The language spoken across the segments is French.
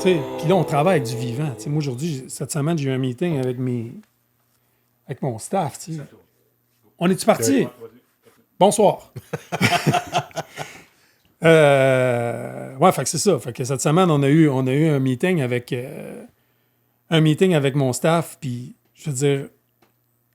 sais, puis là, on travaille avec du vivant. Tu sais, moi, aujourd'hui, cette semaine, j'ai eu un meeting avec mon staff. Tu sais. On est-tu parti? Bonsoir. Ouais, fait que c'est ça. Fait que cette semaine, on a eu un meeting avec mon staff. Puis, je veux dire,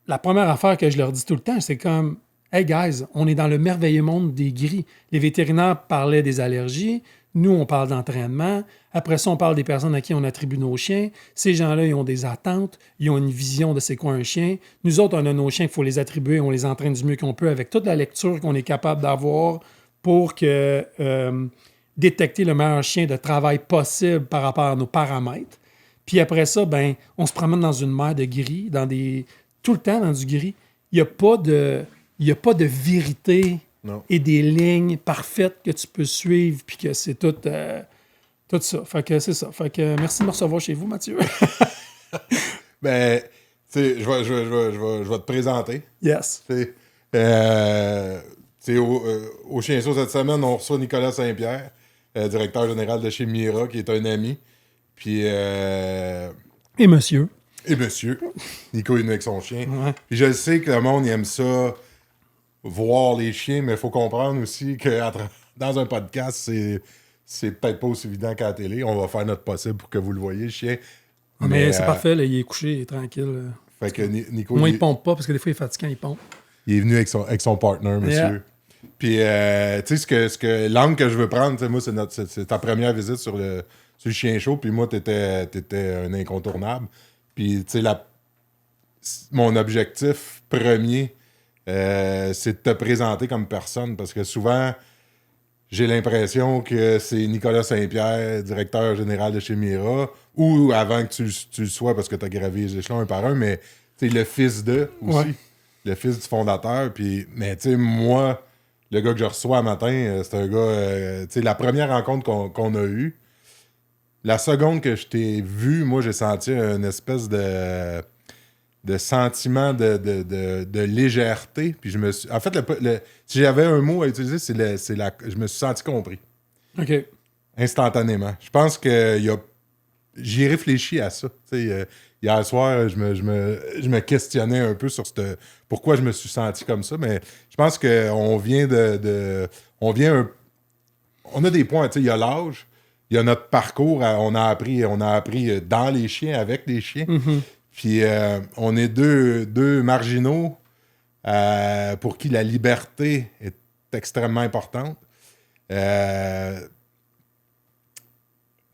la première affaire que je leur dis tout le temps, c'est comme, hey guys, on est dans le merveilleux monde des gris. Les vétérinaires parlaient des allergies. Nous, on parle d'entraînement. Après ça, on parle des personnes à qui on attribue nos chiens. Ces gens-là, ils ont des attentes. Ils ont une vision de c'est quoi un chien. Nous autres, on a nos chiens qu'il faut les attribuer. On les entraîne du mieux qu'on peut avec toute la lecture qu'on est capable d'avoir pour détecter le meilleur chien de travail possible par rapport à nos paramètres. Puis après ça, ben, on se promène dans une mer de gris, tout le temps dans du gris. Il n'y a pas de vérité et des lignes parfaites que tu peux suivre, puis que c'est tout ça. Fait que c'est ça. Fait que merci de me recevoir chez vous, Mathieu. Ben, tu sais, je vais te présenter. Yes. Au Chien Chaud cette semaine, on reçoit Nicolas Saint-Pierre, directeur général de chez Mira, qui est un ami. Puis. Et monsieur. Et monsieur. Nico est venu avec son chien. Ouais. Puis je sais que le monde il aime ça, voir les chiens, mais il faut comprendre aussi que dans un podcast, c'est peut-être pas aussi évident qu'à la télé. On va faire notre possible pour que vous le voyez, le chien. Mais c'est parfait, là, il est couché, il est tranquille. Fait que Nico. Moi, il pompe pas parce que des fois, il est fatiguant, il pompe. Il est venu avec son partner, monsieur. Yeah. Puis, tu sais, l'angle que je veux prendre, moi, c'est ta première visite sur le Chien Chaud, puis moi, t'étais un incontournable. Puis, tu sais, mon objectif premier, c'est de te présenter comme personne, parce que souvent, j'ai l'impression que c'est Nicolas Saint-Pierre, directeur général de chez Mira, ou avant que tu le sois, parce que tu as gravé les échelons un par un, mais tu sais, le fils de aussi. Ouais. Le fils du fondateur. Puis, mais tu sais, moi, le gars que je reçois un matin, c'est un gars... tu sais, la première rencontre qu'on a eue, la seconde que je t'ai vu, moi, j'ai senti une espèce de sentiment de légèreté. Puis je me suis... En fait, si j'avais un mot à utiliser, je me suis senti compris. OK. Instantanément. Je pense que j'y réfléchis à ça. Hier soir, je me questionnais un peu sur pourquoi je me suis senti comme ça, mais je pense qu'on vient on a des points, il y a l'âge, il y a notre parcours, on a appris dans les chiens, avec les chiens, puis on est deux marginaux pour qui la liberté est extrêmement importante.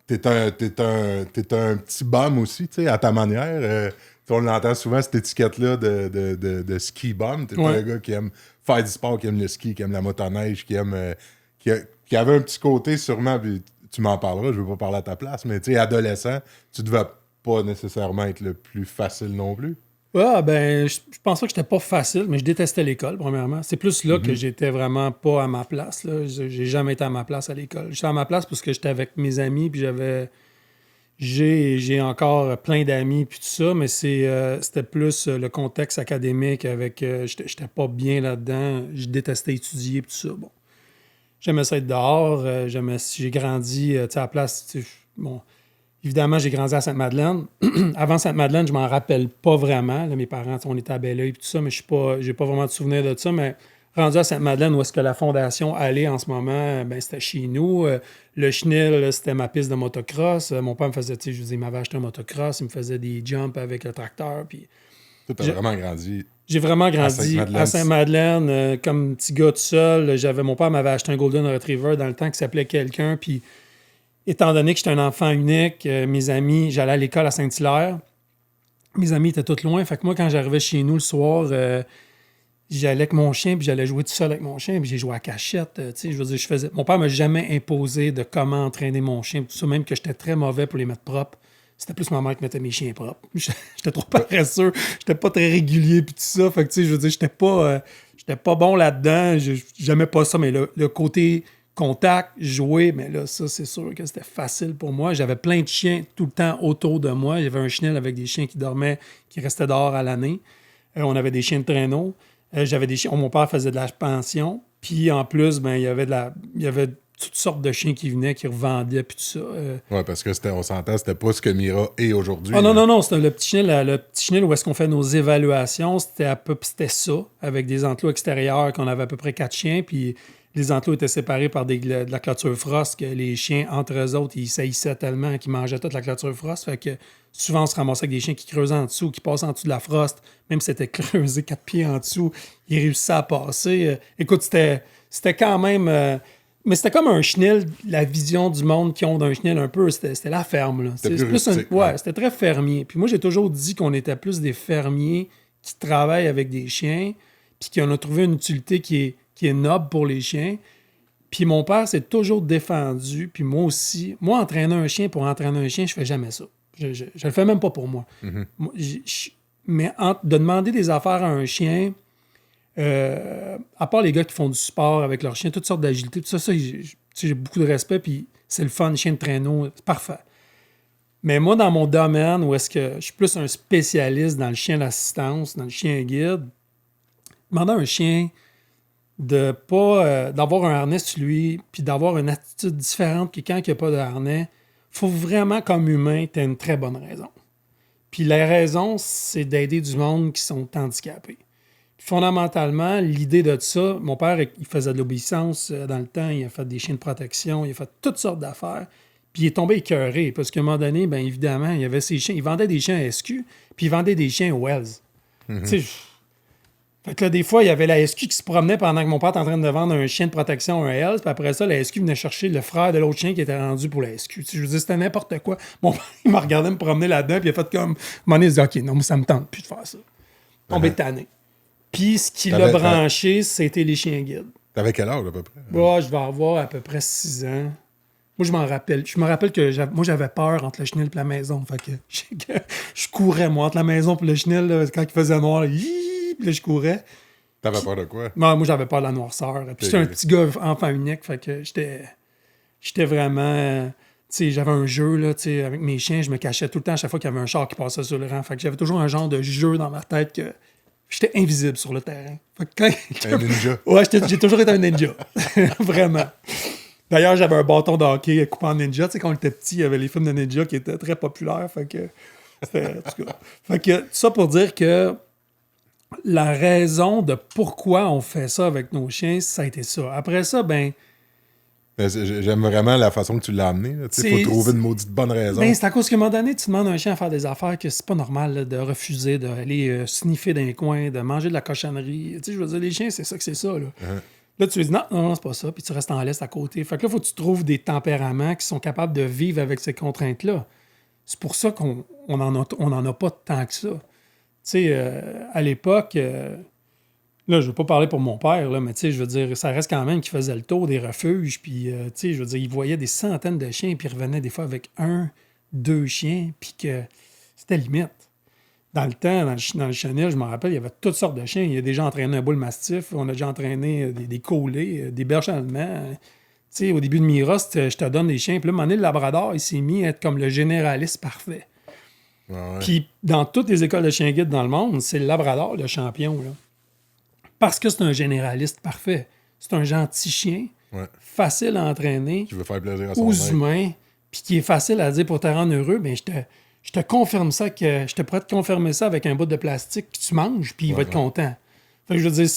T'es un petit bum aussi, tu sais, à ta manière. On l'entend souvent, cette étiquette-là de ski bum. T'es un gars qui aime faire du sport, qui aime le ski, qui aime la motoneige, qui aime... qui avait un petit côté sûrement, puis tu m'en parleras, je veux pas parler à ta place, mais tu sais, adolescent, tu devais pas nécessairement être le plus facile non plus. Ah, ben, je pense pas que j'étais pas facile, mais je détestais l'école, premièrement. C'est plus là que j'étais vraiment pas à ma place. Là. J'ai jamais été à ma place à l'école. J'étais à ma place parce que j'étais avec mes amis, puis j'ai encore plein d'amis, puis tout ça, mais c'était plus le contexte académique avec... j'étais pas bien là-dedans. Je détestais étudier, puis tout ça. Bon. J'aimais ça être dehors. J'ai grandi, tu sais, à la place... Bon... Évidemment, j'ai grandi à Sainte-Madeleine. Avant Sainte-Madeleine, je m'en rappelle pas vraiment. Là, mes parents, on était à Belleuil et tout ça, mais j'ai pas vraiment de souvenir de ça. Mais rendu à Sainte-Madeleine, où est-ce que la fondation allait en ce moment, ben, c'était chez nous. Le chenil, là, c'était ma piste de motocross. Mon père me faisait, tu sais, je vous dis, il m'avait acheté un motocross, il me faisait des jumps avec le tracteur. Puis tu as vraiment grandi. J'ai vraiment grandi à Sainte-Madeleine, comme petit gars tout seul. Mon père m'avait acheté un Golden Retriever dans le temps qui s'appelait quelqu'un, puis étant donné que j'étais un enfant unique, mes amis, j'allais à l'école à Saint-Hilaire. Mes amis étaient tous loin. Fait que moi, quand j'arrivais chez nous le soir, j'allais avec mon chien, puis j'allais jouer tout seul avec mon chien, puis j'ai joué à cachette. Je veux dire, mon père m'a jamais imposé de comment entraîner mon chien, tout ça, même que j'étais très mauvais pour les mettre propres. C'était plus ma mère qui mettait mes chiens propres. J'étais trop paresseux, j'étais pas très régulier, puis tout ça. Fait que, je veux dire, j'étais pas bon là-dedans. J'aimais pas ça, mais le côté contact, jouer, mais là, ça, c'est sûr que c'était facile pour moi. J'avais plein de chiens tout le temps autour de moi. J'avais un chenil avec des chiens qui dormaient, qui restaient dehors à l'année. On avait des chiens de traîneau. J'avais des chiens. Mon père faisait de la pension. Puis en plus, ben, il y avait toutes sortes de chiens qui venaient, qui revendaient, puis tout ça. Ouais, parce que on s'entend, c'était pas ce que Mira est aujourd'hui. Ah non, c'était le petit chenil où est-ce qu'on fait nos évaluations, c'était ça, avec des enclos extérieurs, qu'on avait à peu près 4 chiens, puis les enclos étaient séparés par de la clôture frost, que les chiens, entre eux autres, ils saillissaient tellement qu'ils mangeaient toute la clôture frost, fait que souvent, on se ramassait avec des chiens qui creusaient en dessous, qui passaient en dessous de la frost, même si c'était creusé 4 pieds en dessous, ils réussissaient à passer. Écoute, c'était quand même... mais c'était comme un chenil, la vision du monde qu'ils ont d'un chenil un peu, c'était la ferme. Là. C'était plus rustique, c'était très fermier. Puis moi, j'ai toujours dit qu'on était plus des fermiers qui travaillent avec des chiens, puis qu'on a trouvé une utilité qui est noble pour les chiens. Puis mon père s'est toujours défendu, puis moi aussi. Moi, entraîner un chien pour entraîner un chien, je fais jamais ça. Je le fais même pas pour moi. Mm-hmm. Mais de demander des affaires à un chien... à part les gars qui font du sport avec leur chien, toutes sortes d'agilité, tout ça, j'ai beaucoup de respect, puis c'est le fun, chien de traîneau, c'est parfait. Mais moi, dans mon domaine, où est-ce que je suis plus un spécialiste dans le chien d'assistance, dans le chien guide, demander à un chien de pas d'avoir un harnais sur lui, puis d'avoir une attitude différente que quand il n'y a pas de harnais, faut vraiment, comme humain, tu as une très bonne raison. Puis la raison, c'est d'aider du monde qui sont handicapés. Fondamentalement, l'idée de ça, mon père, il faisait de l'obéissance dans le temps, il a fait des chiens de protection, il a fait toutes sortes d'affaires, puis il est tombé écœuré, parce qu'à un moment donné, bien évidemment, il y avait ses chiens, il vendait des chiens à SQ, puis il vendait des chiens Wells. Mm-hmm. Tu sais, fait que là, des fois, il y avait la SQ qui se promenait pendant que mon père était en train de vendre un chien de protection, un Hells, puis après ça, la SQ venait chercher le frère de l'autre chien qui était rendu pour la SQ. Tu sais, je veux dire, c'était n'importe quoi. Mon père, il m'a regardé me promener là-dedans, puis il a fait comme... À un moment donné, il a dit « OK, non, moi, ça me tente plus de faire ça. » Tombé tanné. Puis ce qui l'a branché, c'était les chiens guides. T'avais quel âge à peu près? Ouais, je vais avoir à peu près 6 ans. Moi, je m'en rappelle. Je me rappelle que j'avais peur entre le chenil et la maison. Fait que je courais, moi, entre la maison et le chenil, là, quand il faisait noir. Là, puis là, je courais. T'avais peur de quoi? Moi, j'avais peur de la noirceur. Puis j'étais un petit gars enfant unique. Fait que j'étais vraiment... tu sais, j'avais un jeu, là, tu sais, avec mes chiens. Je me cachais tout le temps à chaque fois qu'il y avait un char qui passait sur le rang. Fait que j'avais toujours un genre de jeu dans ma tête que... J'étais invisible sur le terrain. Fait que un ninja. Ouais, j'ai toujours été un ninja. Vraiment. D'ailleurs, j'avais un bâton de hockey coupé en ninja. Tu sais, quand on était petit, il y avait les films de ninja qui étaient très populaires. Fait que c'était... En tout cas. Fait que ça pour dire que la raison de pourquoi on fait ça avec nos chiens, ça a été ça. Après ça, ben... J'aime vraiment la façon que tu l'as amené. Il faut trouver une maudite bonne raison. Ben, c'est à cause qu'à un moment donné, tu demandes à un chien à faire des affaires que c'est pas normal là, de refuser, d'aller sniffer dans les coins, de manger de la cochonnerie. Tu sais, je veux dire, les chiens, c'est ça que c'est ça. Là, là tu lui dis non, c'est pas ça, puis tu restes en laisse à côté. Fait que là, il faut que tu trouves des tempéraments qui sont capables de vivre avec ces contraintes-là. C'est pour ça qu'on en a pas tant que ça. Tu sais, à l'époque... Là, je ne veux pas parler pour mon père, là, mais tu sais, je veux dire, ça reste quand même qu'il faisait le tour des refuges, puis tu sais, je veux dire, il voyait des centaines de chiens, puis il revenait des fois avec 1, 2 chiens, puis que c'était limite. Dans le temps, dans le chenil, je me rappelle, il y avait toutes sortes de chiens. Il y a déjà entraîné un bull mastiff, on a déjà entraîné des collés, des berges allemands. Tu sais, au début de Mira, je te donne des chiens, puis là, à un moment donné, le labrador, il s'est mis à être comme le généraliste parfait. Ouais. Puis dans toutes les écoles de chiens guides dans le monde, c'est le labrador le champion, là. Parce que c'est un généraliste parfait. C'est un gentil chien, facile à entraîner, qui veut faire plaisir à son aux humains, puis qui est facile à dire pour te rendre heureux. Bien, je te confirme ça, que je te pourrais te confirmer ça avec un bout de plastique que tu manges, puis il va être content. Fait que je veux dire,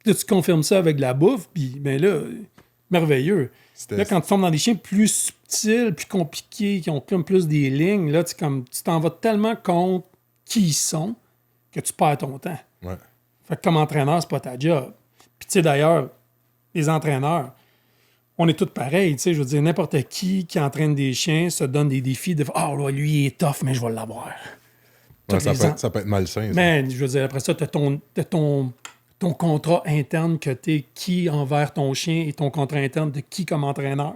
là, tu confirmes ça avec de la bouffe, puis bien là, merveilleux. Là, quand tu tombes dans des chiens plus subtils, plus compliqués, qui ont comme plus des lignes, là, tu t'en vas tellement compte qui ils sont que tu perds ton temps. Ouais. Fait que comme entraîneur, c'est pas ta job. Puis tu sais, d'ailleurs, les entraîneurs, on est tous pareils, tu sais, je veux dire, n'importe qui entraîne des chiens se donne des défis de « Ah, oh, lui, il est tough, mais je vais l'avoir. » Ça peut être malsain. Mais je veux dire, après ça, t'as ton contrat interne que t'es qui envers ton chien et ton contrat interne de qui comme entraîneur.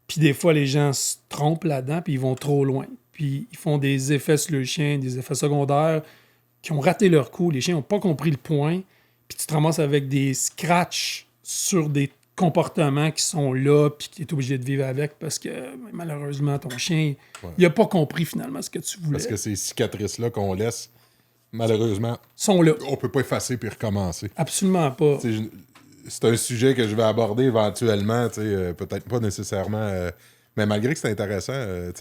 Puis des fois, les gens se trompent là-dedans, puis ils vont trop loin. Puis ils font des effets sur le chien, des effets secondaires, qui ont raté leur coup, les chiens n'ont pas compris le point, puis tu te ramasses avec des scratchs sur des comportements qui sont là, puis qui est obligé de vivre avec, parce que malheureusement, ton chien, il n'a pas compris finalement ce que tu voulais. Parce que ces cicatrices-là qu'on laisse, malheureusement, sont là. On peut pas effacer puis recommencer. Absolument pas. c'est un sujet que je vais aborder éventuellement, peut-être pas nécessairement... mais malgré que c'est intéressant,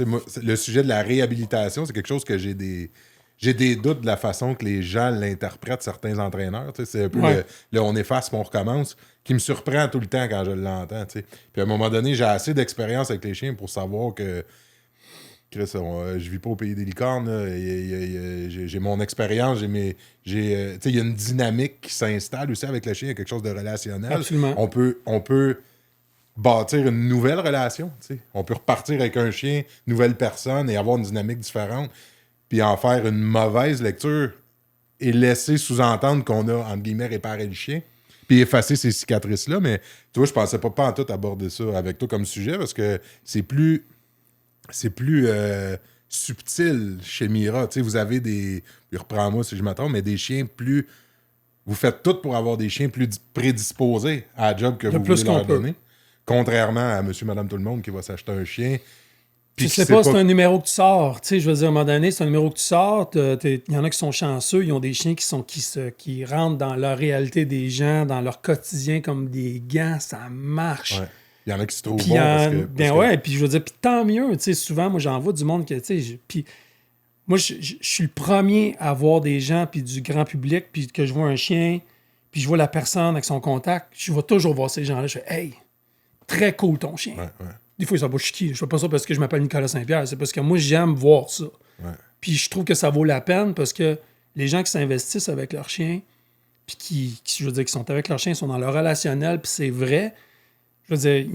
moi, le sujet de la réhabilitation, c'est quelque chose que j'ai des doutes de la façon que les gens l'interprètent, certains entraîneurs. C'est un peu le on efface, puis on recommence, qui me surprend tout le temps quand je l'entends. Puis à un moment donné, j'ai assez d'expérience avec les chiens pour savoir que je vis pas au pays des licornes. J'ai mon expérience, il y a une dynamique qui s'installe aussi avec le chien, il y a quelque chose de relationnel. Absolument. On peut bâtir une nouvelle relation. On peut repartir avec un chien, nouvelle personne, et avoir une dynamique différente, puis en faire une mauvaise lecture et laisser sous-entendre qu'on a, entre guillemets, réparé le chien, puis effacer ces cicatrices-là. Mais tu vois, je pensais pas en tout aborder ça avec toi comme sujet, parce que c'est plus subtil chez Mira. Vous avez des... Reprends-moi si je m'attends, mais des chiens plus... Vous faites tout pour avoir des chiens plus prédisposés à la job que vous voulez leur donner. Contrairement à monsieur, madame, tout le monde qui va s'acheter un chien. Tu sais pas, c'est un numéro que tu sors. Je veux dire, à un moment donné, c'est un numéro que tu sors. Il y en a qui sont chanceux. Ils ont des chiens qui rentrent dans la réalité des gens, dans leur quotidien comme des gants. Ça marche. Ouais. Il y en a qui se trouvent bons. Puis je veux dire, puis tant mieux. Souvent, moi, j'en vois du monde que, puis moi, je suis le premier à voir des gens, puis du grand public, puis que je vois un chien, puis je vois la personne avec son contact, je vais toujours voir ces gens-là. Je fais, hey, très cool ton chien. Ouais. Des fois, ça va chiquer. Je fais pas ça parce que je m'appelle Nicolas Saint-Pierre. C'est parce que moi, j'aime voir ça. Ouais. Puis je trouve que ça vaut la peine parce que les gens qui s'investissent avec leur chien, puis qui sont avec leur chien, sont dans leur relationnel, puis c'est vrai. Je veux dire,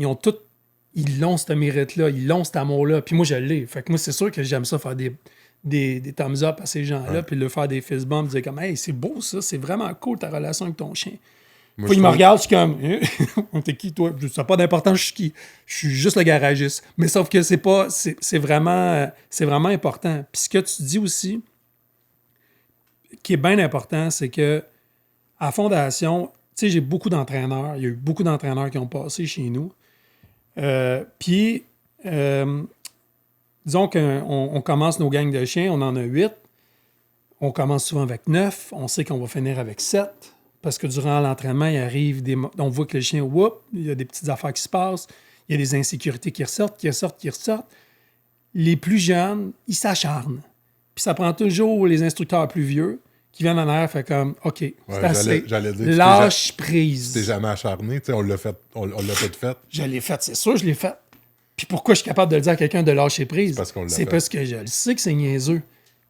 ils l'ont ce mérite-là, ils l'ont cet amour-là. Puis moi, je l'ai. Fait que moi, c'est sûr que j'aime ça faire des thumbs up à ces gens-là, puis leur faire des fist bumps, dire comme, hey, c'est beau ça, c'est vraiment cool ta relation avec ton chien. Puis il me regarde, je suis comme, t'es qui toi? Ça n'a pas d'importance, je suis qui? Je suis juste le garagiste. Mais sauf que c'est vraiment important. Puis ce que tu dis aussi, qui est bien important, c'est que à la Fondation, tu sais, j'ai beaucoup d'entraîneurs. Il y a eu beaucoup d'entraîneurs qui ont passé chez nous. Puis, disons qu'on commence nos gangs de chiens, on en a 8. On commence souvent avec 9. On sait qu'on va finir avec 7. Parce que durant l'entraînement, il arrive on voit que le chien, il y a des petites affaires qui se passent. Il y a des insécurités qui ressortent. Les plus jeunes, ils s'acharnent. Puis ça prend toujours les instructeurs plus vieux qui viennent en arrière, fait comme, OK, c'est assez. J'allais dire, lâche prise. Tu t'es jamais acharné, tu sais, on l'a fait. Je l'ai fait, c'est sûr, je l'ai fait. Puis pourquoi je suis capable de le dire à quelqu'un de lâcher prise? C'est parce que je le sais que c'est niaiseux.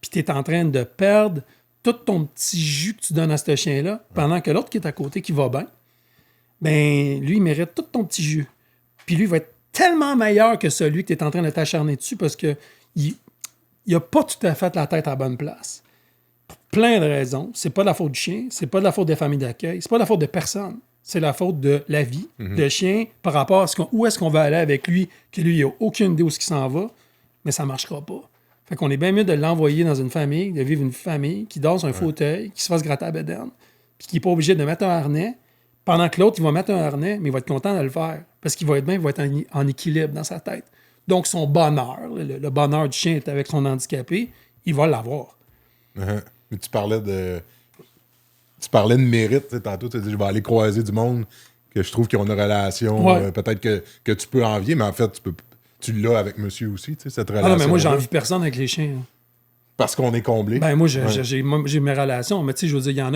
Puis tu es en train de perdre tout ton petit jus que tu donnes à ce chien-là, pendant que l'autre qui est à côté, qui va bien, ben lui, il mérite tout ton petit jus. Puis lui, il va être tellement meilleur que celui que tu es en train de t'acharner dessus parce qu'il n'a pas tout à fait la tête à la bonne place. Pour plein de raisons. C'est pas de la faute du chien, c'est pas de la faute des familles d'accueil, c'est pas de la faute de personne. C'est la faute de la vie, de chien, par rapport à où est-ce qu'on va aller avec lui, que lui, il n'a aucune idée où il s'en va, mais ça ne marchera pas. Fait qu'on est bien mieux de l'envoyer dans une famille, de vivre une famille qui dort sur un fauteuil, qui se fasse gratter à la bédaine, puis qui n'est pas obligé de mettre un harnais, pendant que l'autre, il va mettre un harnais, mais il va être content de le faire, parce qu'il va être bien, il va être en équilibre dans sa tête. Donc, son bonheur, le bonheur du chien est avec son handicapé, il va l'avoir. Mais tu parlais de mérite, tantôt, tu as dit, je vais aller croiser du monde que je trouve qu'ils ont une relation, peut-être que tu peux envier, mais en fait, tu l'as avec monsieur aussi, tu sais, cette relation. Ah non, mais moi, j'envie personne avec les chiens. Parce qu'on est comblé. Ben moi, j'ai mes relations, mais tu sais, je veux dire, il y en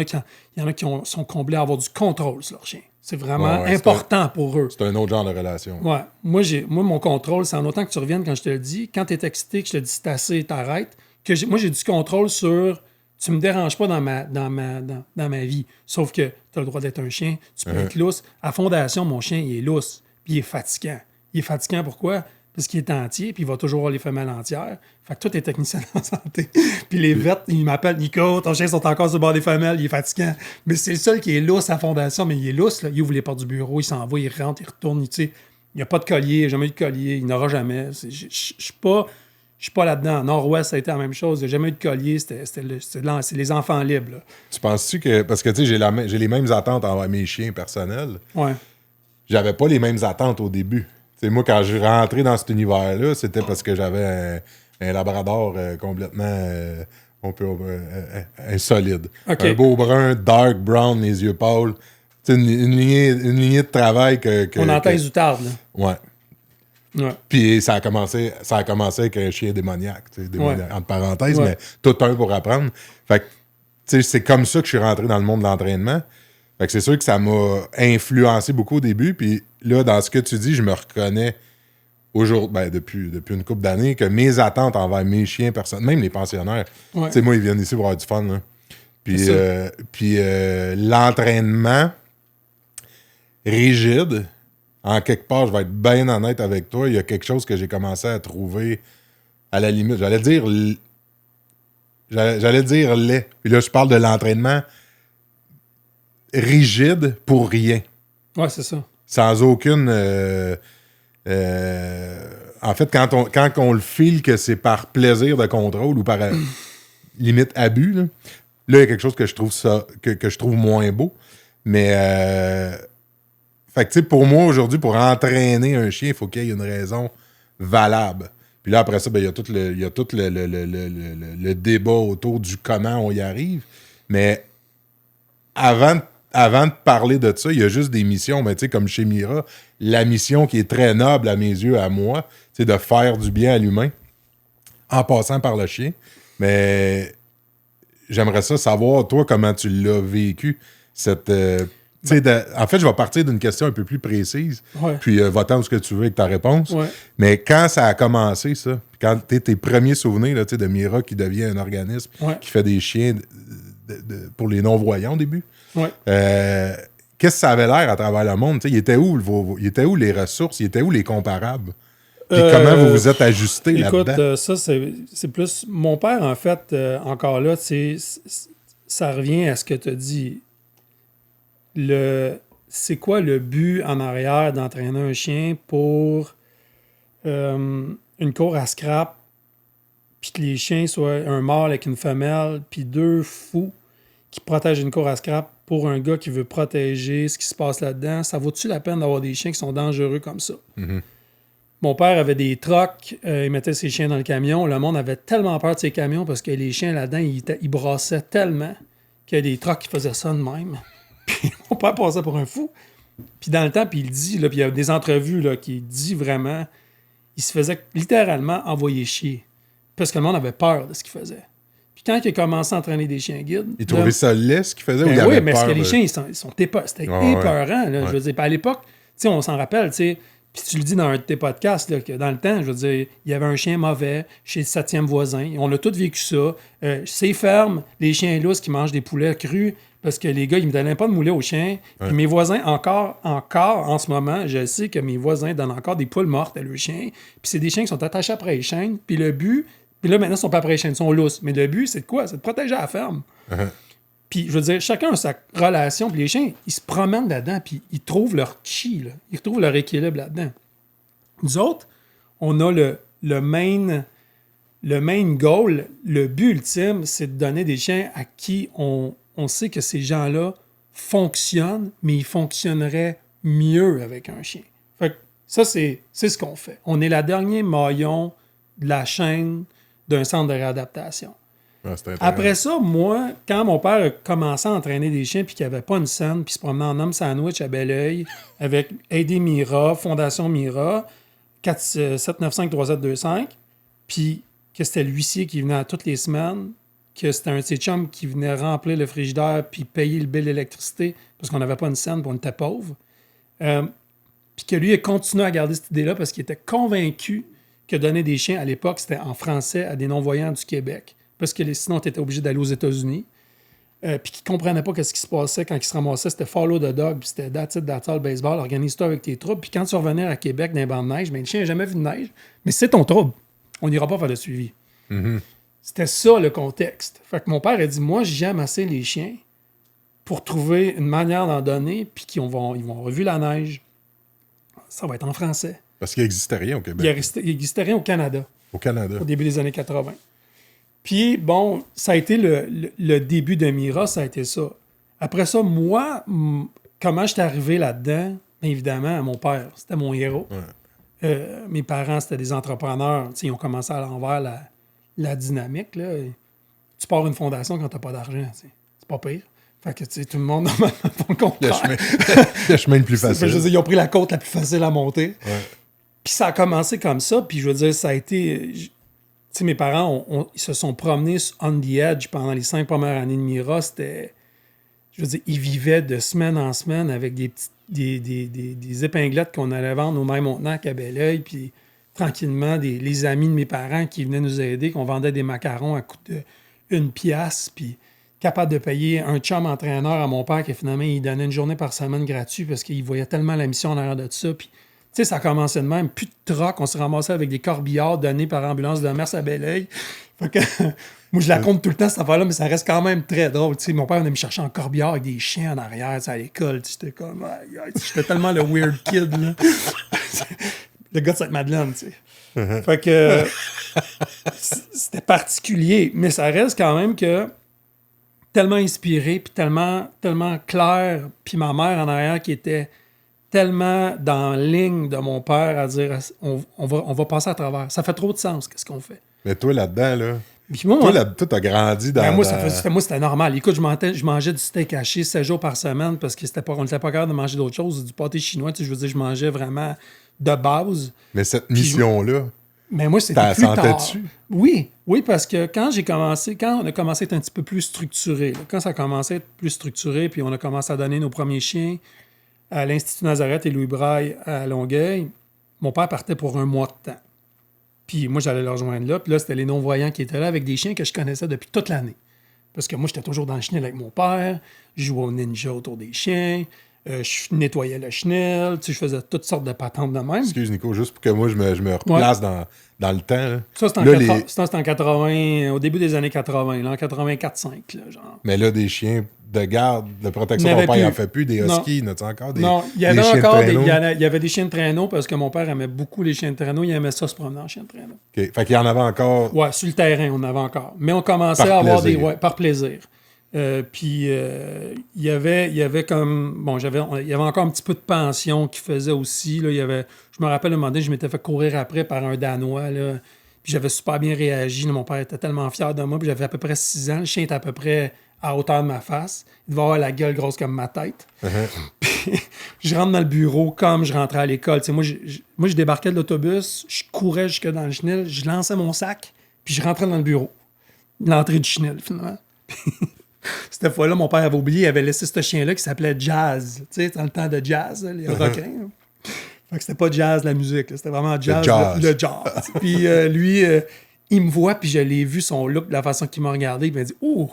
a qui sont comblés à avoir du contrôle sur leur chien. C'est vraiment important pour eux. C'est un autre genre de relation. Ouais. Moi, mon contrôle, c'est en autant que tu reviennes quand je te le dis. Quand tu es excité, que je te dis c'est assez, t'arrêtes. Moi, j'ai du contrôle sur... Tu me déranges pas dans ma vie. Sauf que tu as le droit d'être un chien. Tu peux être lousse. À Fondation, mon chien, il est lousse. Puis il est fatigant. Il est fatigant pourquoi? Parce qu'il est entier, puis il va toujours avoir les femelles entières. Fait que toi, t'es technicien en santé. Puis les vets, ils m'appellent Nico, ton chien sont encore sur le bord des femelles, il est fatigant. Mais c'est le seul qui est lousse à Fondation, mais il est lousse, là. Il ouvre les portes du bureau, il s'en va, il rentre, il retourne, il n'y a pas de collier, il n'a jamais eu de collier, il n'aura jamais. Je suis pas là-dedans. Nord-Ouest, ça a été la même chose. Il n'y a jamais eu de collier, c'est les enfants libres. Là. Tu penses-tu que... Parce que, tu sais, j'ai les mêmes attentes envers mes chiens personnels. Ouais. J'avais pas les mêmes attentes au début. T'sais, moi, quand je rentrais dans cet univers-là, c'était parce que j'avais un labrador complètement insolide. Okay. Un beau brun, dark brown, les yeux pâles. une lignée de travail que on entend les outardes, là. Ouais. Puis ça a commencé avec un chien démoniaque, entre parenthèses, mais tout un pour apprendre. Fait que, c'est comme ça que je suis rentré dans le monde de l'entraînement. Fait que c'est sûr que ça m'a influencé beaucoup au début. Puis là, dans ce que tu dis, je me reconnais aujourd'hui, depuis une couple d'années, que mes attentes envers mes chiens, même les pensionnaires, moi, ils viennent ici pour avoir du fun. Là. Puis l'entraînement rigide, en quelque part, je vais être bien honnête avec toi, il y a quelque chose que j'ai commencé à trouver à la limite. J'allais dire laid. Puis là, je parle de l'entraînement rigide pour rien. Ouais, c'est ça. Sans aucune... en fait, quand on le file que c'est par plaisir de contrôle ou par limite abus, là, il y a quelque chose que je trouve que je trouve moins beau. Mais fait que tu sais, pour moi aujourd'hui, pour entraîner un chien, il faut qu'il y ait une raison valable. Puis là, après ça, il y a tout le débat autour du comment on y arrive. Mais avant de parler de ça, il y a juste des missions, mais tu sais, comme chez Mira, la mission qui est très noble à mes yeux, à moi, c'est de faire du bien à l'humain en passant par le chien. Mais j'aimerais ça savoir, toi, comment tu l'as vécu, cette... en fait, je vais partir d'une question un peu plus précise, puis va-t'en ce que tu veux avec ta réponse. Ouais. Mais quand ça a commencé, ça, quand tes premiers souvenirs là, de Mira qui devient un organisme qui fait des chiens pour les non-voyants au début, qu'est-ce que ça avait l'air à travers le monde? Il était où les ressources? Il était où les comparables? Puis comment vous vous êtes ajusté là-dedans? Écoute, ça, c'est plus... Mon père, en fait, encore là, ça revient à ce que tu as dit. C'est quoi le but en arrière d'entraîner un chien pour une cour à scrap, puis que les chiens soient un mâle avec une femelle, puis deux fous qui protègent une cour à scrap pour un gars qui veut protéger ce qui se passe là-dedans? Ça vaut-tu la peine d'avoir des chiens qui sont dangereux comme ça? Mm-hmm. Mon père avait des trucks, il mettait ses chiens dans le camion. Le monde avait tellement peur de ses camions parce que les chiens là-dedans, ils brassaient tellement qu'il y a des trucks qui faisaient ça de même. Puis mon père passait pour un fou. Puis dans le temps, puis il dit, là, puis il y a des entrevues là, qui dit vraiment, il se faisait littéralement envoyer chier. Parce que le monde avait peur de ce qu'il faisait. Puis quand il a commencé à entraîner des chiens guides... Il trouvait ça laid, ce qu'il faisait, ou il oui, avait mais peur? Parce que les chiens, ils sont c'était épeurant. Là, je veux dire. Puis à l'époque, on s'en rappelle, tu sais, puis tu le dis dans un de tes podcasts, là, que dans le temps, je veux dire, il y avait un chien mauvais chez le 7e voisin. On a tous vécu ça. C'est ferme, les chiens lousses qui mangent des poulets crus, parce que les gars, ils ne me donnaient pas de moulet aux chiens. Puis mes voisins, encore, en ce moment, je sais que mes voisins donnent encore des poules mortes à leurs chiens. Puis c'est des chiens qui sont attachés après les chaînes. Puis le but... Puis là, maintenant, ils sont pas après les chaînes, ils sont lousses. Mais le but, c'est de quoi? C'est de protéger la ferme. Puis, je veux dire, chacun a sa relation. Puis les chiens, ils se promènent là-dedans, puis ils trouvent leur chi, là. Ils trouvent leur équilibre là-dedans. Nous autres, on a le main goal, le but ultime, c'est de donner des chiens à qui on sait que ces gens-là fonctionnent, mais ils fonctionneraient mieux avec un chien. Fait que ça, c'est ce qu'on fait. On est le dernier maillon de la chaîne d'un centre de réadaptation. Après ça, moi, quand mon père a commencé à entraîner des chiens puis qu'il n'y avait pas une scène, puis il se promenait en homme sandwich à Belleuil avec Aider Mira, Fondation Mira, 795-3725, puis que c'était l'huissier qui venait toutes les semaines, que c'était un de ses chums qui venait remplir le frigidaire puis payer le bill d'électricité parce qu'on n'avait pas une scène, puis on était pauvres. Puis que lui a continué à garder cette idée-là parce qu'il était convaincu que donner des chiens, à l'époque, c'était en français à des non-voyants du Québec. Parce que sinon, tu étais obligé d'aller aux États-Unis. Puis qu'ils ne comprenaient pas ce qui se passait quand ils se ramassaient. C'était follow the dog, puis c'était that's it, baseball, organise-toi avec tes troupes. Puis quand tu revenais à Québec dans les bancs de neige, le chien n'a jamais vu de neige, mais c'est ton trouble. On n'ira pas faire le suivi. Mm-hmm. C'était ça le contexte. Fait que mon père a dit, moi, j'aime assez les chiens pour trouver une manière d'en donner, puis ils vont revu la neige. Ça va être en français. Parce qu'il n'existait rien au Québec. Il n'existait rien au Canada. Au Canada. Au début des années 80. Puis, bon, ça a été le début de Mira, ça a été ça. Après ça, moi, comment j'étais arrivé là-dedans? Bien évidemment, mon père, c'était mon héros. Mes parents, c'était des entrepreneurs. Ils ont commencé à l'envers la dynamique. Là. Tu pars une fondation quand tu n'as pas d'argent. C'est pas pire. Fait que, tu sais, tout le monde, normalement, font le contraire. Le chemin le plus facile. Je veux dire, ils ont pris la côte la plus facile à monter. Ouais. Puis ça a commencé comme ça, puis je veux dire, ça a été... Tu sais, mes parents, ils se sont promenés on the edge pendant les 5 premières années de Mira. C'était... Je veux dire, ils vivaient de semaine en semaine avec des épinglettes qu'on allait vendre au Maille-Montenac à Belleuil, puis tranquillement, les amis de mes parents qui venaient nous aider, qu'on vendait des macarons à coût de 1 piastre, puis capable de payer un chum entraîneur à mon père qui finalement, il donnait une journée par semaine gratuite parce qu'il voyait tellement la mission en arrière de ça, puis... Tu sais, ça a commencé de même. Plus de troc, on s'est ramassé avec des corbillards donnés par ambulance de Mers à Belleuil. Fait que, moi, je la compte tout le temps, cette affaire-là, mais ça reste quand même très drôle. Tu sais, mon père venait me chercher en corbillard avec des chiens en arrière, tu sais, à l'école. J'étais comme... J'étais tellement le weird kid, là. Le gars de Sainte-Madeleine, tu sais. Fait que... c'était particulier, mais ça reste quand même que... Tellement inspiré, puis tellement clair, puis ma mère en arrière qui était... tellement dans la ligne de mon père à dire on va passer à travers. Ça fait trop de sens, qu'est-ce qu'on fait. Mais toi, là-dedans, là... Puis moi, toi, t'as grandi dans... moi, c'était normal. Écoute, je mangeais du steak haché 7 jours par semaine parce qu'on n'était pas capable de manger d'autres choses. Du pâté chinois, tu sais, je veux dire, je mangeais vraiment de base. Mais cette mission-là, mais moi, c'était plus tard. dessus? Oui, parce que quand on a commencé à être un petit peu plus structuré, là, quand ça a commencé à être plus structuré, puis on a commencé à donner nos premiers chiens à l'Institut Nazareth et Louis Braille à Longueuil, mon père partait pour 1 mois de temps. Puis moi, j'allais le rejoindre là. Puis là, c'était les non-voyants qui étaient là avec des chiens que je connaissais depuis toute l'année. Parce que moi, j'étais toujours dans le chenil avec mon père. Je jouais au ninja autour des chiens. Je nettoyais le chenil. Tu sais, je faisais toutes sortes de patentes de même. Excuse, Nico, juste pour que moi, je me replace dans le temps. Là. Ça, c'était en 80, au début des années 80, là, en 84-5, là, genre. Mais là, des chiens de garde, de protection, mon père, il n'en fait plus. Des huskies, n'as-tu encore des Non, il y avait encore il y avait des chiens de traîneau parce que mon père aimait beaucoup les chiens de traîneau. Il aimait ça se promener en chien de traîneau. OK. Fait qu'il y en avait encore... Ouais, sur le terrain, on en avait encore. Mais on commençait à avoir des... Ouais, par plaisir. Puis, il y avait comme... Bon, il y avait encore un petit peu de pension qui faisait aussi. Là, je me rappelle, un moment donné, je m'étais fait courir après par un Danois, là. Puis j'avais super bien réagi. Là, mon père était tellement fier de moi. Puis j'avais à peu près 6 ans. Le chien était à peu près à hauteur de ma face. Il devait avoir la gueule grosse comme ma tête. Puis je rentre dans le bureau comme je rentrais à l'école. Tu sais, moi, je débarquais de l'autobus, je courais jusque dans le chenil, je lançais mon sac, puis je rentrais dans le bureau. L'entrée du chenil, finalement. Cette fois-là, mon père avait oublié, il avait laissé ce chien-là qui s'appelait Jazz. Tu sais, dans le temps de jazz, les requins. Fait que c'était pas jazz la musique, là. C'était vraiment jazz. Le jazz. Puis lui, il me voit, puis je l'ai vu, son look, de la façon qu'il m'a regardé, il m'a dit « Oh,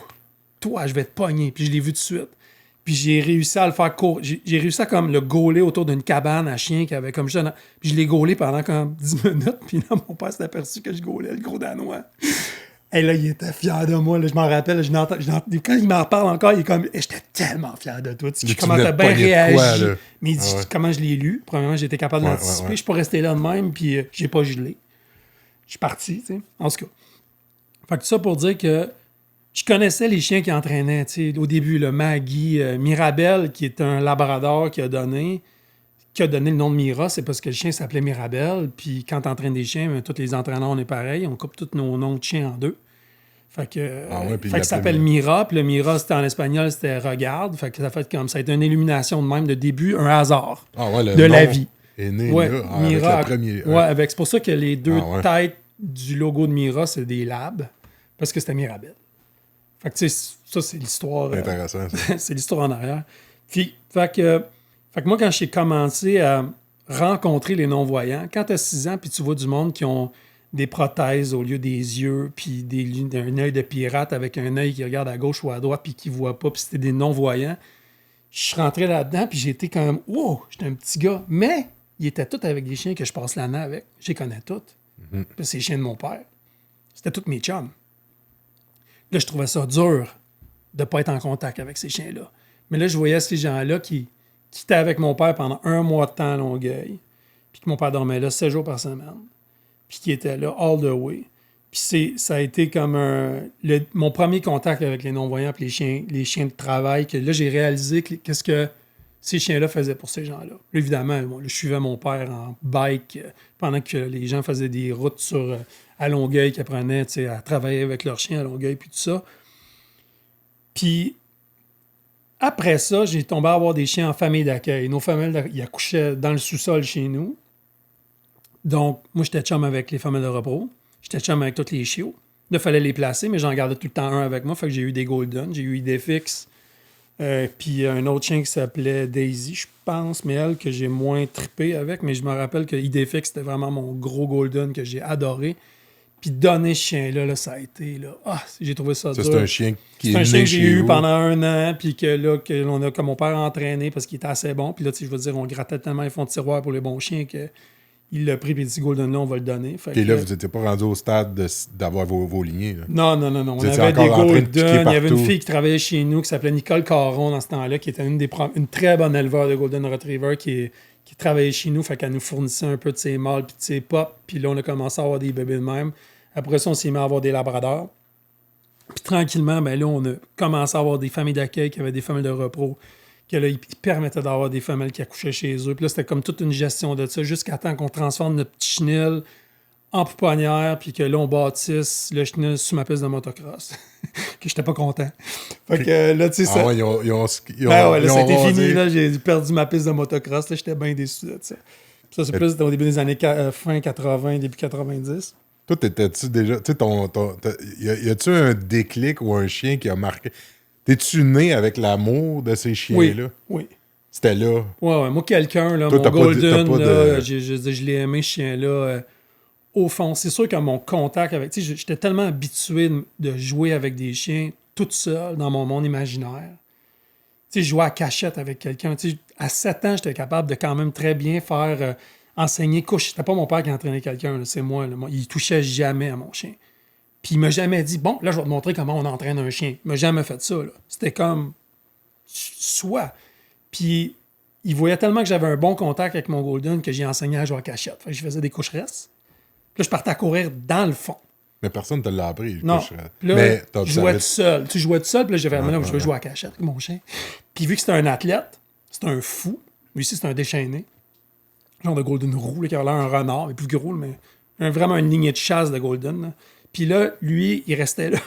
toi, je vais te pogner. » Puis je l'ai vu tout de suite. Puis j'ai réussi à le faire court. J'ai réussi à comme le gauler autour d'une cabane à chien qui avait comme juste... Puis je l'ai gaulé pendant comme 10 minutes. Puis là, mon père s'est aperçu que je gaulais le gros Danois. Et là, il était fier de moi. Là, je m'en rappelle. Quand il m'en parle encore, il est comme... J'étais tellement fier de toi. Tu sais, comment t'as bien réagi. Mais il dit comment je l'ai lu. Premièrement, j'ai été capable d'anticiper. Je suis pas resté là de même. Puis j'ai pas gelé. Je suis parti, tu sais. En tout cas. Fait que tout ça pour dire que je connaissais les chiens qui entraînaient, tu sais, au début, le Maggie, Mirabelle, qui est un labrador qui a donné le nom de Mira, c'est parce que le chien s'appelait Mirabelle. Puis quand tu entraînes des chiens, tous les entraîneurs, on est pareil. On coupe tous nos noms de chiens en deux. Fait que, fait que ça s'appelle Mira. Puis le Mira, c'était en espagnol, c'était regarde. Fait que ça fait comme ça a été une illumination de même de début, un hasard de la vie. Est né là, Mira, avec le premier. C'est pour ça que les deux têtes du logo de Mira, c'est des labs. Parce que c'était Mirabelle. Fait que, tu sais, ça, c'est l'histoire. C'est intéressant, ça. C'est l'histoire en arrière. Puis, fait que moi, quand j'ai commencé à rencontrer les non-voyants, quand tu as 6 ans, puis tu vois du monde qui ont des prothèses au lieu des yeux, puis un œil de pirate avec un œil qui regarde à gauche ou à droite, puis qui ne voit pas, puis c'était des non-voyants, je suis rentré là-dedans, puis j'ai été quand même, wow, j'étais un petit gars. Mais ils étaient tous avec des chiens que je passe l'année avec. Je les connais toutes. Puis c'est les chiens de mon père. C'était tous mes chums. Là, je trouvais ça dur de ne pas être en contact avec ces chiens-là. Mais là, je voyais ces gens-là qui étaient avec mon père pendant 1 mois de temps à Longueuil, puis que mon père dormait là 7 jours par semaine, puis qui était là all the way. Puis ça a été comme mon premier contact avec les non-voyants puis les chiens de travail, que là, j'ai réalisé qu'est-ce que ces chiens-là faisaient pour ces gens-là. Là, évidemment, je suivais mon père en bike pendant que les gens faisaient des routes à Longueuil, qui apprenaient à travailler avec leurs chiens à Longueuil, puis tout ça. Puis après ça, j'ai tombé à avoir des chiens en famille d'accueil. Nos familles, ils accouchaient dans le sous-sol chez nous. Donc, moi, j'étais chum avec les familles de repos. J'étais chum avec tous les chiots. Là, il fallait les placer, mais j'en gardais tout le temps un avec moi. Fait que j'ai eu des Golden, j'ai eu Idéfix. Puis un autre chien qui s'appelait Daisy, je pense, mais elle, que j'ai moins trippé avec. Mais je me rappelle que Idéfix, c'était vraiment mon gros Golden que j'ai adoré. Puis donner ce chien-là, là, ça a été... Là, j'ai trouvé ça dur. C'est un chien qui c'est un chien que j'ai eu pendant 1 an, puis que l'on a, comme mon père, entraîné parce qu'il était assez bon. Puis là, je veux dire, on grattait tellement les fonds de tiroir pour les bons chiens que il l'a pris, puis il dit Golden-là, on va le donner. Et là, vous n'étiez pas rendu au stade d'avoir vos lignées. Là. Non. On avait des Golden. Il y avait une fille qui travaillait chez nous qui s'appelait Nicole Caron dans ce temps-là, qui était une très bonne éleveur de Golden Retriever qui travaillait chez nous. Fait qu'elle nous fournissait un peu de ses mâles puis de ses pops. Puis là, on a commencé à avoir des bébés de même. Après ça, on s'est mis à avoir des labradors. Puis tranquillement, ben là, on a commencé à avoir des familles d'accueil qui avaient des familles de repos, que là, ils permettaient d'avoir des femelles qui accouchaient chez eux. Puis là, c'était comme toute une gestion de ça, jusqu'à temps qu'on transforme notre petit chenil en pouponnière, puis que là, on bâtisse le chenil sur ma piste de motocross. Que j'étais pas content. Fait que là, tu sais, ça... ouais, ils ont ça a été fini, là, j'ai perdu ma piste de motocross, là, j'étais bien déçu de ça. Ça, c'est plus au début des années fin 80, début 90. Toi, t'étais-tu déjà... Tu sais, y a-tu un déclic ou un chien qui a marqué... T'es-tu né avec l'amour de ces chiens-là? Oui. C'était là? Ouais. Moi, quelqu'un, là, toi, mon Golden, là, je l'ai aimé, ce chien-là, au fond. C'est sûr que mon contact avec... Tu sais, j'étais tellement habitué de jouer avec des chiens toute seule dans mon monde imaginaire. Tu sais, je jouais à cachette avec quelqu'un. Tu sais, à 7 ans, j'étais capable de quand même très bien faire... enseigner couche. C'était pas mon père qui entraînait quelqu'un, là, c'est moi, là. Il touchait jamais à mon chien. Puis il m'a jamais dit, bon, là, je vais te montrer comment on entraîne un chien. Il m'a jamais fait ça, là. C'était comme, soit. Puis il voyait tellement que j'avais un bon contact avec mon Golden que j'ai enseigné à jouer à cachette. Fait que je faisais des coucheresses. Puis là, je partais à courir dans le fond. Mais personne ne te l'a appris. Non. Là, mais je jouais tout seul. Tu jouais tout seul, puis là, j'avais je veux jouer à cachette avec mon chien. Puis vu que c'était un athlète, c'était un fou. Lui aussi, c'est un déchaîné. Genre de Golden roux, là, qui avait l'air un renard, mais plus gros, mais vraiment une lignée de chasse de Golden. Là. Puis là, lui, il restait là.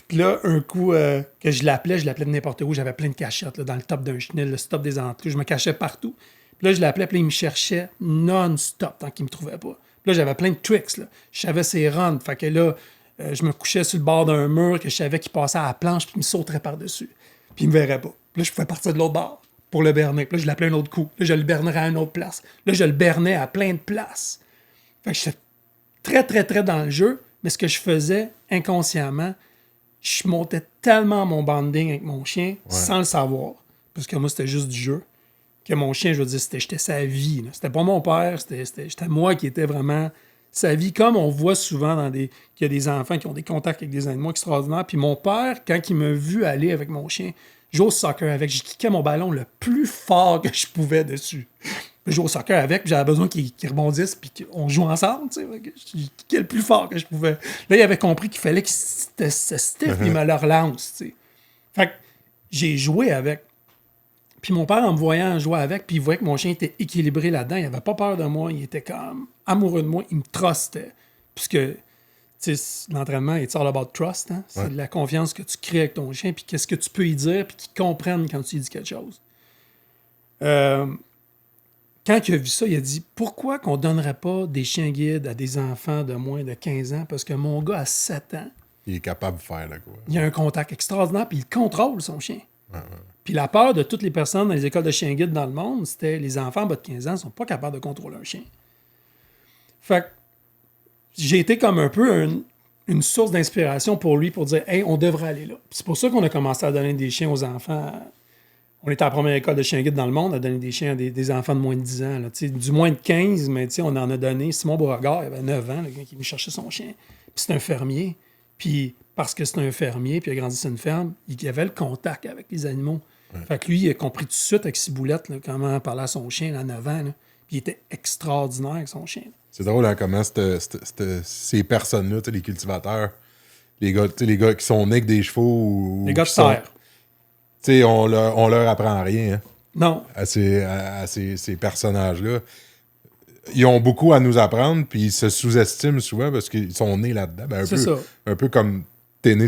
Puis là, un coup que je l'appelais de n'importe où. J'avais plein de cachettes là, dans le top d'un chenil, le top des enclos. Je me cachais partout. Puis là, je l'appelais, puis là, il me cherchait non-stop tant qu'il me trouvait pas. Puis là, j'avais plein de tricks. Là. Je savais ses runs. Fait que là, je me couchais sur le bord d'un mur que je savais qu'il passait à la planche, puis il me sauterait par-dessus. Puis il me verrait pas. Puis là, je pouvais partir de l'autre bord pour le berner. Puis là, je l'appelais un autre coup. Là, je le bernerais à une autre place. Là, je le bernais à plein de places. Fait que j'étais très, très, très dans le jeu. Mais ce que je faisais inconsciemment, je montais tellement mon bonding avec mon chien sans le savoir. Parce que moi, c'était juste du jeu. Que mon chien, je veux dire, j'étais sa vie. Là. C'était pas mon père, c'était moi qui étais vraiment sa vie. Comme on voit souvent qu'il y a des enfants qui ont des contacts avec des animaux extraordinaires. Puis mon père, quand il m'a vu aller avec mon chien, jouer au soccer avec, je kickais mon ballon le plus fort que je pouvais dessus. Je jouais au soccer avec, puis j'avais besoin qu'il rebondisse, puis qu'on joue ensemble, tu sais. Je kickais le plus fort que je pouvais. Là, il avait compris qu'il fallait qu'il se stiff, puis il me le relance, tu sais. Fait que j'ai joué avec. Puis mon père, en me voyant jouer avec, puis il voyait que mon chien était équilibré là-dedans, il avait pas peur de moi, il était comme amoureux de moi, il me trustait. Puisque, tu sais, l'entraînement, it's all about trust, hein? C'est de la confiance que tu crées avec ton chien, puis qu'est-ce que tu peux y dire, puis qu'il comprenne quand tu lui dis quelque chose. Quand il a vu ça, il a dit « Pourquoi qu'on ne donnerait pas des chiens guides à des enfants de moins de 15 ans? Parce que mon gars, à 7 ans, il est capable de faire là, quoi. Il a un contact extraordinaire, puis il contrôle son chien. Puis la peur de toutes les personnes dans les écoles de chiens guides dans le monde, c'était les enfants en bas de 15 ans ne sont pas capables de contrôler un chien. Fait que j'ai été comme un peu une source d'inspiration pour lui pour dire « Hey, on devrait aller là. » C'est pour ça qu'on a commencé à donner des chiens aux enfants. On était à la première école de chiens guides dans le monde à donner des chiens à des enfants de moins de 10 ans. Là. Du moins de 15, mais on en a donné. Simon Beauregard, il avait 9 ans, le gars qui me cherchait son chien. Puis c'est un fermier. Puis parce que c'est un fermier, puis il a grandi sur une ferme, il avait le contact avec les animaux. Fait que lui, il a compris tout de suite avec Ciboulette là, comment parler à son chien à 9 ans. Là. Puis il était extraordinaire avec son chien. C'est drôle hein, comment ces personnes-là, les cultivateurs, les gars qui sont nés avec des chevaux... Les gars de serre. On leur apprend rien. Hein, non. À ces personnages-là. Ils ont beaucoup à nous apprendre, puis ils se sous-estiment souvent parce qu'ils sont nés là-dedans. Ben, un peu comme t'es né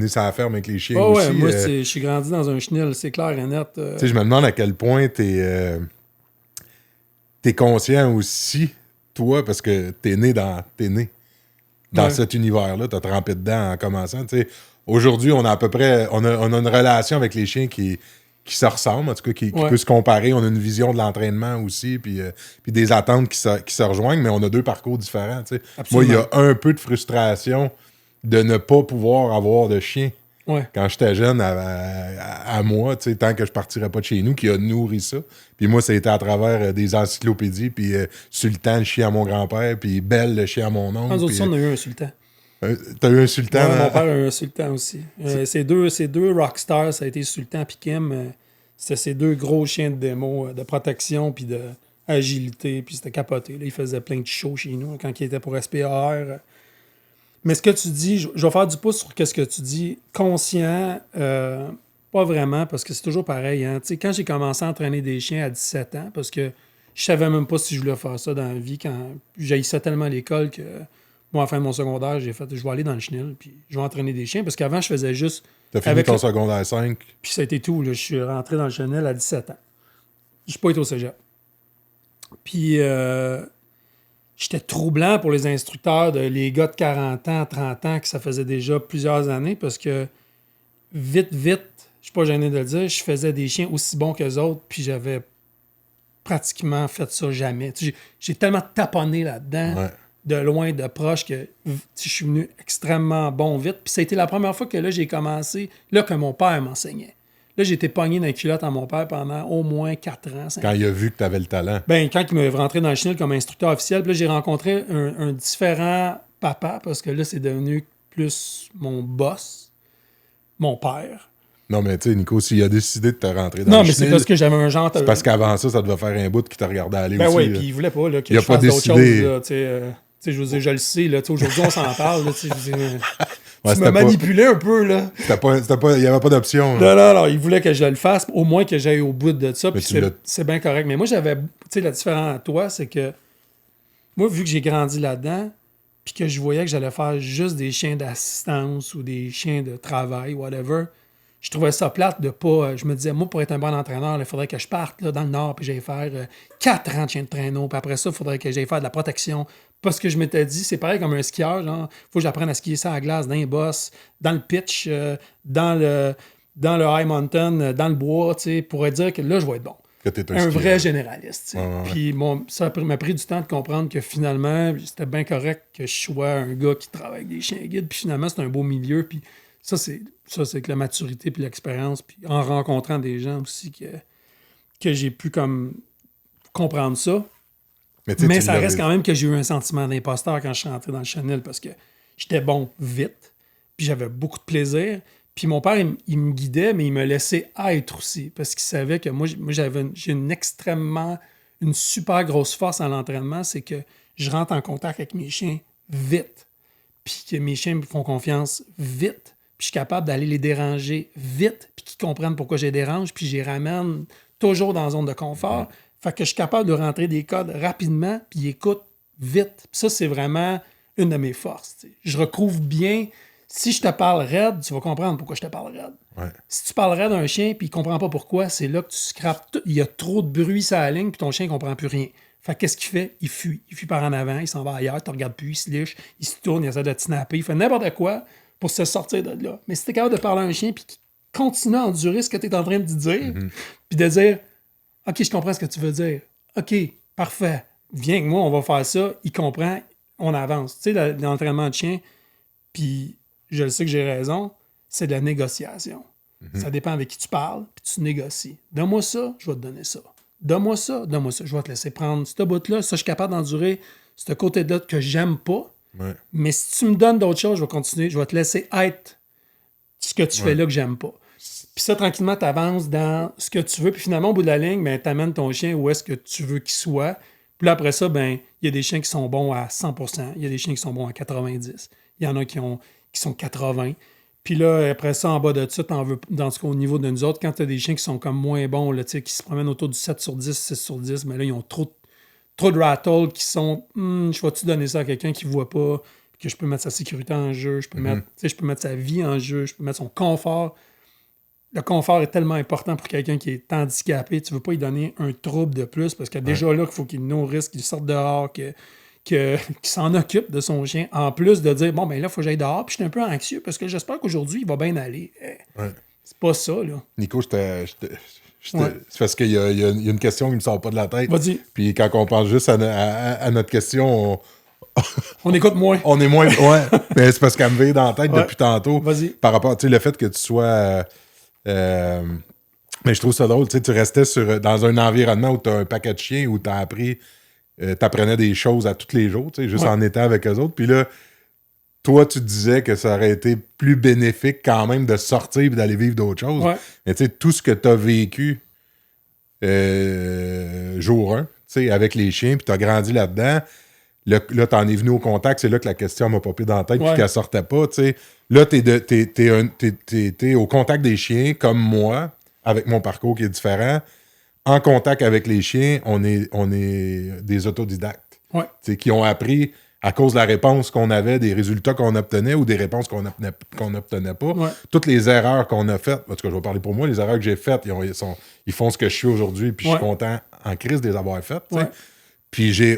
sur la ferme avec les chiens Oh, aussi. Ouais, moi, je suis grandi dans un chenil, c'est clair et net. Tu sais, je me demande à quel point t'es conscient aussi, toi, parce que t'es né dans cet univers-là, t'as trempé dedans en commençant. Tu sais, aujourd'hui, on a à peu près, on a une relation avec les chiens qui se ressemble, en tout cas, qui peut se comparer. On a une vision de l'entraînement aussi, puis des attentes qui se rejoignent, mais on a deux parcours différents. Tu sais. Moi, il y a un peu de frustration de ne pas pouvoir avoir de chien. Ouais. Quand j'étais jeune, à moi, tu sais, tant que je partirais pas de chez nous, qui a nourri ça. Puis moi, ça a été à travers des encyclopédies, puis Sultan, le chien à mon grand-père, puis Belle, le chien à mon oncle. Nous autres, on a eu un sultan. T'as eu un sultan? Ouais, mon père a eu un sultan aussi. Ces deux rockstars, ça a été Sultan et Kim. C'était ces deux gros chiens de démo, de protection puis d'agilité, puis c'était capoté. Là, ils faisaient plein de shows chez nous quand ils étaient pour SPAR. Mais ce que tu dis, je vais faire du pouce sur ce que tu dis. Conscient, pas vraiment, parce que c'est toujours pareil. Hein? Quand j'ai commencé à entraîner des chiens à 17 ans, parce que je savais même pas si je voulais faire ça dans la vie, quand j'haïssais tellement l'école que moi, à la fin de mon secondaire, j'ai fait, je vais aller dans le chenil, puis je vais entraîner des chiens, parce qu'avant, je faisais juste... T'as fini ton secondaire 5? Puis ça a été tout. Là. Je suis rentré dans le chenil à 17 ans. Je suis pas été au cégep. Puis... j'étais troublant pour les instructeurs, les gars de 40 ans, 30 ans, que ça faisait déjà plusieurs années, parce que vite, je suis pas gêné de le dire, je faisais des chiens aussi bons qu'eux autres, puis j'avais pratiquement fait ça jamais. J'ai tellement taponné là-dedans, de loin, de proche, que je suis venu extrêmement bon vite. Puis ça a été la première fois que là, j'ai commencé, là, que mon père m'enseignait. Là, j'ai été pogné dans les culottes à mon père pendant au moins 4 ans. 5 ans. Quand il a vu que tu avais le talent. Ben, quand il m'a rentré dans le chenil comme instructeur officiel, puis là, j'ai rencontré un différent papa, parce que là, c'est devenu plus mon boss, mon père. Non, mais tu sais, Nico, s'il a décidé de te rentrer dans le chenil... Non, mais c'est parce que j'avais un genre... C'est parce qu'avant ça devait faire un bout qui te regardait aller ben aussi. Ben oui, puis il voulait pas là, que il je fasse d'autres choses. Là, je veux dire, je le sais, là, aujourd'hui, on s'en parle. Là, tu m'as manipulé un peu, là. Il n'y avait pas d'option. Non, il voulait que je le fasse, au moins que j'aille au bout de ça, puis c'est bien correct. Mais moi, j'avais... Tu sais, la différence à toi, c'est que moi, vu que j'ai grandi là-dedans, puis que je voyais que j'allais faire juste des chiens d'assistance ou des chiens de travail, whatever, je trouvais ça plate de pas... Je me disais, moi, pour être un bon entraîneur, il faudrait que je parte là, dans le Nord, puis j'aille faire 4 ans de chien de traîneau, puis après ça, il faudrait que j'aille faire de la protection. Parce que je m'étais dit, c'est pareil comme un skieur, genre, faut que j'apprenne à skier ça à la glace, dans les bosses, dans le pitch, dans le high mountain, dans le bois, tu sais, pour dire que là, je vais être bon. Un vrai généraliste. Tu sais. Puis ça m'a pris du temps de comprendre que finalement, c'était bien correct que je sois un gars qui travaille avec des chiens guides, puis finalement, c'est un beau milieu, puis ça, c'est que la maturité puis l'expérience, puis en rencontrant des gens aussi que j'ai pu comme comprendre ça. Mais ça reste quand même que j'ai eu un sentiment d'imposteur quand je suis rentré dans le chenil parce que j'étais bon vite, puis j'avais beaucoup de plaisir. Puis mon père, il me guidait, mais il me laissait être aussi parce qu'il savait que moi j'ai une super grosse force à l'entraînement, c'est que je rentre en contact avec mes chiens vite, puis que mes chiens me font confiance vite. Puis je suis capable d'aller les déranger vite, puis qu'ils comprennent pourquoi je les dérange, puis je les ramène toujours dans la zone de confort. Fait que je suis capable de rentrer des codes rapidement, puis ils écoutent vite. Puis ça, c'est vraiment une de mes forces. T'sais. Je recouvre bien. Si je te parle raide, tu vas comprendre pourquoi je te parle raide. Ouais. Si tu parles raide à un chien, puis il ne comprend pas pourquoi, c'est là que tu scrapes tout. Il y a trop de bruit sur la ligne, puis ton chien ne comprend plus rien. Fait que qu'est-ce qu'il fait? Il fuit. Il fuit par en avant, il s'en va ailleurs, tu ne regardes plus, il se liche, il se tourne, il essaie de te snapper, il fait n'importe quoi pour se sortir de là. Mais si tu es capable de parler à un chien, puis qu'il continue à endurer ce que tu es en train de dire, puis de dire OK, je comprends ce que tu veux dire. OK, parfait. Viens avec moi, on va faire ça. Il comprend, on avance. Tu sais, l'entraînement de chien, puis je le sais que j'ai raison, c'est de la négociation. Ça dépend avec qui tu parles, puis tu négocies. Donne-moi ça, je vais te donner ça. Donne-moi ça, je vais te laisser prendre ce bout-là. Ça, je suis capable d'endurer ce côté-là que j'aime pas. Ouais. Mais si tu me donnes d'autres choses, je vais continuer. Je vais te laisser être ce que tu fais là que j'aime pas. Puis ça, tranquillement, tu avances dans ce que tu veux. Puis finalement, au bout de la ligne, ben, tu amènes ton chien où est-ce que tu veux qu'il soit. Puis là, après ça, ben, il y a des chiens qui sont bons à 100%. Il y a des chiens qui sont bons à 90%. Il y en a qui sont 80%. Puis là, après ça, en bas de ça, t'en veux, dans ce cas, au niveau de nous autres, quand tu as des chiens qui sont comme moins bons, là, qui se promènent autour du 7 sur 10, 6 sur 10, mais là, ils ont trop de rattle qui sont je vais-tu donner ça à quelqu'un qui ne voit pas, que je peux mettre sa sécurité en jeu, je peux mettre sa vie en jeu, je peux mettre son confort. Le confort est tellement important pour quelqu'un qui est handicapé. Tu ne veux pas lui donner un trouble de plus parce que déjà là, il faut qu'il nourrisse, qu'il sorte dehors, qu'il s'en occupe de son chien. En plus de dire, bon, ben là, il faut que j'aille dehors. Puis je suis un peu anxieux parce que j'espère qu'aujourd'hui, il va bien aller. C'est pas ça, là. Nico, c'est parce qu'il y a une question qui me sort pas de la tête. Vas-y. Puis quand on pense juste à notre question, on écoute moins. On est moins. Ouais. Mais c'est parce qu'elle me veille dans la tête depuis tantôt. Vas-y. Par rapport, tu sais, le fait que tu sois. Mais je trouve ça drôle, tu sais, tu restais dans un environnement où tu as un paquet de chiens, où tu as appris, tu apprenais des choses à tous les jours, tu sais, juste en étant avec eux autres. Puis là, toi, tu te disais que ça aurait été plus bénéfique quand même de sortir et d'aller vivre d'autres choses. Ouais. Mais tu sais, tout ce que tu as vécu jour 1, tu sais, avec les chiens, puis tu as grandi là-dedans. Là, tu en es venu au contact, c'est là que la question m'a popé dans la tête, puis qu'elle sortait pas, tu sais. Là, t'es au contact des chiens, comme moi, avec mon parcours qui est différent. En contact avec les chiens, on est des autodidactes, qui ont appris à cause de la réponse qu'on avait, des résultats qu'on obtenait ou des réponses qu'on n'obtenait pas. Ouais. Toutes les erreurs qu'on a faites, en tout cas, je vais parler pour moi, les erreurs que j'ai faites, ils font ce que je suis aujourd'hui, puis je suis content en crise de les avoir faites. Ouais. Puis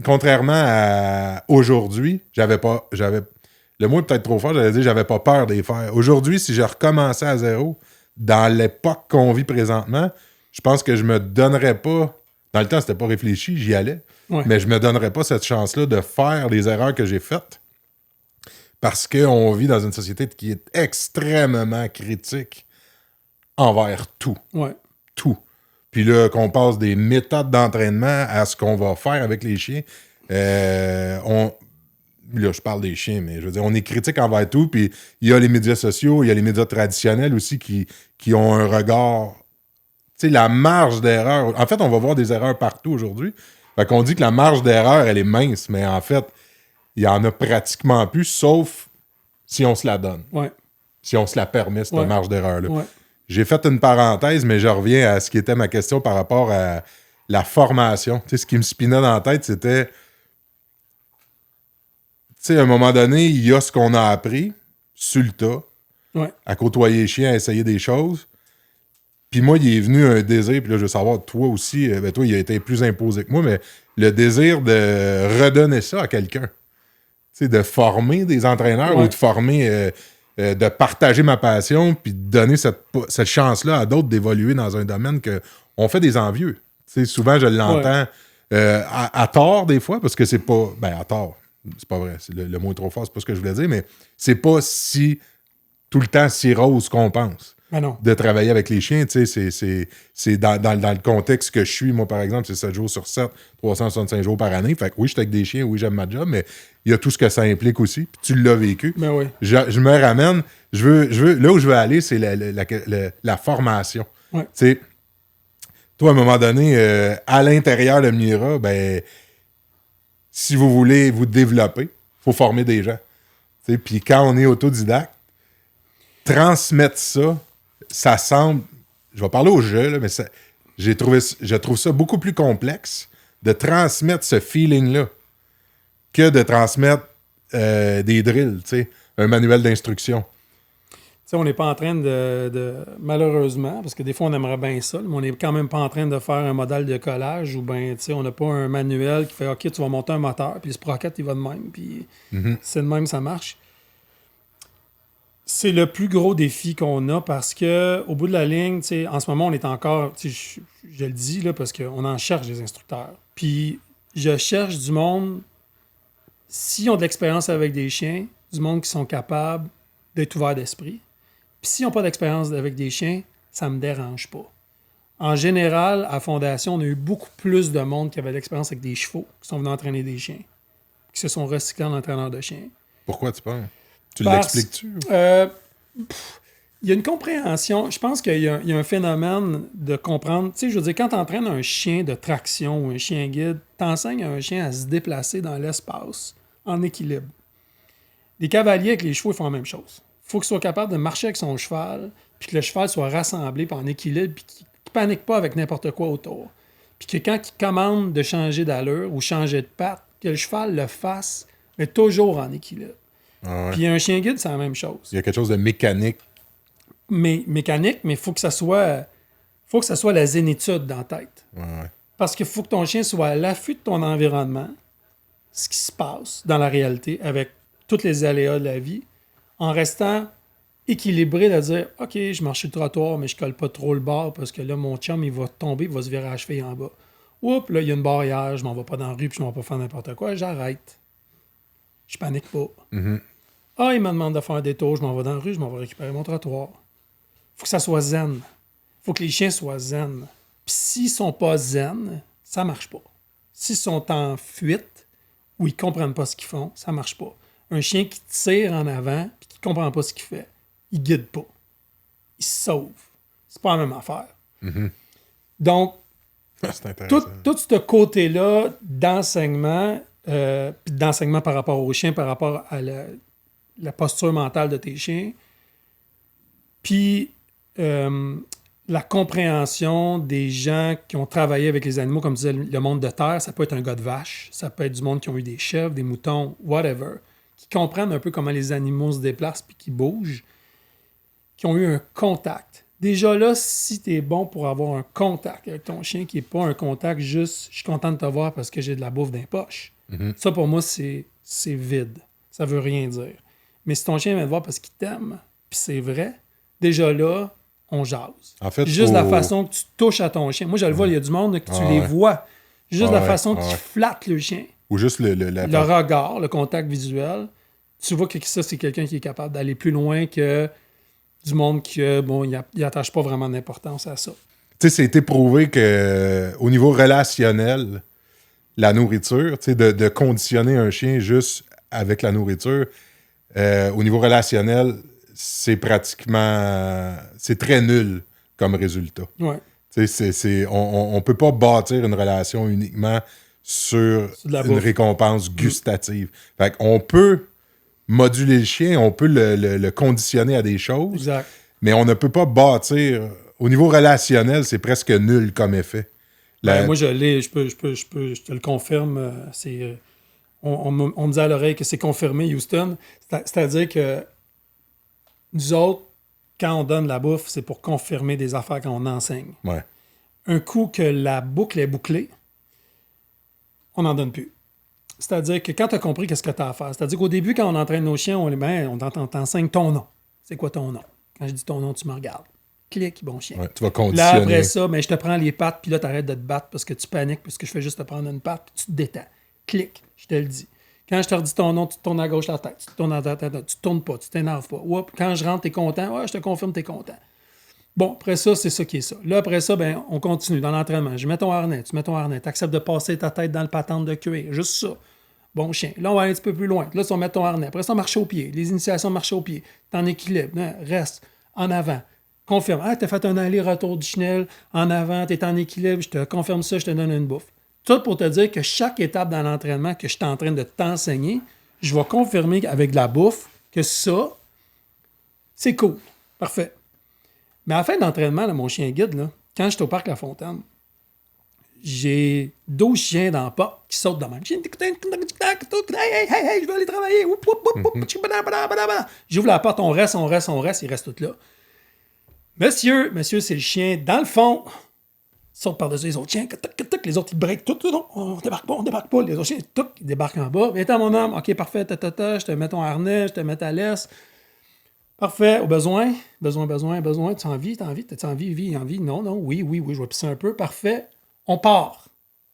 contrairement à aujourd'hui, le mot est peut-être trop fort, j'allais dire j'avais pas peur de les faire. Aujourd'hui, si je recommençais à zéro, dans l'époque qu'on vit présentement, je pense que je me donnerais pas, dans le temps c'était pas réfléchi, j'y allais, mais je me donnerais pas cette chance-là de faire les erreurs que j'ai faites parce qu'on vit dans une société qui est extrêmement critique envers tout. Ouais. Tout. Puis là, qu'on passe des méthodes d'entraînement à ce qu'on va faire avec les chiens. Là, je parle des chiens, mais je veux dire, on est critique envers tout. Puis il y a les médias sociaux, il y a les médias traditionnels aussi qui ont un regard. Tu sais, la marge d'erreur. En fait, on va voir des erreurs partout aujourd'hui. Fait qu'on dit que la marge d'erreur, elle est mince, mais en fait, il y en a pratiquement plus, sauf si on se la donne. Ouais. Si on se la permet, cette marge d'erreur-là. Ouais. J'ai fait une parenthèse, mais je reviens à ce qui était ma question par rapport à la formation. Tu sais, ce qui me spinait dans la tête, c'était... Tu sais, à un moment donné, il y a ce qu'on a appris sur le tas, à côtoyer les chiens, à essayer des choses. Puis moi, il est venu un désir, puis là, je veux savoir, toi aussi, toi, il a été plus imposé que moi, mais le désir de redonner ça à quelqu'un. Tu sais, de former des entraîneurs ou de former... de partager ma passion puis de donner cette chance-là à d'autres d'évoluer dans un domaine qu'on fait des envieux. T'sais, souvent, je l'entends à tort des fois, parce que c'est pas... Ben, à tort, c'est pas vrai. Le mot est trop fort, c'est pas ce que je voulais dire, mais c'est pas tout le temps si rose qu'on pense. De travailler avec les chiens, tu sais, c'est dans le contexte que je suis. Moi, par exemple, c'est 7 jours sur 7, 365 jours par année. Fait que oui, je suis avec des chiens, oui, j'aime ma job, mais il y a tout ce que ça implique aussi. Puis tu l'as vécu. Ben oui. Je me ramène. Là où je veux aller, c'est la formation. Ouais. Tu sais, toi, à un moment donné, à l'intérieur de Mira, ben, si vous voulez vous développer, il faut former des gens. Tu sais, puis quand on est autodidacte, transmettre ça semble... Je vais parler au jeu, là, mais je trouve ça beaucoup plus complexe de transmettre ce feeling-là que de transmettre des drills, tu sais, un manuel d'instruction. Tu sais, on n'est pas en train de... Malheureusement, parce que des fois, on aimerait bien ça, mais on n'est quand même pas en train de faire un modèle de collage où, ben, tu sais, on n'a pas un manuel qui fait « OK, tu vas monter un moteur, puis le sprocket, il va de même, puis c'est de même, ça marche. » C'est le plus gros défi qu'on a parce que au bout de la ligne, en ce moment, on est encore, je le dis là, parce qu'on en cherche des instructeurs. Puis je cherche du monde, s'ils ont de l'expérience avec des chiens, du monde qui sont capables d'être ouverts d'esprit. Puis s'ils n'ont pas d'expérience avec des chiens, ça ne me dérange pas. En général, à Fondation, on a eu beaucoup plus de monde qui avait de l'expérience avec des chevaux, qui sont venus entraîner des chiens, qui se sont recyclés en entraîneurs de chiens. Pourquoi tu penses? Tu l'expliques-tu? Il y a une compréhension. Je pense qu'il y a un phénomène de comprendre. Tu sais, je veux dire, quand tu entraînes un chien de traction ou un chien guide, tu enseignes à un chien à se déplacer dans l'espace en équilibre. Les cavaliers avec les chevaux, ils font la même chose. Il faut qu'ils soient capables de marcher avec son cheval, puis que le cheval soit rassemblé puis en équilibre, puis qu'il ne panique pas avec n'importe quoi autour. Puis que quand il commande de changer d'allure ou changer de patte, que le cheval le fasse mais toujours en équilibre. Ah ouais. Puis un chien guide, c'est la même chose. Il y a quelque chose de mécanique. Mais il faut que ça soit la zénitude dans la tête. Ouais. Parce qu'il faut que ton chien soit à l'affût de ton environnement, ce qui se passe dans la réalité, avec tous les aléas de la vie, en restant équilibré de dire « OK, je marche sur le trottoir, mais je colle pas trop le bord parce que là, mon chum, il va tomber, il va se virer à la cheville en bas. Oups, là, il y a une barrière, je m'en vais pas dans la rue, puis je m'en vais pas faire n'importe quoi, j'arrête. Je panique pas. Mm-hmm. Ah, il me demande de faire un détour, je m'en vais dans la rue, je m'en vais récupérer mon trottoir. Faut que ça soit zen. Faut que les chiens soient zen. Puis s'ils sont pas zen, ça marche pas. S'ils sont en fuite ou ils comprennent pas ce qu'ils font, ça marche pas. Un chien qui tire en avant puis qui comprend pas ce qu'il fait, il guide pas. Il se sauve. C'est pas la même affaire. Mm-hmm. Donc, c'est intéressant. tout ce côté-là d'enseignement, puis d'enseignement par rapport aux chiens, par rapport à la posture mentale de tes chiens, puis la compréhension des gens qui ont travaillé avec les animaux, comme disait le monde de terre, ça peut être un gars de vache, ça peut être du monde qui ont eu des chèvres, des moutons, whatever, qui comprennent un peu comment les animaux se déplacent puis qui bougent, qui ont eu un contact. Déjà là, si tu es bon pour avoir un contact avec ton chien, qui n'est pas un contact juste « je suis content de te voir parce que j'ai de la bouffe dans les poches Mm-hmm. » Ça, pour moi, c'est vide. Ça veut rien dire. Mais si ton chien vient te voir parce qu'il t'aime, puis c'est vrai, déjà là, on jase. En fait, juste la façon que tu touches à ton chien. Moi, je le vois, il y a du monde que tu les vois. Juste la façon que tu flattes le chien. Ou juste le regard, le contact visuel. Tu vois que ça, c'est quelqu'un qui est capable d'aller plus loin que du monde qui, il n'attache pas vraiment d'importance à ça. Tu sais, c'est prouvé qu'au niveau relationnel, la nourriture, tu sais, de conditionner un chien juste avec la nourriture, au niveau relationnel, c'est pratiquement... c'est très nul comme résultat. Ouais. Tu sais, on peut pas bâtir une relation uniquement sur une récompense gustative. Fait qu'on peut moduler le chien, on peut le conditionner à des choses, exact. Mais on ne peut pas bâtir... Au niveau relationnel, c'est presque nul comme effet. Moi, je l'ai, je te le confirme. On me dit à l'oreille que c'est confirmé, Houston. C'est-à-dire que nous autres, quand on donne la bouffe, c'est pour confirmer des affaires qu'on enseigne. Ouais. Un coup que la boucle est bouclée, on n'en donne plus. C'est-à-dire que quand tu as compris qu'est-ce que tu as à faire, c'est-à-dire qu'au début, quand on entraîne nos chiens, on t'enseigne ton nom. C'est quoi ton nom? Quand je dis ton nom, tu me regardes. Clique, bon chien. Ouais, tu vas conditionner. Là, après ça, je te prends les pattes, puis là, tu arrêtes de te battre parce que tu paniques, parce que je fais juste te prendre une patte, puis tu te détends. Clique, je te le dis. Quand je te redis ton nom, tu te tournes à gauche la tête, tu te tournes à la tête, tu te tournes pas, tu t'énerves pas. Oups, quand je rentre, tu es content. Ouais, je te confirme, tu es content. Bon, après ça, c'est ça qui est ça. Là, après ça, on continue dans l'entraînement. Je mets ton harnais, tu mets ton harnais, tu acceptes de passer ta tête dans le patente de cuir. Juste ça. Bon chien. Là, on va aller un petit peu plus loin. Là, tu vas mettre ton harnais. Après ça, marche au pied. Les initiations marche au pied. T'es en équilibre. Reste en avant. Confirme. Ah, t'as fait un aller-retour du chenil en avant, t'es en équilibre, je te confirme ça, je te donne une bouffe. Tout pour te dire que chaque étape dans l'entraînement que je suis en train de t'enseigner, je vais confirmer avec de la bouffe que ça, c'est cool. Parfait. Mais à la fin de l'entraînement, là, mon chien guide, là, quand j'étais au parc La Fontaine, j'ai 12 chiens dans le pas qui sautent de même. Hey, je vais aller travailler. J'ouvre la porte, on reste, ils restent tous là. Monsieur, c'est le chien, dans le fond, il saute par-dessus les autres chiens, les autres, ils break tout, non, on débarque pas, les autres chiens, ils débarquent en bas, viens mon homme, ok, parfait, je te mets ton harnais, je te mets ta laisse, parfait, au besoin, tu as envie, t'as-tu envie, non, oui, je vais pisser un peu, parfait, on part.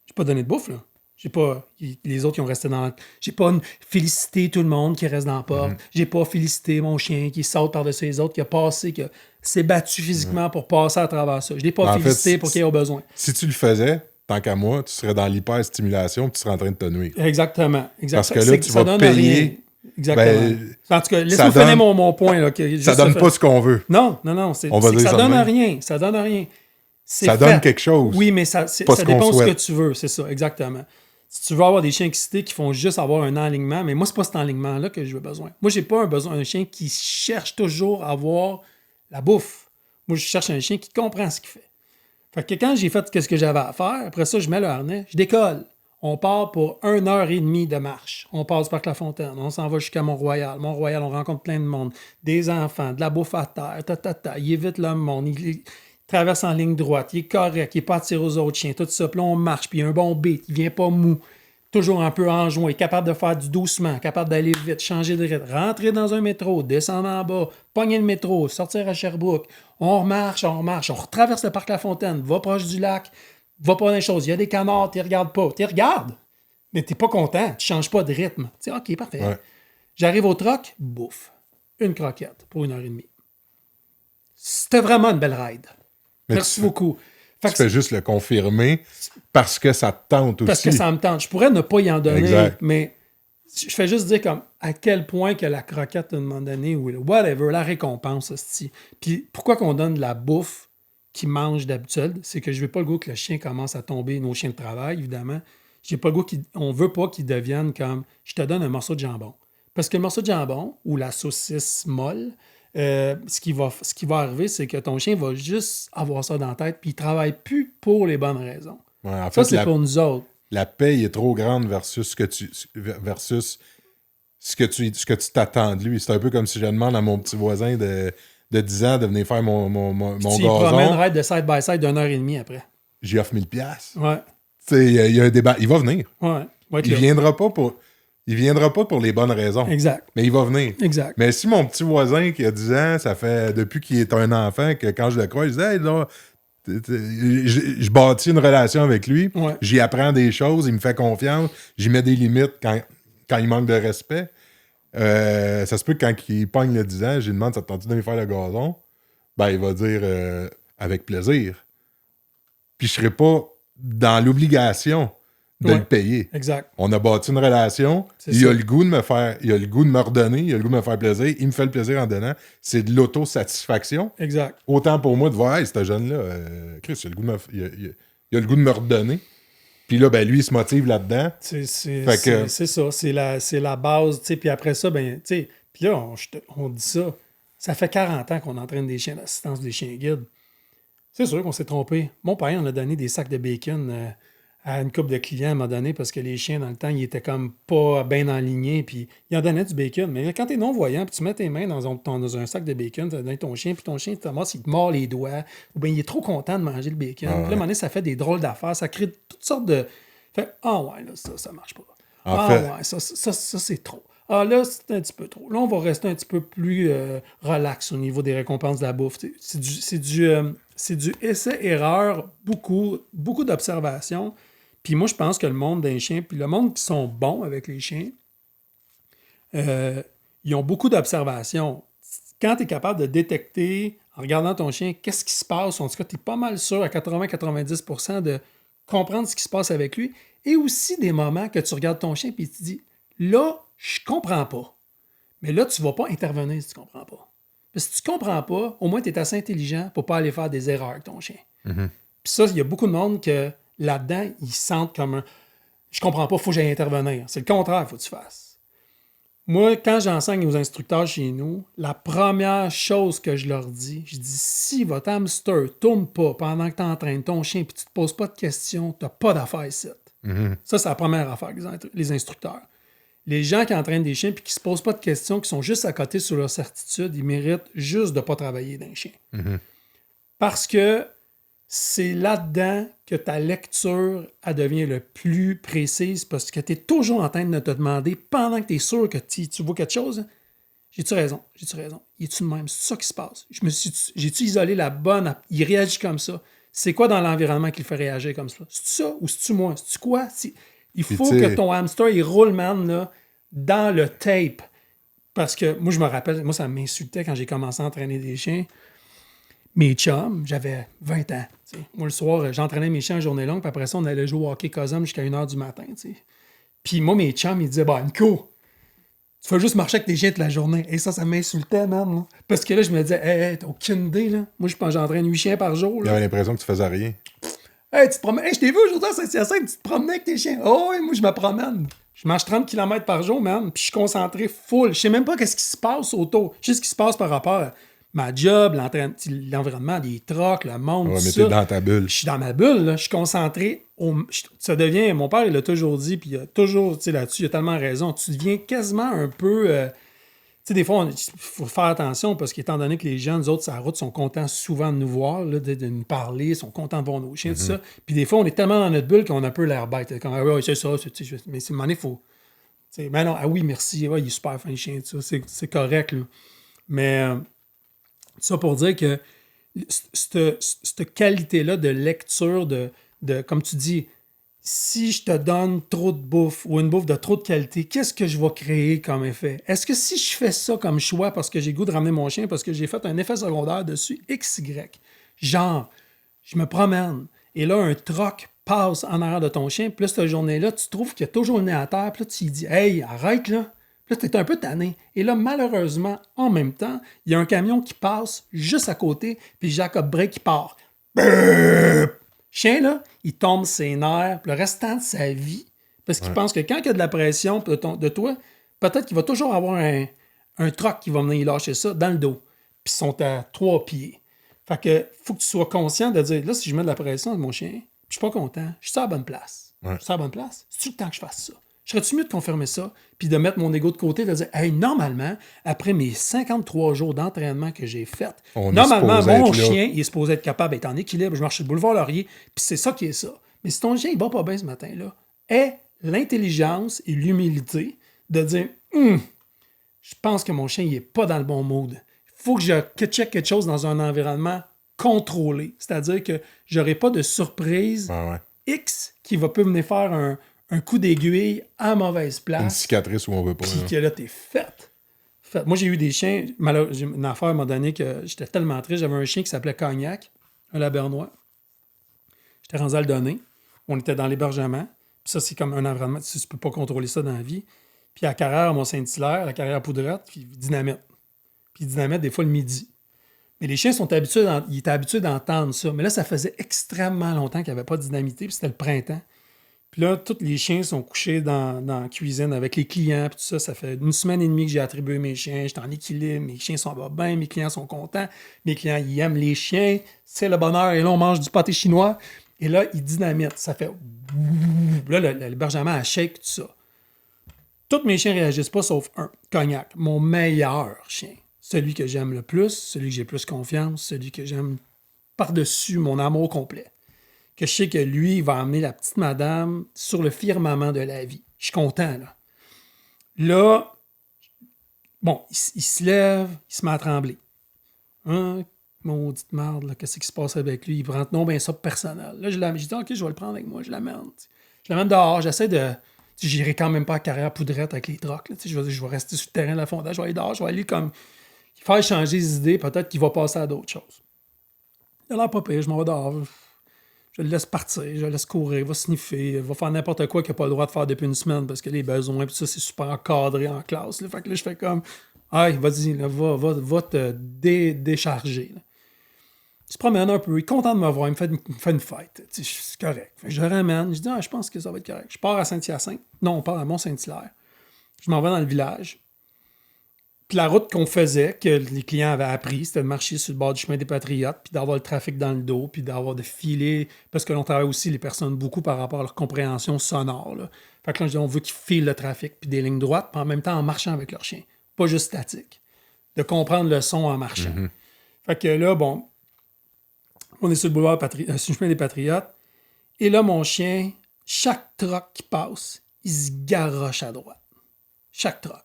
J'ai pas donné de bouffe, là. J'ai pas... Les autres, qui ont resté dans... J'ai pas félicité tout le monde qui reste dans la porte. J'ai pas félicité mon chien qui saute par-dessus les autres, qui a passé, qui s'est battu physiquement pour passer à travers ça. Je l'ai pas félicité pour qu'il y ait au besoin. Si tu le faisais, tant qu'à moi, tu serais dans l'hyperstimulation et tu serais en train de te nuire. Exactement. Parce que là, tu vas payer... Rien. Exactement. En tout cas, laisse-moi finir mon point. Là, ça donne pas ce qu'on veut. Non. C'est que ça donne rien. Ça donne rien. Ça donne quelque chose. Oui, mais ça dépend de ce que tu veux. C'est ça, exactement. Si tu veux avoir des chiens excités qui font juste avoir un enlignement, mais moi, c'est pas cet enlignement-là que j'ai besoin. Moi, j'ai pas un chien qui cherche toujours à avoir la bouffe. Moi, je cherche un chien qui comprend ce qu'il fait. Fait que quand j'ai fait ce que j'avais à faire, après ça, je mets le harnais, je décolle. On part pour 1h30 de marche. On passe par Clairefontaine. On s'en va jusqu'à Mont-Royal. Mont-Royal, on rencontre plein de monde. Des enfants, de la bouffe à terre, Il évite le monde. Il traverse en ligne droite. Il est correct. Il n'est pas attiré aux autres chiens. Tout ça. Puis là, on marche. Puis il y a un bon beat. Il ne vient pas mou. Toujours un peu enjoint. Capable de faire du doucement. Capable d'aller vite. Changer de rythme. Rentrer dans un métro. Descendre en bas. Pogner le métro. Sortir à Sherbrooke. On remarche. On retraverse le parc La Fontaine. Va proche du lac. Va pas dans les choses. Il y a des canards, tu regardes pas. Tu regardes, mais tu n'es pas content. Tu changes pas de rythme. Tu sais, OK, parfait. Ouais. J'arrive au troc, bouffe. Une croquette pour 1h30. C'était vraiment une belle ride. Merci beaucoup. Tu fais juste le confirmer parce que ça te tente aussi. Parce que ça me tente. Je pourrais ne pas y en donner, exact. Mais je fais juste dire comme à quel point que la croquette, à un moment donné, ou whatever, la récompense, hostie. Puis pourquoi qu'on donne de la bouffe qui mange d'habitude, c'est que je veux pas le goût que le chien commence à tomber, nos chiens de travail, évidemment. J'ai pas le goût on veut pas qu'ils deviennent comme je te donne un morceau de jambon. Parce que le morceau de jambon ou la saucisse molle, ce qui va arriver, c'est que ton chien va juste avoir ça dans la tête puis il travaille plus pour les bonnes raisons. Ouais, en fait, ça, c'est pour nous autres. La paye est trop grande versus ce que tu t'attends de lui. C'est un peu comme si je demande à mon petit voisin de 10 ans de venir faire mon gazon. Il promène ride de side-by-side d'1h30 après. J'y offre 1000$. Ouais. Tu sais, il y a un débat. Il va venir. Ouais. Il viendra pas pour les bonnes raisons. Exact. Mais il va venir. Exact. Mais si mon petit voisin qui a 10 ans, ça fait depuis qu'il est un enfant que quand je le croise, je dis « Hey, là, je bâtis une relation avec lui. Ouais. J'y apprends des choses. Il me fait confiance. J'y mets des limites quand il manque de respect. » ça se peut que quand il pogne le 10 ans, je lui demande « Ça te tente de venir faire le gazon? » Ben, il va dire avec plaisir. Puis je serai pas dans l'obligation de le payer. Exact. On a bâti une relation. Il a le goût de me faire, il a le goût de me redonner, il a le goût de me faire plaisir. Il me fait le plaisir en donnant. C'est de l'autosatisfaction. Exact. Autant pour moi de voir, hey, ce jeune-là, Chris, il a le goût de me redonner. Puis là, ben lui, il se motive là-dedans. C'est ça. C'est la base. Puis après ça, ben, tu sais, puis là, on dit ça. Ça fait 40 ans qu'on entraîne des chiens d'assistance, des chiens guides. C'est sûr qu'on s'est trompé. Mon père, on a donné des sacs de bacon à une couple de clients à un moment donné parce que les chiens, dans le temps, ils étaient comme pas bien enlignés. Puis ils en donnaient du bacon. Mais quand t'es non-voyant, puis tu mets tes mains dans un sac de bacon, tu donnes ton chien, puis ton chien, il te mord les doigts. Ou bien il est trop content de manger le bacon. Puis là, à un moment donné, ça fait des drôles d'affaires. Ça crée toutes sortes de... Fait, ouais, là, ça marche pas. Ouais, ça c'est trop. Ah, là, c'est un petit peu trop. Là, on va rester un petit peu plus relax au niveau des récompenses de la bouffe. C'est du essai-erreur, beaucoup d'observations. Puis moi, je pense que le monde des chiens, puis le monde qui sont bons avec les chiens, ils ont beaucoup d'observations. Quand tu es capable de détecter, en regardant ton chien, qu'est-ce qui se passe, en tout cas, tu es pas mal sûr à 80-90% de comprendre ce qui se passe avec lui. Et aussi des moments que tu regardes ton chien et tu te dis, là, je comprends pas. Mais là, tu vas pas intervenir si tu comprends pas. Parce que si tu comprends pas, au moins, tu es assez intelligent pour pas aller faire des erreurs avec ton chien. Mm-hmm. Puis ça, il y a beaucoup de monde que là-dedans, ils sentent comme un « je comprends pas, il faut que j'aille intervenir ». C'est le contraire, il faut que tu fasses. Moi, quand j'enseigne aux instructeurs chez nous, la première chose que je leur dis, je dis « si votre hamster tourne pas pendant que tu entraînes ton chien et tu te poses pas de questions, tu n'as pas d'affaires ici. Mm-hmm. » Ça, c'est la première affaire, les instructeurs. Les gens qui entraînent des chiens et qui ne se posent pas de questions, qui sont juste à côté sur leur certitude, ils méritent juste de ne pas travailler d'un chien. Mm-hmm. Parce que c'est là-dedans que ta lecture elle devient le plus précise parce que tu es toujours en train de te demander, pendant que tu es sûr que tu vois quelque chose, j'ai-tu raison? Il est-tu de même? C'est ça qui se passe? J'ai-tu isolé la bonne? Il réagit comme ça. C'est quoi dans l'environnement qui le fait réagir comme ça? C'est-tu ça ou c'est-tu moi? C'est-tu quoi? Il faut que ton hamster, il roule, man, là, dans le tape. Parce que moi, je me rappelle, moi, ça m'insultait quand j'ai commencé à entraîner des chiens. Mes chums, j'avais 20 ans. T'sais. Moi, le soir, j'entraînais mes chiens en journée longue, puis après ça, on allait jouer au hockey Cosum jusqu'à 1h du matin. T'sais. Puis moi, mes chums, ils disaient, bah, Nico, tu fais juste marcher avec tes chiens toute la journée. Et ça m'insultait, man. Là. Parce que là, je me disais, hey, t'as aucune idée, là. Moi, je pense que j'entraîne 8 chiens par jour. J'avais l'impression que tu faisais rien. Hey, tu te promènes. Hey, je t'ai vu aujourd'hui à Saint-Hyacinthe, tu te promenais avec tes chiens. Oh, oui, moi, je me promène. Je marche 30 km par jour, man. Puis je suis concentré full. Je sais même pas qu'est-ce qui se passe autour. Je sais ce qui se passe par rapport à ma job, l'environnement, les trucks, le monde, Ouais, tout mais ça. t'es dans ta bulle. Je suis dans ma bulle, là. Je suis concentré. Ça devient... Mon père, il l'a toujours dit, puis il a toujours, tu sais, là-dessus, il a tellement raison. Tu deviens quasiment un peu... tu sais, des fois, il faut faire attention parce qu'étant donné que les gens, nous autres, sur la route, sont contents souvent de nous voir, là, de nous parler, sont contents de voir nos chiens, tout ça. Puis des fois, on est tellement dans notre bulle qu'on a un peu l'air bête. Comme, ah, ouais, c'est ça, mais c'est un moment donné, il faut... Ben non, ah oui, merci, ouais, il est super fin, le chien, tout ça, c'est correct, là. Mais ça pour dire que cette qualité-là de lecture, de, comme tu dis, si je te donne trop de bouffe ou une bouffe de trop de qualité, qu'est-ce que je vais créer comme effet? Est-ce que si je fais ça comme choix parce que j'ai le goût de ramener mon chien, parce que j'ai fait un effet secondaire dessus, XY, genre, je me promène, et là, un troc passe en arrière de ton chien, puis là, cette journée-là, tu trouves qu'il y a toujours le nez à terre, puis là, tu lui dis « Hey, arrête, là! » Puis là, tu es un peu tanné. Et là, malheureusement, en même temps, il y a un camion qui passe juste à côté, puis Jacob Bray qui part. Brrr! Chien, là, il tombe ses nerfs le restant de sa vie, parce qu'il pense que quand il y a de la pression de toi, peut-être qu'il va toujours avoir un troc qui va venir lâcher ça dans le dos. Puis ils sont à 3 pieds. Fait que faut que tu sois conscient de dire, là, si je mets de la pression avec mon chien, puis je suis pas content, je suis à la bonne place. Ouais. Je suis à la bonne place. C'est-tu le temps que je fasse ça? Serais-tu mieux de confirmer ça, puis de mettre mon ego de côté, de dire, hey, normalement, après mes 53 jours d'entraînement que j'ai fait, normalement, mon chien, il est supposé être capable d'être en équilibre. Je marche sur le boulevard Laurier, puis c'est ça qui est ça. Mais si ton chien, il va pas bien ce matin-là, aie l'intelligence et l'humilité de dire, je pense que mon chien, il est pas dans le bon mood. Il faut que je check quelque chose dans un environnement contrôlé. C'est-à-dire que j'aurai pas de surprise X qui va peut venir faire un coup d'aiguille à mauvaise place. Une cicatrice où on veut pas. Puis que là, t'es faite. Moi, j'ai eu des chiens. J'ai une affaire à un moment donné que j'étais tellement triste. J'avais un chien qui s'appelait Cognac, un labernois. J'étais rendu à le donner. On était dans l'hébergement. Puis ça, c'est comme un environnement. Tu peux pas contrôler ça dans la vie. Puis à Carrère, à Mont-Saint-Hilaire, à Carrère à Poudrette, puis Dynamite. Puis Dynamite, des fois, le midi. Mais les chiens sont habitués, ils étaient habitués d'entendre ça. Mais là, ça faisait extrêmement longtemps qu'il n'y avait pas de dynamité, puis c'était le printemps. Puis là, tous les chiens sont couchés dans la cuisine avec les clients, puis tout ça. Ça fait 1 semaine et demie que j'ai attribué mes chiens. J'étais en équilibre, mes chiens sont bien, mes clients sont contents. Mes clients, ils aiment les chiens. C'est le bonheur. Et là, on mange du pâté chinois. Et là, ils dynamitent. Ça fait... Là, l'hébergement, elle shake, tout ça. Tous mes chiens ne réagissent pas, sauf un. Cognac, mon meilleur chien. Celui que j'aime le plus, celui que j'ai plus confiance, celui que j'aime par-dessus mon amour complet. Que je sais que lui, il va emmener la petite madame sur le firmament de la vie. Je suis content, là. Là, bon, il se lève, il se met à trembler. Hein? Maudite merde, là, qu'est-ce qui se passe avec lui? Il prend non bien ça personnel. Là, je dis, OK, je vais le prendre avec moi, je l'amène. Je l'amène dehors, j'essaie de... J'irai quand même pas à Carrère Poudrette avec les trocs. Là, je vais rester sur le terrain de la fondation, je vais aller dehors, je vais aller comme... faire changer les idées, peut-être qu'il va passer à d'autres choses. Il a l'air pas pire, je m'en vais dehors. Je le laisse partir, je le laisse courir, il va sniffer, il va faire n'importe quoi qu'il n'a pas le droit de faire depuis 1 semaine parce que les besoins, puis ça, c'est super encadré en classe. Là. Fait que là, je fais comme, hey, vas-y, là, va te décharger. Là. Il se promène un peu, il est content de me voir, il me fait une fête. C'est correct. Fait que je le ramène, je dis, je pense que ça va être correct. Je pars à Saint-Hyacinthe. Non, on part à Mont-Saint-Hilaire. Je m'en vais dans le village. Puis la route qu'on faisait, que les clients avaient appris, c'était de marcher sur le bord du chemin des Patriotes, puis d'avoir le trafic dans le dos, puis d'avoir de filer, parce que l'on travaille aussi les personnes beaucoup par rapport à leur compréhension sonore. Là. Fait que là, je dis, on veut qu'ils filent le trafic, puis des lignes droites, puis en même temps en marchant avec leur chien. Pas juste statique. De comprendre le son en marchant. Mm-hmm. Fait que là, bon, on est sur le boulevard sur le chemin des Patriotes, et là, mon chien, chaque troc qui passe, il se garoche à droite. Chaque troc.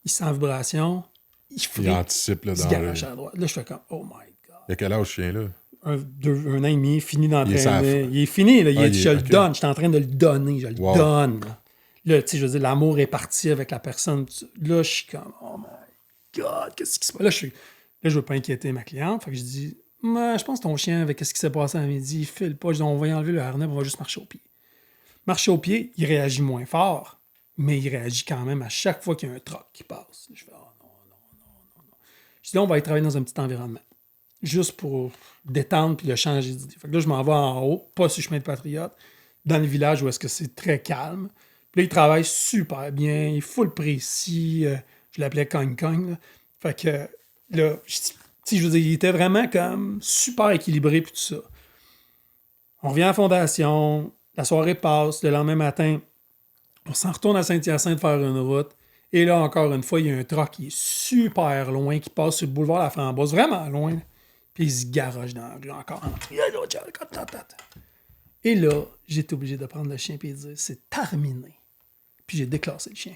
Il sent en vibration, il anticipe là, il se garoche à droite. Là, je fais comme, oh my God. Il a quel âge, ce chien-là? 1 an et demi, fini d'entraîner. Il est fini, là. Je le donne. Je suis en train de le donner. Je le donne. Là, tu sais, je veux dire, l'amour est parti avec la personne. Là, je suis comme, oh my God, qu'est-ce qui se passe? Là, je veux pas inquiéter ma cliente. Fait que je dis, je pense que ton chien, avec ce qui s'est passé à midi, il file pas. Je dis, on va y enlever le harnais, on va juste marcher au pied. Marcher au pied, il réagit moins fort. Mais il réagit quand même à chaque fois qu'il y a un troc qui passe. Je fais, non. Je dis, là, on va aller travailler dans un petit environnement. Juste pour détendre puis le changer d'idée. Fait que là, je m'en vais en haut, pas sur le chemin de Patriote, dans le village où est-ce que c'est très calme. Puis là, il travaille super bien, il est full précis. Je l'appelais Cogne. Fait que là, tu Tu sais, je veux dire, il était vraiment comme super équilibré puis tout ça. On revient à la fondation, la soirée passe, le lendemain matin, on s'en retourne à Saint-Hyacinthe faire une route. Et là, encore une fois, il y a un truck qui est super loin, qui passe sur le boulevard La Framboise, vraiment loin. Puis il se garoche dans la rue encore. Et là, j'étais obligé de prendre le chien et de dire, c'est terminé. Puis j'ai déclassé le chien.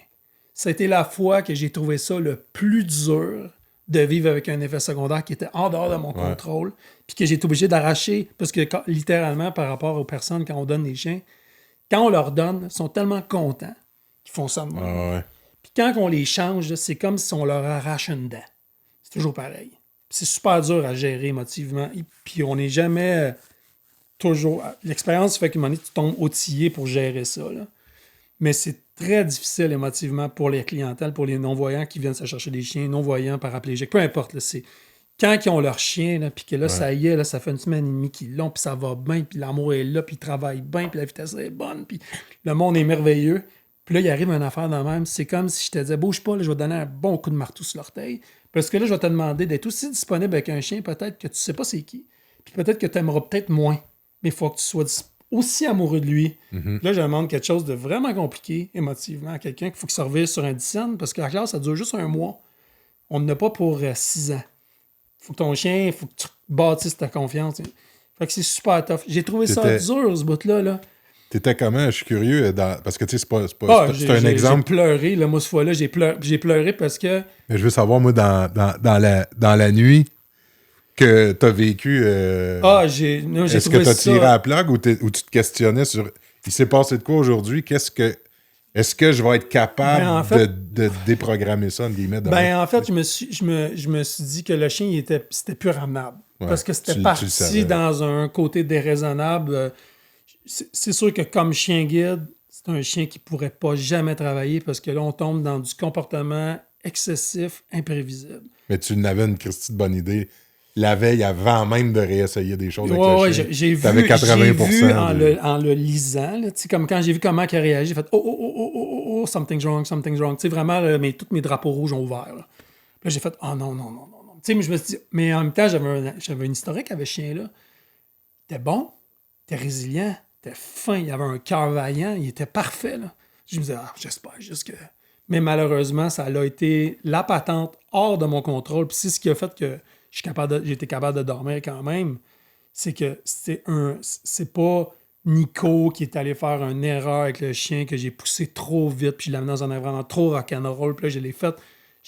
Ça a été la fois que j'ai trouvé ça le plus dur de vivre avec un effet secondaire qui était en dehors de mon contrôle, puis que j'ai été obligé d'arracher, parce que littéralement, par rapport aux personnes, quand on donne des chiens, quand on leur donne, ils sont tellement contents qu'ils font ça de même. Puis quand on les change, c'est comme si on leur arrache une dent. C'est toujours pareil. C'est super dur à gérer émotivement. Puis on n'est jamais toujours... L'expérience fait qu'à un moment donné, tu tombes outillé pour gérer ça, là. Mais c'est très difficile émotivement pour les clientèles, pour les non-voyants qui viennent se chercher des chiens, non-voyants, paraplégiques, peu importe. Là, c'est quand ils ont leur chien, puis que là, ça y est, là, ça fait une semaine et demie qu'ils l'ont, puis ça va bien, puis l'amour est là, puis ils travaillent bien, puis la vitesse est bonne, puis le monde est merveilleux. Puis là, il arrive une affaire de même. C'est comme si je te disais, bouge pas, là, je vais te donner un bon coup de marteau sur l'orteil. Parce que là, je vais te demander d'être aussi disponible avec un chien, peut-être que tu sais pas c'est qui. Puis peut-être que tu aimeras peut-être moins. Mais il faut que tu sois aussi amoureux de lui. Là, je demande quelque chose de vraiment compliqué émotivement à quelqu'un qu'il faut qu'il se revise sur un dizaine parce que la classe, ça dure juste un mois. On n'en a pas pour 6 ans. Il faut que ton chien, il faut que tu bâtisses ta confiance. Fait que c'est super tough. J'ai trouvé ça dur, ce bout-là. Là. T'étais comment? Je suis curieux, parce que tu sais, c'est un exemple. J'ai pleuré, là, moi, cette fois-là, j'ai pleuré parce que... Mais je veux savoir, moi, dans la nuit que t'as vécu, est-ce que t'as tiré à la plaque ou tu te questionnais sur... Il s'est passé de quoi aujourd'hui? Est-ce que je vais être capable de déprogrammer ça, entre guillemets? En fait, je me suis dit que le chien, c'était plus ramenable. Parce que c'était parti dans un côté déraisonnable. C'est sûr que comme chien guide, c'est un chien qui pourrait pas jamais travailler parce que là, on tombe dans du comportement excessif, imprévisible. Mais tu n'avais une Christie de bonne idée la veille avant même de réessayer des choses avec le chien. J'ai vu en le lisant, là, comme quand j'ai vu comment il a réagi, j'ai fait oh, something's wrong. Tu sais, vraiment, là, tous mes drapeaux rouges ont ouvert. Là, j'ai fait non. Tu sais, mais je me suis dit, mais en même temps, j'avais une historique avec ce chien-là. Il était bon, il était résilient, il était fin, il avait un cœur vaillant, il était parfait. Là. Je me disais, j'espère juste que. Mais malheureusement, ça a été la patente hors de mon contrôle. Puis c'est ce qui a fait que j'ai été capable de dormir quand même. C'est que c'est pas Nico qui est allé faire une erreur avec le chien que j'ai poussé trop vite, puis je l'ai amené dans un environnement trop rock'n'roll. Puis là, je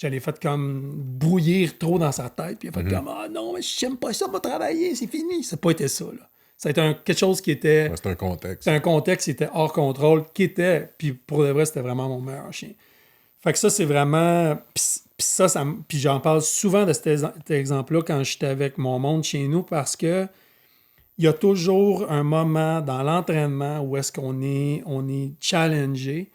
l'ai fait comme bouillir trop dans sa tête. Puis il a fait comme non, mais j'aime pas ça, on va travailler, c'est fini. Ça n'a pas été ça, là. Ça a été quelque chose qui était... c'est un contexte. C'est un contexte qui était hors contrôle, puis pour de vrai, c'était vraiment mon meilleur chien. Fait que ça, c'est vraiment... Puis j'en parle souvent de cet exemple-là quand j'étais avec mon monde chez nous parce que il y a toujours un moment dans l'entraînement où est-ce qu'on est challengé.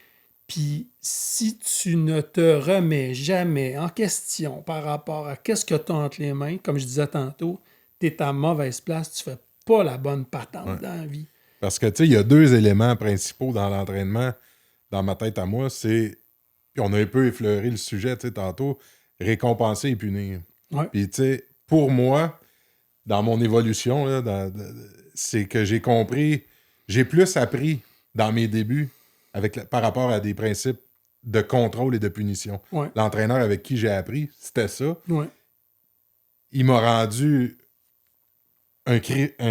Puis si tu ne te remets jamais en question par rapport à qu'est-ce que tu as entre les mains, comme je disais tantôt, tu es à mauvaise place, tu fais pas la bonne patente dans la vie. Parce que, tu sais, il y a 2 éléments principaux dans l'entraînement, dans ma tête à moi, c'est, puis on a un peu effleuré le sujet, tu sais, tantôt, récompenser et punir. Ouais. Puis, tu sais, pour moi, dans mon évolution, là, c'est que j'ai compris, j'ai plus appris dans mes débuts par rapport à des principes de contrôle et de punition. Ouais. L'entraîneur avec qui j'ai appris, c'était ça. Ouais. Il m'a rendu un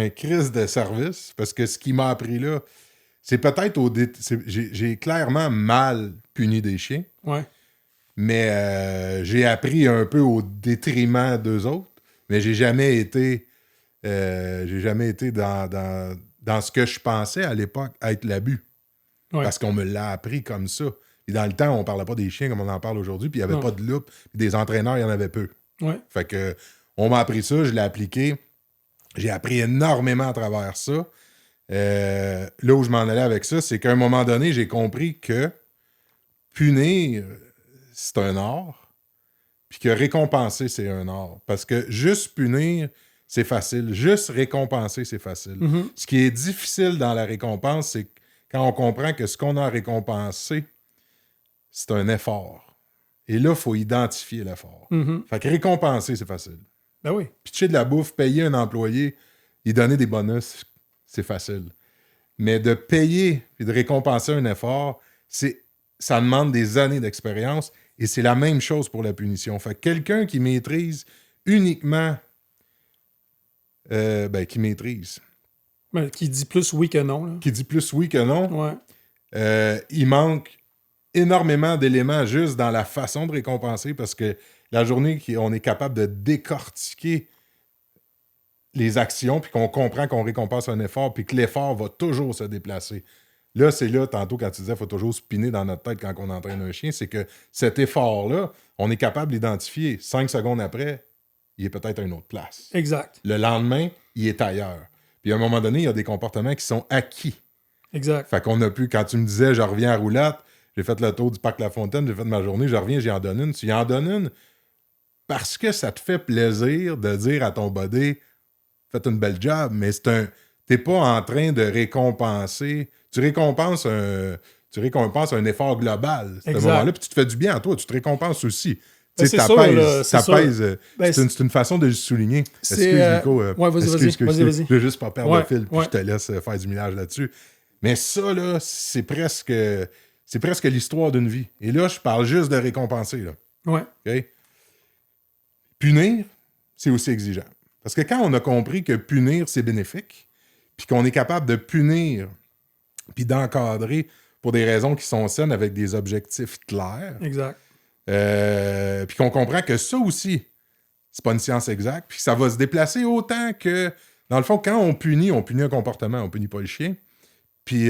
crise de service parce que ce qu'il m'a appris là, c'est peut-être j'ai clairement mal puni des chiens, mais j'ai appris un peu au détriment d'eux autres, mais j'ai jamais été dans ce que je pensais à l'époque être l'abus. Parce qu'on me l'a appris comme ça. Et dans le temps, on parlait pas des chiens comme on en parle aujourd'hui, puis il n'y avait pas de loupe, puis des entraîneurs, il y en avait peu. Fait que on m'a appris ça, je l'ai appliqué. J'ai appris énormément à travers ça. Là où je m'en allais avec ça, c'est qu'à un moment donné, j'ai compris que punir, c'est un art, puis que récompenser, c'est un art. Parce que juste punir, c'est facile. Juste récompenser, c'est facile. Mm-hmm. Ce qui est difficile dans la récompense, c'est quand on comprend que ce qu'on a récompensé, c'est un effort. Et là, il faut identifier l'effort. Mm-hmm. Fait que récompenser, c'est facile. Ben oui. Pitcher de la bouffe, payer un employé, lui donner des bonus, c'est facile. Mais de payer et de récompenser un effort, ça demande des années d'expérience et c'est la même chose pour la punition. Fait que quelqu'un qui maîtrise uniquement... qui maîtrise. Ben, qui dit plus oui que non. Là. Qui dit plus oui que non. Ouais. Il manque énormément d'éléments juste dans la façon de récompenser parce que la journée on est capable de décortiquer les actions puis qu'on comprend qu'on récompense un effort puis que l'effort va toujours se déplacer. Là, c'est là, tantôt, quand tu disais qu'il faut toujours spinner dans notre tête quand on entraîne un chien, c'est que cet effort-là, on est capable d'identifier 5 secondes après, il est peut-être à une autre place. Exact. Le lendemain, il est ailleurs. Puis à un moment donné, il y a des comportements qui sont acquis. Exact. Fait qu'on a pu, quand tu me disais, je reviens à Roulotte, j'ai fait le tour du parc La Fontaine, j'ai fait ma journée, je reviens, j'y en donne une. Tu y en donnes une parce que ça te fait plaisir de dire à ton body, faites une belle job, mais t'es pas en train de récompenser. Tu récompenses un effort global à ce moment-là, puis tu te fais du bien à toi, tu te récompenses aussi. Ben, c'est une façon de le souligner. Excuse, Nico. Vas-y. Je veux juste pas perdre le fil, puis je te laisse faire du millage là-dessus. Mais ça, là, c'est presque l'histoire d'une vie. Et là, je parle juste de récompenser. Là. Ouais. Okay? Punir, c'est aussi exigeant. Parce que quand on a compris que punir, c'est bénéfique, puis qu'on est capable de punir, puis d'encadrer pour des raisons qui sont saines avec des objectifs clairs. Exact. Puis qu'on comprend que ça aussi, c'est pas une science exacte, puis ça va se déplacer autant que... Dans le fond, quand on punit un comportement, on punit pas le chien. Puis,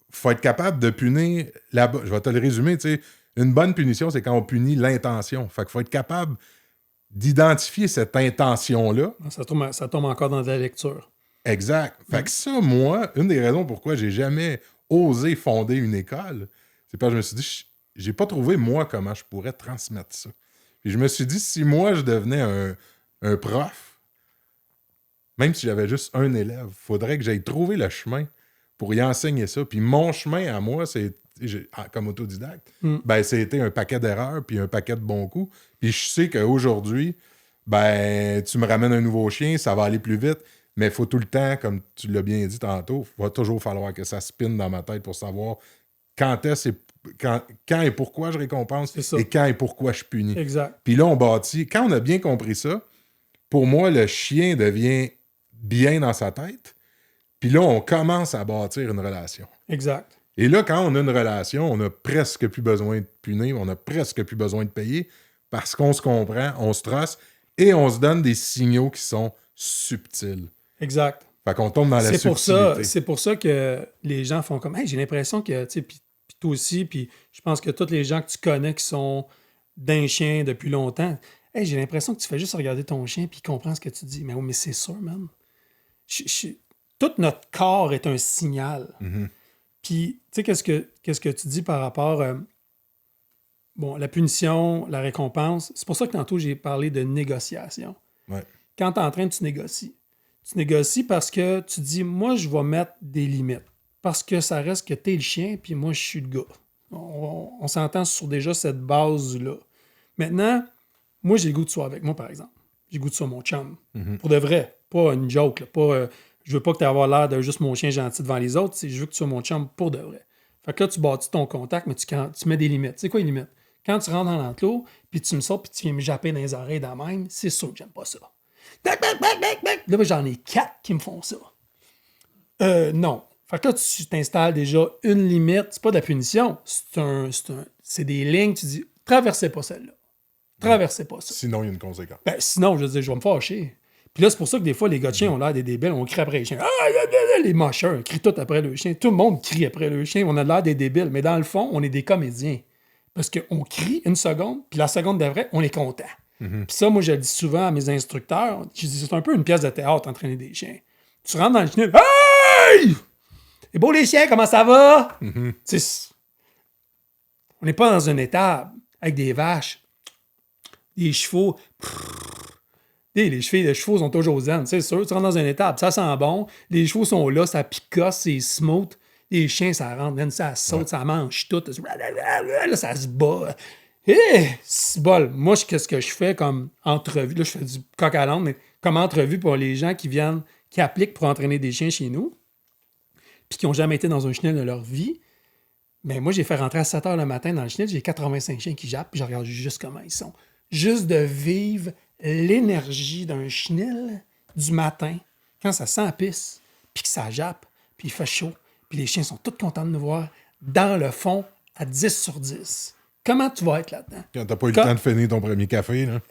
faut être capable de punir... Je vais te le résumer, tu sais. Une bonne punition, c'est quand on punit l'intention. Fait qu'il faut être capable d'identifier cette intention-là. Ça tombe encore dans la lecture. Exact. Fait que ça, moi, une des raisons pourquoi j'ai jamais osé fonder une école, c'est parce que je me suis dit, j'ai pas trouvé, moi, comment je pourrais transmettre ça. Puis je me suis dit, si moi, je devenais un prof, même si j'avais juste un élève, il faudrait que j'aille trouver le chemin pour y enseigner ça. Puis mon chemin à moi, c'est comme autodidacte, c'était un paquet d'erreurs puis un paquet de bons coups. Puis je sais qu'aujourd'hui, tu me ramènes un nouveau chien, ça va aller plus vite, mais il faut tout le temps, comme tu l'as bien dit tantôt, il va toujours falloir que ça spinne dans ma tête pour savoir quand et pourquoi je récompense et quand et pourquoi je punis. Exact. Puis là, on bâtit. Quand on a bien compris ça, pour moi, le chien devient bien dans sa tête. Puis là, on commence à bâtir une relation. Exact. Et là, quand on a une relation, on n'a presque plus besoin de punir, on n'a presque plus besoin de payer parce qu'on se comprend, on se trace et on se donne des signaux qui sont subtils. Exact. Fait qu'on tombe dans la subtilité. C'est pour ça que les gens font comme « Hey, j'ai l'impression que, tu sais, puis toi aussi, puis je pense que tous les gens que tu connais qui sont d'un chien depuis longtemps, hey, j'ai l'impression que tu fais juste regarder ton chien puis il comprend ce que tu dis. » Mais oui, mais c'est sûr, man. Tout notre corps est un signal. Mm-hmm. Puis, tu sais, qu'est-ce que tu dis par rapport la punition, la récompense? C'est pour ça que tantôt, j'ai parlé de négociation. Ouais. Quand tu es en train, tu négocies. Tu négocies parce que tu dis, moi, je vais mettre des limites. Parce que ça reste que tu es le chien, puis moi, je suis le gars. On s'entend sur déjà cette base-là. Maintenant, moi, j'ai le goût de ça avec moi, par exemple. J'ai le goût de ça, mon chum. Mm-hmm. Pour de vrai. Pas une joke. Là. Pas, je veux pas que tu aies l'air de juste mon chien gentil devant les autres. Je veux que tu sois mon chum pour de vrai. Fait que là, tu bâtis ton contact, mais tu mets des limites. C'est quoi les limites? Quand tu rentres dans l'enclos, puis tu me sors, puis tu viens me japper dans les oreilles dans même, c'est sûr que j'aime pas ça. Là, j'en ai 4 qui me font ça. Non. Fait que là, tu t'installes déjà une limite. C'est pas de la punition. C'est des lignes. Tu dis, traversez pas celle-là. Traversez pas ça. Sinon, il y a une conséquence. Sinon, je veux dire, je vais me fâcher. Puis là, c'est pour ça que des fois, les gars de chiens ont l'air des débiles. On crie après les chiens. Les mocheurs crient tout après le chien. Tout le monde crie après le chien. On a l'air des débiles. Mais dans le fond, on est des comédiens. Parce qu'on crie une seconde, puis la seconde d'après, on est content. Mm-hmm. Puis ça, moi, je le dis souvent à mes instructeurs. Je dis, c'est un peu une pièce de théâtre, entraîner des chiens. Tu rentres dans le chien. Hey! C'est beau les chiens, comment ça va? Mm-hmm. On n'est pas dans une étable avec des vaches, des chevaux. Les chevaux sont toujours zen, c'est sûr. Tu rentres dans une étable, ça sent bon. Les chevaux sont là, ça picosse, c'est smooth. Les chiens, ça rentre, ça saute, ça mange tout. Là, ça se bat. c'est bol. Moi, qu'est-ce que je fais comme entrevue? Là, je fais du coq à l'âne, mais comme entrevue pour les gens qui appliquent pour entraîner des chiens chez nous, puis qui n'ont jamais été dans un chenil de leur vie. Ben moi, j'ai fait rentrer à 7 h le matin dans le chenil, j'ai 85 chiens qui jappent, puis je regarde juste comment ils sont. Juste de vivre l'énergie d'un chenil du matin, quand ça s'empisse, puis que ça jappe, puis il fait chaud, puis les chiens sont tous contents de nous voir, dans le fond, à 10 sur 10. Comment tu vas être là-dedans? Quand t'as pas eu le temps de finir ton premier café, là.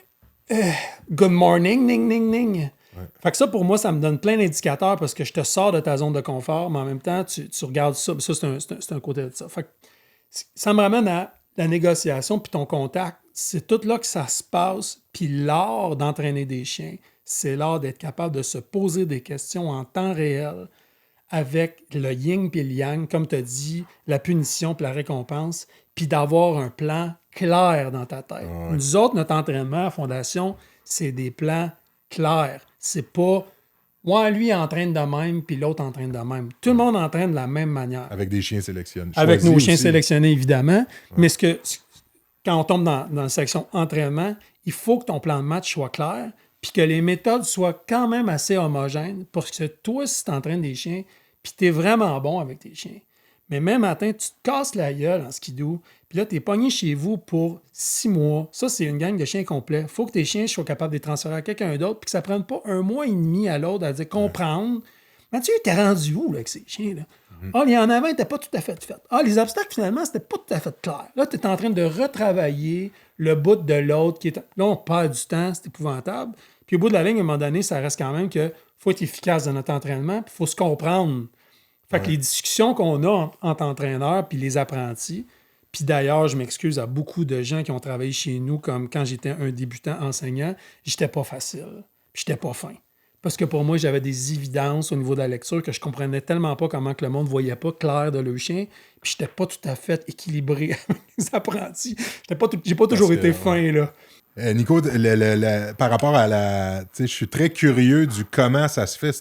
Good morning, ning, ning, ning. Ouais. Fait que ça, pour moi, ça me donne plein d'indicateurs parce que je te sors de ta zone de confort, mais en même temps, tu regardes ça. Ça, c'est un côté de ça. Fait que ça me ramène à la négociation puis ton contact. C'est tout là que ça se passe. Puis l'art d'entraîner des chiens, c'est l'art d'être capable de se poser des questions en temps réel avec le yin puis le yang, comme tu as dit, la punition puis la récompense, puis d'avoir un plan clair dans ta tête. Ouais. Nous autres, notre entraînement à Fondation, c'est des plans clairs. C'est pas ouais, lui entraîne de même, puis l'autre entraîne de même. Tout le monde entraîne de la même manière. Avec des chiens sélectionnés. Avec nos chiens sélectionnés, évidemment. Ouais. Mais quand on tombe dans la section entraînement, il faut que ton plan de match soit clair, puis que les méthodes soient quand même assez homogènes pour que toi, si tu entraînes des chiens, puis tu es vraiment bon avec tes chiens. Mais même matin, tu te casses la gueule en skidoo, puis là, tu es pogné chez vous pour 6 mois. Ça, c'est une gang de chiens complets. Il faut que tes chiens soient capables de les transférer à quelqu'un d'autre, puis que ça ne prenne pas 1 mois et demi à l'autre à dire comprendre. Mathieu, t'es rendu où là, avec ces chiens-là? Ah, il y en avait, n'était pas tout à fait fait. Ah, les obstacles, finalement, c'était pas tout à fait clair. Là, tu es en train de retravailler le bout de l'autre. Là, on perd du temps, c'est épouvantable. Puis au bout de la ligne, à un moment donné, ça reste quand même qu'il faut être efficace dans notre entraînement, puis il faut se comprendre. Fait que les discussions qu'on a entre entraîneurs puis les apprentis, puis d'ailleurs, je m'excuse à beaucoup de gens qui ont travaillé chez nous, comme quand j'étais un débutant enseignant, j'étais pas facile, puis j'étais pas fin. Parce que pour moi, j'avais des évidences au niveau de la lecture que je comprenais tellement pas comment que le monde voyait pas clair de leur chien, puis j'étais pas tout à fait équilibré avec les apprentis. J'ai pas toujours été fin, là. Nico, par rapport à la... Je suis très curieux du comment ça se fait,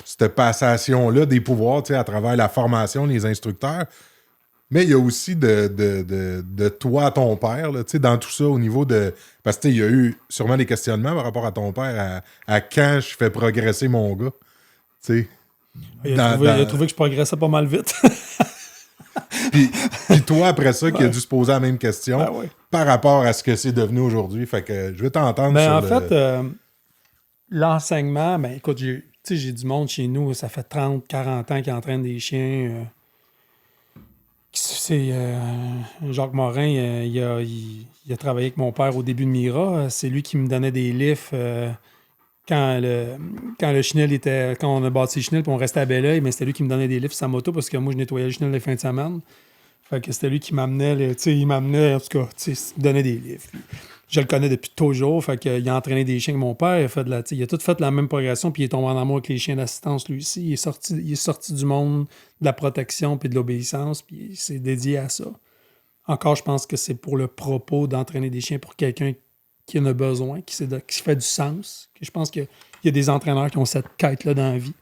cette passation-là des pouvoirs à travers la formation, les instructeurs. Mais il y a aussi de toi à ton père, là, dans tout ça, au niveau de... Parce que il y a eu sûrement des questionnements par rapport à ton père, à quand je fais progresser mon gars. Il a trouvé que je progressais pas mal vite. puis toi, après ça, qui a dû se poser la même question par rapport à ce que c'est devenu aujourd'hui. Fait que je vais t'entendre sur en fait, l'enseignement, écoute, j'ai du monde chez nous, ça fait 30, 40 ans qu'ils entraînent des chiens. C'est Jacques Morin, il a travaillé avec mon père au début de Mira. C'est lui qui me donnait des lifts quand le chenil était... Quand on a bâti le chenil et on restait à Belleuil, mais c'était lui qui me donnait des lifts sur sa moto parce que moi, je nettoyais le chenil les fins de semaine. Fait que c'était lui qui m'amenait, il m'amenait, en tout cas, il me donnait des lifts. Je le connais depuis toujours, fait qu'il a entraîné des chiens avec mon père, il a tout fait la même progression, puis il est tombé en amour avec les chiens d'assistance, lui aussi. Il est sorti du monde de la protection puis de l'obéissance, puis il s'est dédié à ça. Encore, je pense que c'est pour le propos d'entraîner des chiens pour quelqu'un qui en a besoin, qui fait du sens. Je pense qu'il y a des entraîneurs qui ont cette quête-là dans la vie.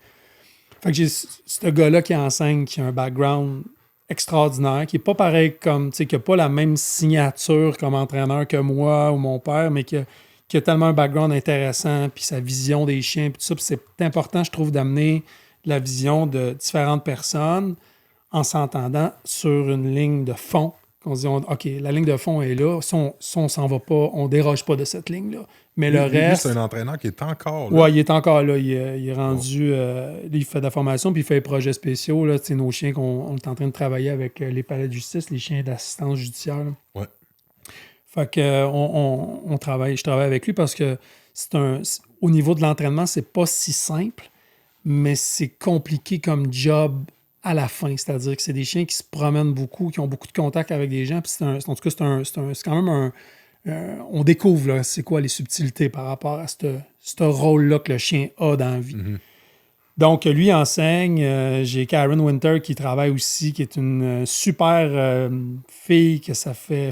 Fait que j'ai ce gars-là qui enseigne, qui a un background extraordinaire, qui n'est pas pareil comme, qui n'a pas la même signature comme entraîneur que moi ou mon père, mais qui a tellement un background intéressant, puis sa vision des chiens, puis tout ça. Puis c'est important, je trouve, d'amener la vision de différentes personnes en s'entendant sur une ligne de fond. On se dit, OK, la ligne de fond est là, si on s'en va pas, on déroge pas de cette ligne-là. Mais le reste... c'est un entraîneur qui est encore là. Oui, il est encore là. Il est rendu... il fait de la formation, puis il fait des projets spéciaux. Là, nos chiens qu'on est en train de travailler avec les palais de justice, les chiens d'assistance judiciaire. Oui. Fait que je travaille avec lui parce que au niveau de l'entraînement, c'est pas si simple, mais c'est compliqué comme job à la fin. C'est-à-dire que c'est des chiens qui se promènent beaucoup, qui ont beaucoup de contacts avec des gens. Puis en tout cas, c'est quand même on découvre là, c'est quoi les subtilités par rapport à ce rôle-là que le chien a dans la vie. Mm-hmm. Donc, lui enseigne. J'ai Karen Winter qui travaille aussi, qui est une super fille que ça fait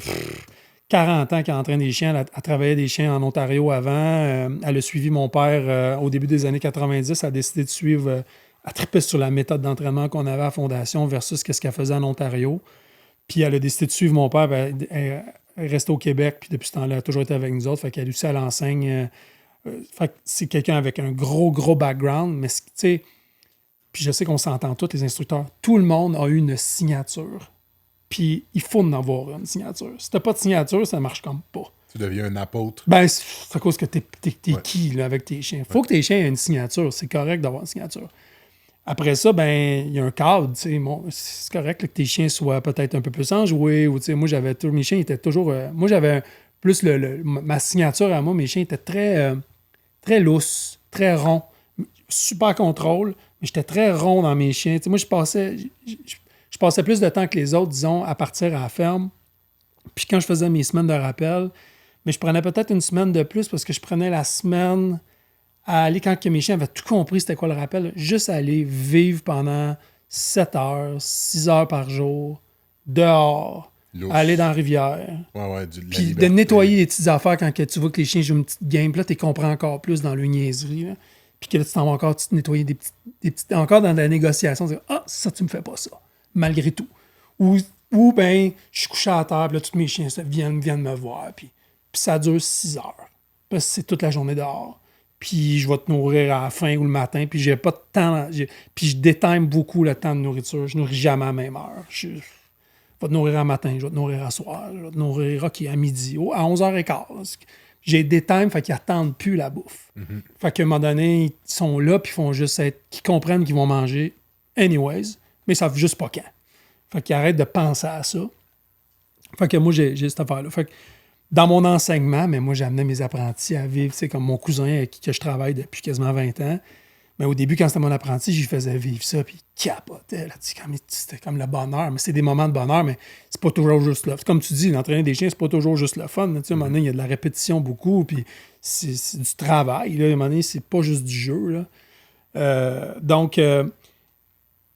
40 ans qu'elle entraîne des chiens. Elle travaillait des chiens en Ontario avant. Elle a suivi mon père au début des années 90. Elle a décidé de suivre... elle trippait sur la méthode d'entraînement qu'on avait à la Fondation versus ce qu'elle faisait en Ontario. Puis elle a décidé de suivre mon père. est restée au Québec, puis depuis ce temps-là, elle a toujours été avec nous autres. Fait qu'elle aussi, elle enseigne. Fait que c'est quelqu'un avec un gros background, mais tu sais, puis je sais qu'on s'entend tous, les instructeurs. Tout le monde a eu une signature. Puis il faut en avoir une signature. Si t'as pas de signature, ça marche comme pas. Tu deviens un apôtre. Ben, c'est à cause que t'es qui là, avec tes chiens. Faut que tes chiens aient une signature. C'est correct d'avoir une signature. Après ça, ben, il y a un cadre. Bon, c'est correct là, que tes chiens soient peut-être un peu plus enjoués. Ou, moi, mes chiens étaient toujours. Moi, j'avais plus ma signature à moi. Mes chiens étaient très, très lousses, très ronds. Super contrôle, mais j'étais très rond dans mes chiens. Moi, je passais plus de temps que les autres, disons, à partir à la ferme. Puis quand je faisais mes semaines de rappel, mais je prenais peut-être une semaine de plus parce que je prenais la semaine à aller, quand mes chiens avaient tout compris c'était quoi le rappel, juste aller vivre pendant 7 heures, 6 heures par jour, dehors, aller dans la rivière. Puis de nettoyer les petites affaires quand tu vois que les chiens jouent une petite game. Puis là, tu comprends encore plus dans le niaiserie. Là. Puis que là, tu t'en vas encore nettoyer des petites. Encore dans la négociation, dire ça, tu me fais pas ça, malgré tout. Ou ben, je suis couché à terre, puis là, tous mes chiens viennent me voir. Puis ça dure 6 heures. Parce que c'est toute la journée dehors. Puis je vais te nourrir à la fin ou le matin, puis j'ai pas de temps. Puis je détime beaucoup le temps de nourriture. Je nourris jamais à la même heure. Je vais te nourrir à matin, je vais te nourrir à soir, je vais te nourrir à midi, à 11h15. J'ai des times, fait qu'ils attendent plus la bouffe. Mm-hmm. Fait qu'à un moment donné, ils sont là, puis ils font juste qu'ils comprennent qu'ils vont manger anyways, mais ils savent juste pas quand. Fait qu'ils arrêtent de penser à ça. Fait que moi, j'ai cette affaire-là. Fait que dans mon enseignement, mais moi, j'amenais mes apprentis à vivre, c'est comme mon cousin avec qui je travaille depuis quasiment 20 ans. Mais au début, quand c'était mon apprenti, je lui faisais vivre ça, puis il capotait. Là, c'était comme le bonheur. Mais c'est des moments de bonheur, mais c'est pas toujours juste là. Comme tu dis, l'entraîner des chiens, c'est pas toujours juste le fun. À un moment donné, il y a de la répétition beaucoup, puis c'est du travail. Là. À un moment donné, c'est pas juste du jeu. Là.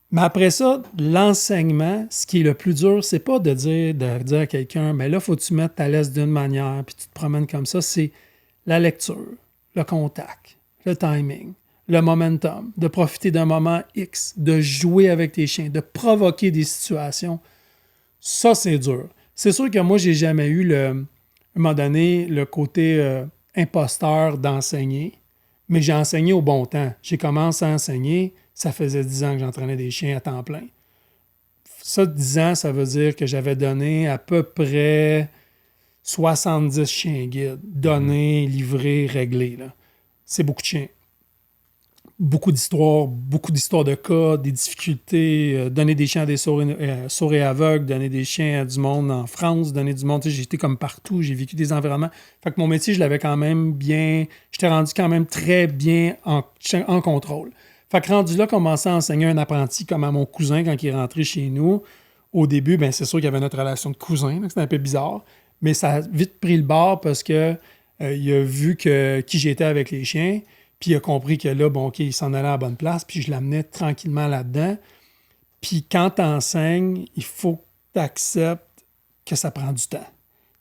Mais après ça, l'enseignement, ce qui est le plus dur, c'est pas de dire à quelqu'un, mais là, faut que tu mettes ta laisse d'une manière, puis tu te promènes comme ça. C'est la lecture, le contact, le timing, le momentum, de profiter d'un moment X, de jouer avec tes chiens, de provoquer des situations. Ça, c'est dur. C'est sûr que moi, j'ai jamais eu, à un moment donné, le côté imposteur d'enseigner, mais j'ai enseigné au bon temps. J'ai commencé à enseigner, ça faisait 10 ans que j'entraînais des chiens à temps plein. Ça, 10 ans, ça veut dire que j'avais donné à peu près 70 chiens guides, donnés, livrés, réglés. Là. C'est beaucoup de chiens. Beaucoup d'histoires de cas, des difficultés, donner des chiens à des sourds et aveugles, donner des chiens à du monde en France, donner du monde, j'ai été comme partout, j'ai vécu des environnements. Fait que mon métier, je l'avais quand même bien, j'étais rendu quand même très bien en contrôle. Fait que rendu là, commencer à enseigner un apprenti comme à mon cousin quand il est rentré chez nous, au début, ben c'est sûr qu'il y avait notre relation de cousin, c'était un peu bizarre, mais ça a vite pris le bord parce que il a vu qui j'étais avec les chiens. Puis il a compris que là, bon, OK, il s'en allait à la bonne place, puis je l'amenais tranquillement là-dedans. Puis quand tu enseignes, il faut que tu acceptes que ça prend du temps.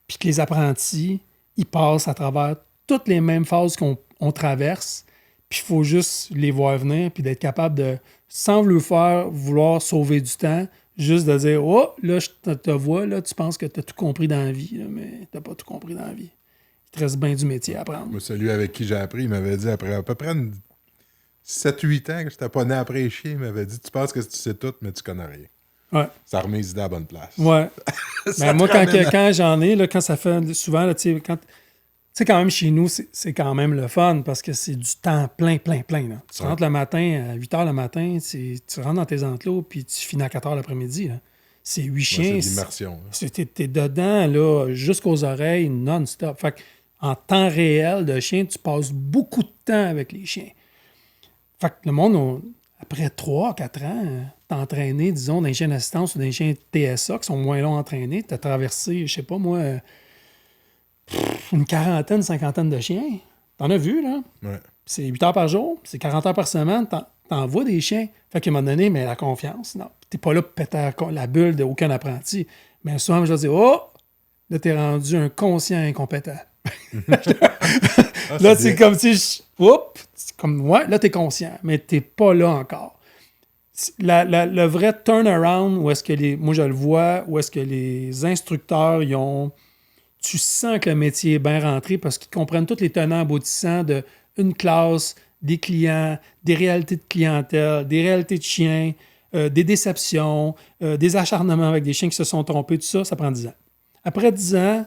Puis que les apprentis, ils passent à travers toutes les mêmes phases qu'on traverse, puis il faut juste les voir venir, puis d'être capable de, sans vouloir sauver du temps, juste de dire « Oh, là, je te vois, là, tu penses que tu as tout compris dans la vie, là, mais tu n'as pas tout compris dans la vie. » Il te reste bien du métier à apprendre. Moi, celui avec qui j'ai appris, il m'avait dit, après à peu près 7-8 ans que j'étais pas né après les chiens, il m'avait dit, tu penses que tu sais tout, mais tu connais rien. Ouais. Ça remet les idées à la bonne place. Ouais. Ben, moi, quand j'en ai, là, quand ça fait souvent, tu sais, quand même, chez nous, c'est quand même le fun parce que c'est du temps plein. Là. Tu rentres le matin, à 8 h le matin, tu rentres dans tes enclos, puis tu finis à 4 h l'après-midi. Là. C'est 8 chiens. C'est de l'immersion. T'es dedans, là, jusqu'aux oreilles, non-stop. Fait que, en temps réel de chien, tu passes beaucoup de temps avec les chiens. Fait que le monde, après 3-4 ans, t'entraîner, disons, dans les chiens d'assistance ou dans les chiens TSA qui sont moins longs à entraîner, t'as traversé, je sais pas moi, une quarantaine, 50 de chiens. T'en as vu, là? Ouais. C'est 8 heures par jour, c'est 40 heures par semaine, t'en vois des chiens. Fait qu'à un moment donné, mais la confiance, non. T'es pas là pour péter la bulle d'aucun apprenti. Mais souvent, je vais dire, oh, là, t'es rendu un conscient incompétent. Là, c'est comme si là, t'es conscient, mais t'es pas là encore. Le vrai turnaround, où est-ce que moi je le vois, où est-ce que les instructeurs, ils ont tu sens que le métier est bien rentré parce qu'ils comprennent tous les tenants aboutissants d'une classe, des clients, des réalités de clientèle, des réalités de chiens, des déceptions, des acharnements avec des chiens qui se sont trompés, tout ça, ça prend 10 ans. Après 10 ans,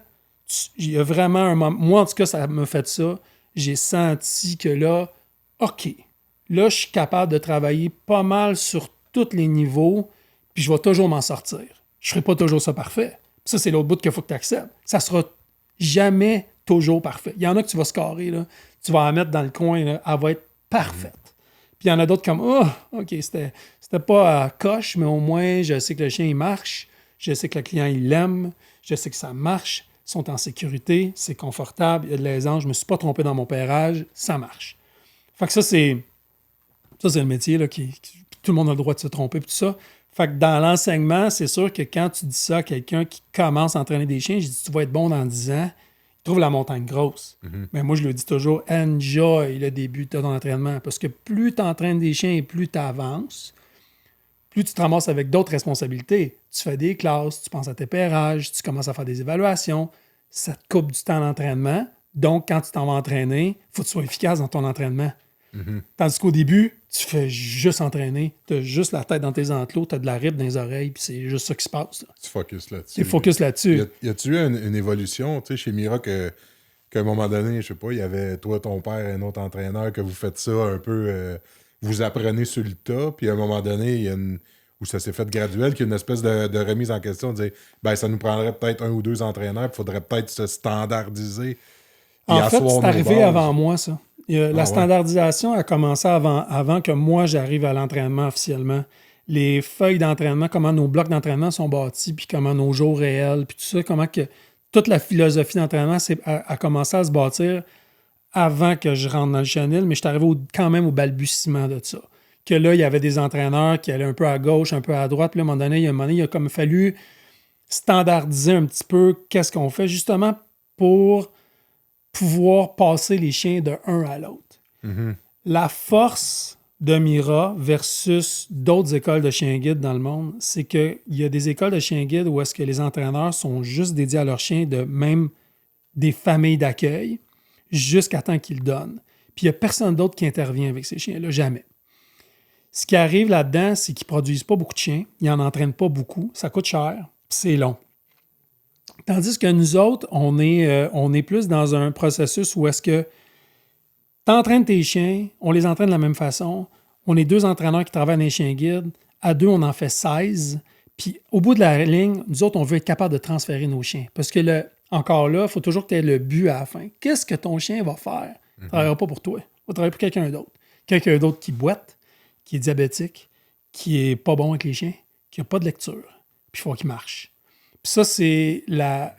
il y a vraiment un moment... Moi, en tout cas, ça m'a fait ça. J'ai senti que là, OK, là, je suis capable de travailler pas mal sur tous les niveaux, puis je vais toujours m'en sortir. Je ne ferai pas toujours ça parfait. Ça, c'est l'autre bout qu'il faut que tu acceptes. Ça sera jamais toujours parfait. Il y en a que tu vas scorer, là. Tu vas la mettre dans le coin, là, elle va être parfaite. Puis il y en a d'autres comme, oh, OK, c'était pas à coche, mais au moins, je sais que le chien, il marche. Je sais que le client, il l'aime. Je sais que ça marche. Ils sont en sécurité. C'est confortable. Il y a de l'aisance. Je ne me suis pas trompé dans mon pairage. Ça marche. Fait que ça, c'est le métier, là, tout le monde a le droit de se tromper, puis tout ça. Fait que dans l'enseignement, c'est sûr que quand tu dis ça à quelqu'un qui commence à entraîner des chiens, je dis, tu vas être bon dans 10 ans, il trouve la montagne grosse. Mais moi, je le dis toujours, enjoy le début de ton entraînement. Parce que plus tu entraînes des chiens et plus tu avances, plus tu te ramasses avec d'autres responsabilités. Tu fais des classes, tu penses à tes pairages, tu commences à faire des évaluations. Ça te coupe du temps d'entraînement. Donc, quand tu t'en vas entraîner, il faut que tu sois efficace dans ton entraînement. Tandis qu'au début, tu fais juste entraîner, tu as juste la tête dans tes enclos, tu as de la rip dans les oreilles, puis c'est juste ça qui se passe. Là. Tu focuses là-dessus. Tu focuses là-dessus. Y a-tu eu une évolution, tu sais, chez Mira, qu'à un moment donné, je sais pas, il y avait toi, ton père et un autre entraîneur, que vous faites ça un peu, vous apprenez sur le tas, puis à un moment donné, il y a où ça s'est fait graduel, qu'il y a une espèce de remise en question, de dire, ben ça nous prendrait peut-être 1 ou 2 entraîneurs, il faudrait peut-être se standardiser. En fait, c'est arrivé avant moi, ça. La standardisation a commencé avant que moi, j'arrive à l'entraînement officiellement. Les feuilles d'entraînement, comment nos blocs d'entraînement sont bâtis, puis comment nos jours réels, puis tout ça, comment que toute la philosophie d'entraînement a commencé à se bâtir avant que je rentre dans le chenil, mais je suis arrivé quand même au balbutiement de ça. Que là, il y avait des entraîneurs qui allaient un peu à gauche, un peu à droite, puis là, à un moment donné, il a comme fallu standardiser un petit peu qu'est-ce qu'on fait, justement pour pouvoir passer les chiens de un à l'autre. La force de Mira versus d'autres écoles de chiens guides dans le monde, c'est qu'il y a des écoles de chiens guides où est-ce que les entraîneurs sont juste dédiés à leurs chiens, de même des familles d'accueil, jusqu'à temps qu'ils donnent. Puis il n'y a personne d'autre qui intervient avec ces chiens-là, jamais. Ce qui arrive là-dedans, c'est qu'ils ne produisent pas beaucoup de chiens, ils n'en entraînent pas beaucoup, ça coûte cher, puis c'est long. Tandis que nous autres, on est plus dans un processus où est-ce que tu entraînes tes chiens, on les entraîne de la même façon, on est 2 entraîneurs qui travaillent dans les chiens guides, à 2, on en fait 16, puis au bout de la ligne, nous autres, on veut être capable de transférer nos chiens. Parce que encore là, il faut toujours que tu aies le but à la fin. Qu'est-ce que ton chien va faire? Il ne travaillera pas pour toi, il va travailler pour quelqu'un d'autre. Quelqu'un d'autre qui boite, qui est diabétique, qui est pas bon avec les chiens, qui n'a pas de lecture, puis il faut qu'il marche. Puis ça, c'est là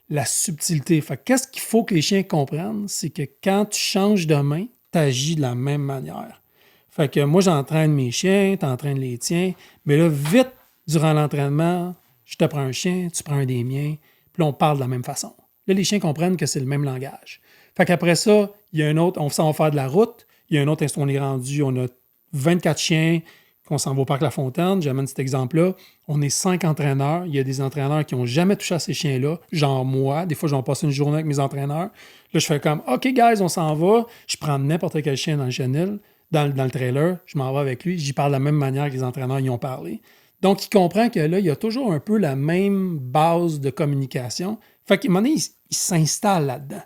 la subtilité. Fait que qu'est-ce qu'il faut que les chiens comprennent? C'est que quand tu changes de main, tu agis de la même manière. Fait que moi, j'entraîne mes chiens, tu entraînes les tiens, mais là, vite, durant l'entraînement, je te prends un chien, tu prends un des miens, puis là, on parle de la même façon. Là, les chiens comprennent que c'est le même langage. Fait qu'après ça, il y a un autre, on s'en va faire de la route, il y a un autre, on est rendu, on a 24 chiens, qu'on s'en va au parc La Fontaine, j'amène cet exemple-là, on est 5 entraîneurs, il y a des entraîneurs qui n'ont jamais touché à ces chiens-là, genre moi, des fois, je vais passer une journée avec mes entraîneurs, là, je fais comme, OK, guys, on s'en va, je prends n'importe quel chien dans le chenil, dans le trailer, je m'en vais avec lui, j'y parle de la même manière que les entraîneurs y ont parlé. Donc, il comprend que là, il y a toujours un peu la même base de communication. Fait qu'à un moment donné, il s'installe là-dedans.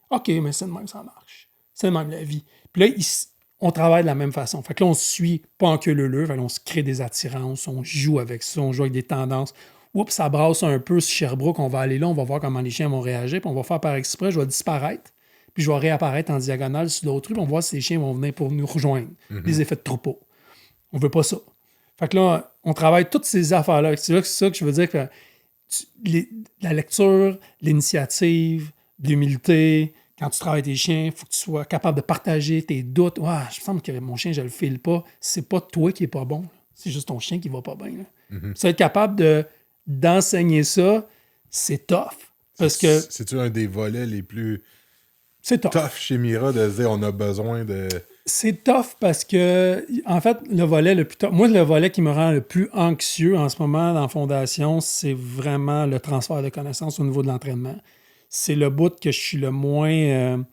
OK, mais c'est de même, ça marche. C'est de même la vie. Puis là, on travaille de la même façon. Fait que là, on se suit pas en queue leu-leu. Fait que là, on se crée des attirances, on joue avec ça, on joue avec des tendances. Oups, ça brasse un peu sur Sherbrooke, on va aller là, on va voir comment les chiens vont réagir, puis on va faire par exprès, je vais disparaître, puis je vais réapparaître en diagonale sur l'autre rue, puis on va voir si les chiens vont venir pour nous rejoindre. Les effets de troupeau. On veut pas ça. Fait que là, on travaille toutes ces affaires-là. C'est ça que je veux dire que la lecture, l'initiative, l'humilité, quand tu travailles tes chiens, il faut que tu sois capable de partager tes doutes. Ah, je sens que mon chien, je le file pas. C'est pas toi qui est pas bon. C'est juste ton chien qui va pas bien. Ça, être capable d'enseigner ça, c'est tough. Parce que c'est-tu un des volets les plus c'est tough chez Mira de dire on a besoin de C'est tough parce que, en fait, le volet le plus tough, moi, le volet qui me rend le plus anxieux en ce moment dans la fondation, c'est vraiment le transfert de connaissances au niveau de l'entraînement. C'est le bout que je suis le moins,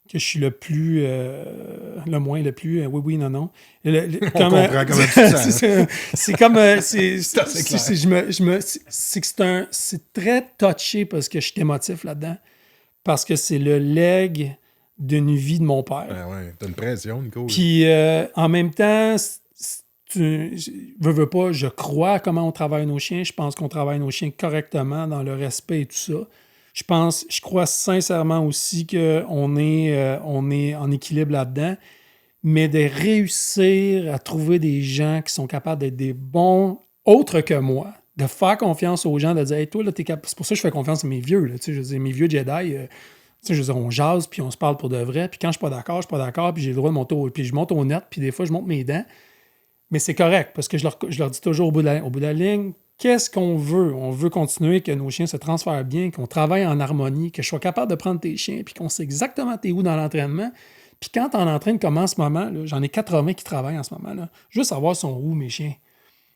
que je suis le plus, le plus, oui, oui, non, non. On comprend comment tu te sens. C'est comme, clair. c'est très touché parce que je suis émotif là-dedans. Parce que c'est le leg d'une vie de mon père. Ben ouais, t'as une pression, Nico. Puis en même temps, veux pas, je crois à comment on travaille nos chiens. Je pense qu'on travaille nos chiens correctement dans le respect et tout ça. Je crois sincèrement aussi qu'on est, on est en équilibre là-dedans. Mais de réussir à trouver des gens qui sont capables d'être des bons autres que moi, de faire confiance aux gens, de dire hey, toi, là, t'es capable. C'est pour ça que je fais confiance à mes vieux. Là, je veux dire, mes vieux Jedi, je veux dire, on jase, puis on se parle pour de vrai. Puis quand je suis pas d'accord, puis j'ai le droit de monter puis je monte au net, puis des fois, je monte mes dents. Mais c'est correct, parce que je leur dis toujours au bout de la ligne, qu'est-ce qu'on veut? On veut continuer que nos chiens se transfèrent bien, qu'on travaille en harmonie, que je sois capable de prendre tes chiens, puis qu'on sait exactement t'es où dans l'entraînement. Puis quand t'en entraînes comme en ce moment, là, j'en ai 80 qui travaillent en ce moment, là, juste savoir sont où mes chiens.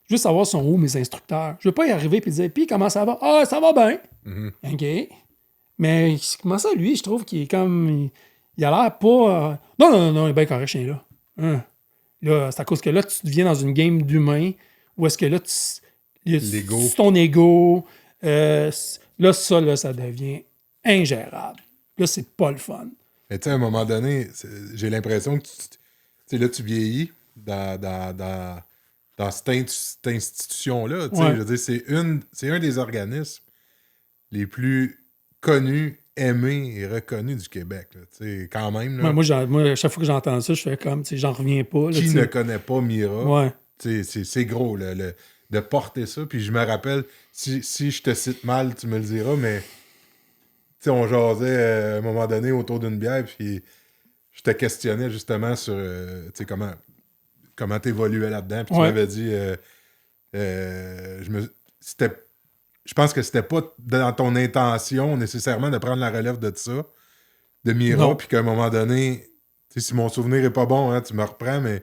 Juste savoir sont où mes instructeurs. Je veux pas y arriver et dire, puis comment ça va? Ah, ça va bien. Mm-hmm. OK. Mais comment ça, lui, je trouve qu'il est comme. Il a l'air pas. Non, il est bien correct, chien, là. Là, c'est à cause que là, tu deviens dans une game d'humains où est-ce que là, L'ego. c'est ton ego. Là, ça devient ingérable. Là, c'est pas le fun. Mais tu sais, à un moment donné, j'ai l'impression que là, tu vieillis dans cette institution-là. Ouais. Je veux dire, c'est un des organismes les plus connus, aimés et reconnus du Québec. Là, quand même. Là, moi, chaque fois que j'entends ça, je fais comme, j'en reviens pas. Là, qui ne connaît pas Mira? Ouais. C'est gros, de porter ça. Puis je me rappelle, si je te cite mal, tu me le diras, mais on jasait à un moment donné autour d'une bière, puis je te questionnais justement sur comment t'évoluais là-dedans. Puis tu m'avais dit, je pense que c'était pas dans ton intention nécessairement de prendre la relève de ça, de Mira, puis qu'à un moment donné, si mon souvenir est pas bon, hein, tu me reprends, mais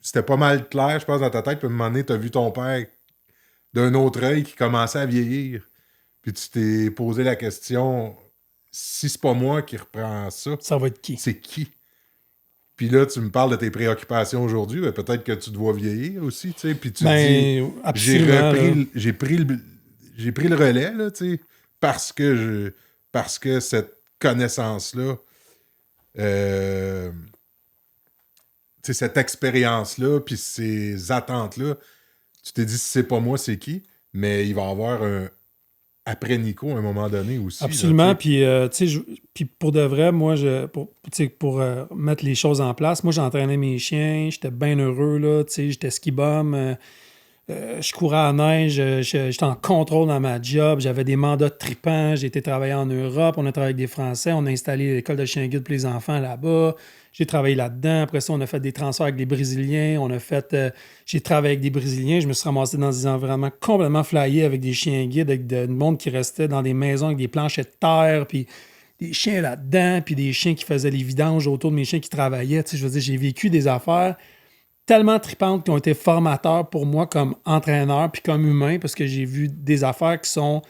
c'était pas mal clair, je pense, dans ta tête. Puis à un moment donné, t'as vu ton père d'un autre œil qui commençait à vieillir. Puis tu t'es posé la question, si c'est pas moi qui reprends ça, ça va être qui? C'est qui? Puis là, tu me parles de tes préoccupations aujourd'hui, ben peut-être que tu dois vieillir aussi, tu sais. Puis tu dis, j'ai pris le relais, là, tu sais, parce que cette connaissance-là, cette expérience-là, puis ces attentes-là, tu t'es dit, si c'est pas moi, c'est qui? Mais il va y avoir après Nico, à un moment donné aussi. Absolument. Puis, puis pour de vrai, moi, pour mettre les choses en place, moi, j'entraînais mes chiens, j'étais bien heureux, là, j'étais ski bum, je courais à la neige, j'étais en contrôle dans ma job, j'avais des mandats tripants, j'ai été travailler en Europe, on a travaillé avec des Français, on a installé l'école de chien guide pour les enfants là-bas. J'ai travaillé là-dedans. Après ça, on a fait des transferts avec des Brésiliens. J'ai travaillé avec des Brésiliens. Je me suis ramassé dans des environnements complètement flyés avec des chiens guides, avec du monde qui restait dans des maisons avec des planchers de terre, puis des chiens là-dedans, puis des chiens qui faisaient les vidanges autour de mes chiens qui travaillaient. Je veux dire, j'ai vécu des affaires tellement tripantes qui ont été formateurs pour moi comme entraîneur puis comme humain, parce que j'ai vu des affaires qui sont...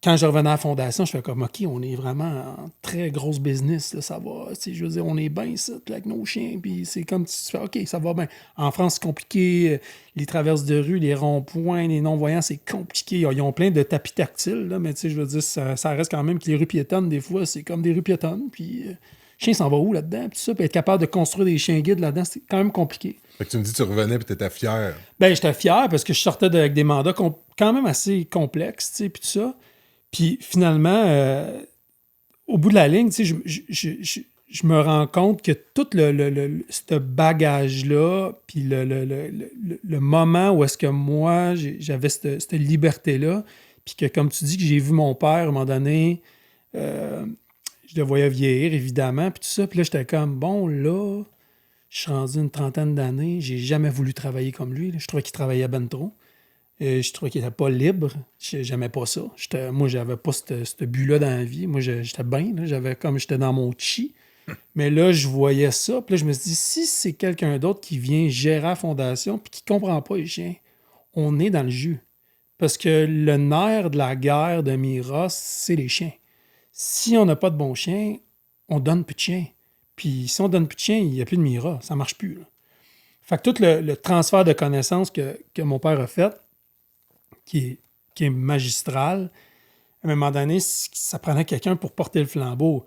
Quand je revenais à la fondation, je fais comme, OK, on est vraiment en très grosse business, là, ça va. Je veux dire, on est bien ici avec nos chiens, puis c'est comme si tu fais, OK, ça va bien. En France, c'est compliqué. Les traverses de rue, les ronds-points, les non-voyants, c'est compliqué. Ils ont plein de tapis tactiles, là, mais je veux dire, ça reste quand même que les rues piétonnes, des fois, c'est comme des rues piétonnes, puis le chien s'en va où là-dedans? Puis ça, puis être capable de construire des chiens guides là-dedans, c'est quand même compliqué. Fait que tu me dis, tu revenais, puis t'étais fier. Ben, j'étais fier parce que je sortais avec des mandats quand même assez complexes, puis tout ça. Puis finalement, au bout de la ligne, je me rends compte que tout ce bagage-là, puis le moment où est-ce que moi, j'avais cette liberté-là, puis que, comme tu dis, que j'ai vu mon père, à un moment donné, je le voyais vieillir, évidemment, puis tout ça. Puis là, j'étais comme, bon, là, je suis rendu une trentaine d'années, j'ai jamais voulu travailler comme lui. Là. Je trouvais qu'il travaillait ben trop. Je trouvais qu'il n'était pas libre. J'aimais pas ça. Moi, j'avais pas ce but-là dans la vie. Moi, j'étais bien. J'étais dans mon chi. Mais là, je voyais ça. Puis là, je me suis dit, si c'est quelqu'un d'autre qui vient gérer la fondation puis qui ne comprend pas les chiens, on est dans le jus. Parce que le nerf de la guerre de Mira, c'est les chiens. Si on n'a pas de bons chiens, on donne plus de chiens. Puis si on donne plus de chiens, il n'y a plus de Mira. Ça ne marche plus. Là. Fait que tout le transfert de connaissances que mon père a fait, qui est magistral, à un moment donné, ça prenait quelqu'un pour porter le flambeau.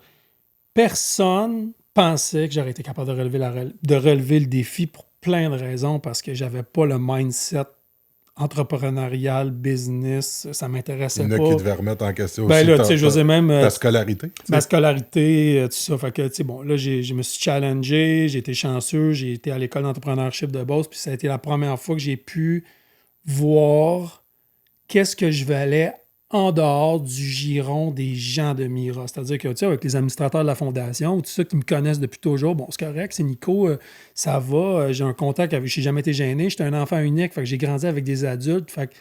Personne pensait que j'aurais été capable de relever le défi pour plein de raisons, parce que j'avais pas le mindset entrepreneurial, business, ça m'intéressait pas. Il y en a qui devaient remettre en question ben aussi là, je veux dire, même, ta scolarité. Ma scolarité, tout ça. Fait que, tu sais, bon, là, je me suis challengé, j'ai été chanceux, j'ai été à l'école d'entrepreneurship de Beauce, puis ça a été la première fois que j'ai pu voir qu'est-ce que je valais en dehors du giron des gens de Mira. C'est-à-dire que, tu sais, avec les administrateurs de la fondation, ou tous ceux qui me connaissent depuis toujours, bon, c'est correct, c'est Nico, ça va, j'ai un contact avec, j'ai jamais été gêné, j'étais un enfant unique, fait que j'ai grandi avec des adultes, fait que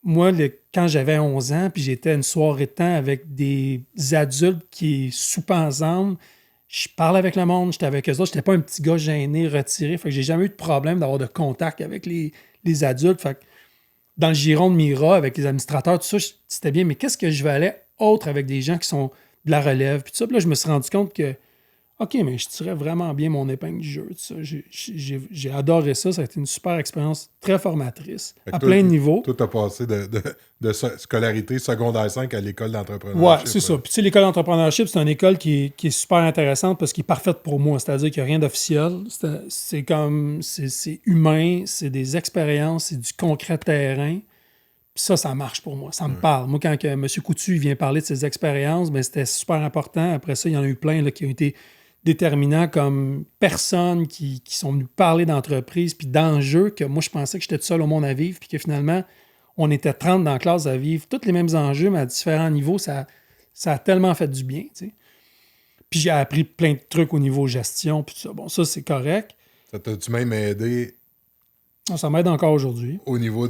moi, quand j'avais 11 ans, puis j'étais à une soirée de temps avec des adultes qui soupaient ensemble, je parlais avec le monde, j'étais avec eux autres, j'étais pas un petit gars gêné, retiré, fait que j'ai jamais eu de problème d'avoir de contact avec les adultes, fait que dans le giron de Mira, avec les administrateurs, tout ça, c'était bien, mais qu'est-ce que je valais autre avec des gens qui sont de la relève, puis tout ça, puis là, je me suis rendu compte que OK, mais je tirais vraiment bien mon épingle du jeu. Ça. J'ai adoré ça. Ça a été une super expérience très formatrice, à plein de niveaux. Toi, tu as passé de scolarité secondaire 5 à l'école d'entrepreneurship. Ouais, c'est ça. Puis tu sais, l'école d'entrepreneurship, c'est une école qui est super intéressante parce qu'elle est parfaite pour moi. C'est-à-dire qu'il n'y a rien d'officiel. C'est humain, c'est des expériences, c'est du concret terrain. Puis ça marche pour moi. Ça me parle. Moi, quand M. Coutu vient parler de ses expériences, ben, c'était super important. Après ça, il y en a eu plein là, qui ont été déterminants comme personnes qui sont venues parler d'entreprise puis d'enjeux que moi, je pensais que j'étais tout seul au monde à vivre puis que finalement, on était 30 dans la classe à vivre tous les mêmes enjeux, mais à différents niveaux. Ça a tellement fait du bien. Tu sais. Puis j'ai appris plein de trucs au niveau gestion puis tout ça. Bon, ça, c'est correct. Ça t'a-tu même aidé? Ça m'aide encore aujourd'hui. Au niveau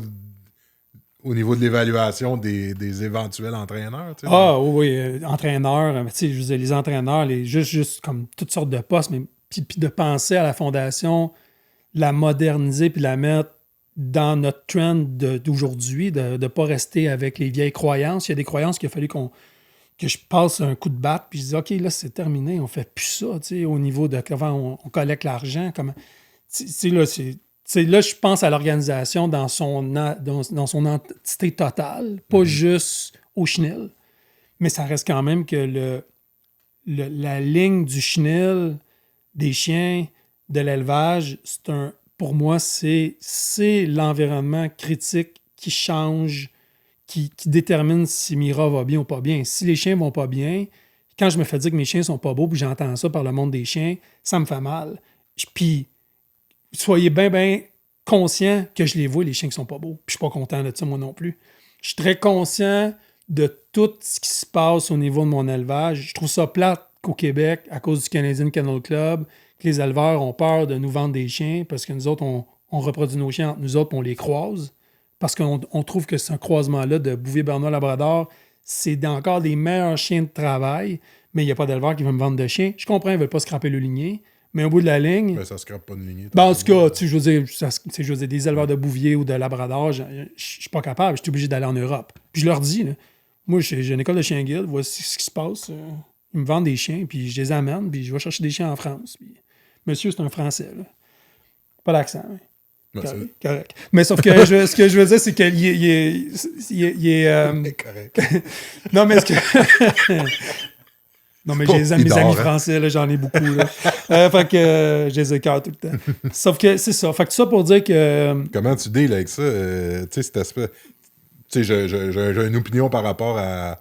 de l'évaluation des éventuels entraîneurs. Tu sais, oui, entraîneurs. Tu sais, je veux dire, les entraîneurs, juste comme toutes sortes de postes, mais puis de penser à la fondation, la moderniser puis la mettre dans notre trend d'aujourd'hui, de ne pas rester avec les vieilles croyances. Il y a des croyances qu'il a fallu que je passe un coup de batte puis je dis OK, là, c'est terminé, on fait plus ça, tu sais, au niveau de comment on collecte l'argent, comment. Tu sais, là, là, je pense à l'organisation dans son entité totale, pas juste au chenil. Mais ça reste quand même que la ligne du chenil, des chiens, de l'élevage, pour moi, c'est l'environnement critique qui change, qui détermine si Mira va bien ou pas bien. Si les chiens vont pas bien, quand je me fais dire que mes chiens sont pas beaux, puis j'entends ça par le monde des chiens, ça me fait mal. Puis soyez bien conscient que je les vois, les chiens qui sont pas beaux. Puis je suis pas content de ça, moi non plus. Je suis très conscient de tout ce qui se passe au niveau de mon élevage. Je trouve ça plate qu'au Québec, à cause du Canadian Kennel Club, que les éleveurs ont peur de nous vendre des chiens parce que nous autres, on reproduit nos chiens entre nous autres, on les croise. Parce qu'on trouve que ce croisement-là de Bouvier-Bernois-Labrador, c'est encore des meilleurs chiens de travail, mais il n'y a pas d'éleveur qui veut me vendre de chiens. Je comprends, ils ne veulent pas scraper le ligné. Mais au bout de la ligne. Mais ça ne scrape pas de lignée. En tout cas, je veux dire, des éleveurs de Bouvier ou de Labrador, je ne suis pas capable. Je suis obligé d'aller en Europe. Puis je leur dis, là, moi, j'ai une école de chien guide, voici ce qui se passe. Ils me vendent des chiens, puis je les amène, puis je vais chercher des chiens en France. Puis, monsieur, c'est un Français. Là. Pas d'accent. Hein. Correct. Mais sauf que ce que je veux dire, c'est qu'il est. Correct. Non, mais ce que. Non, mais j'ai mes amis français, là, j'en ai beaucoup. Là. Fait que je les écarte tout le temps. Sauf que c'est ça. Fait que tout ça pour dire que. Comment tu deals avec ça? Tu sais, cet aspect. Tu sais, j'ai une opinion par rapport à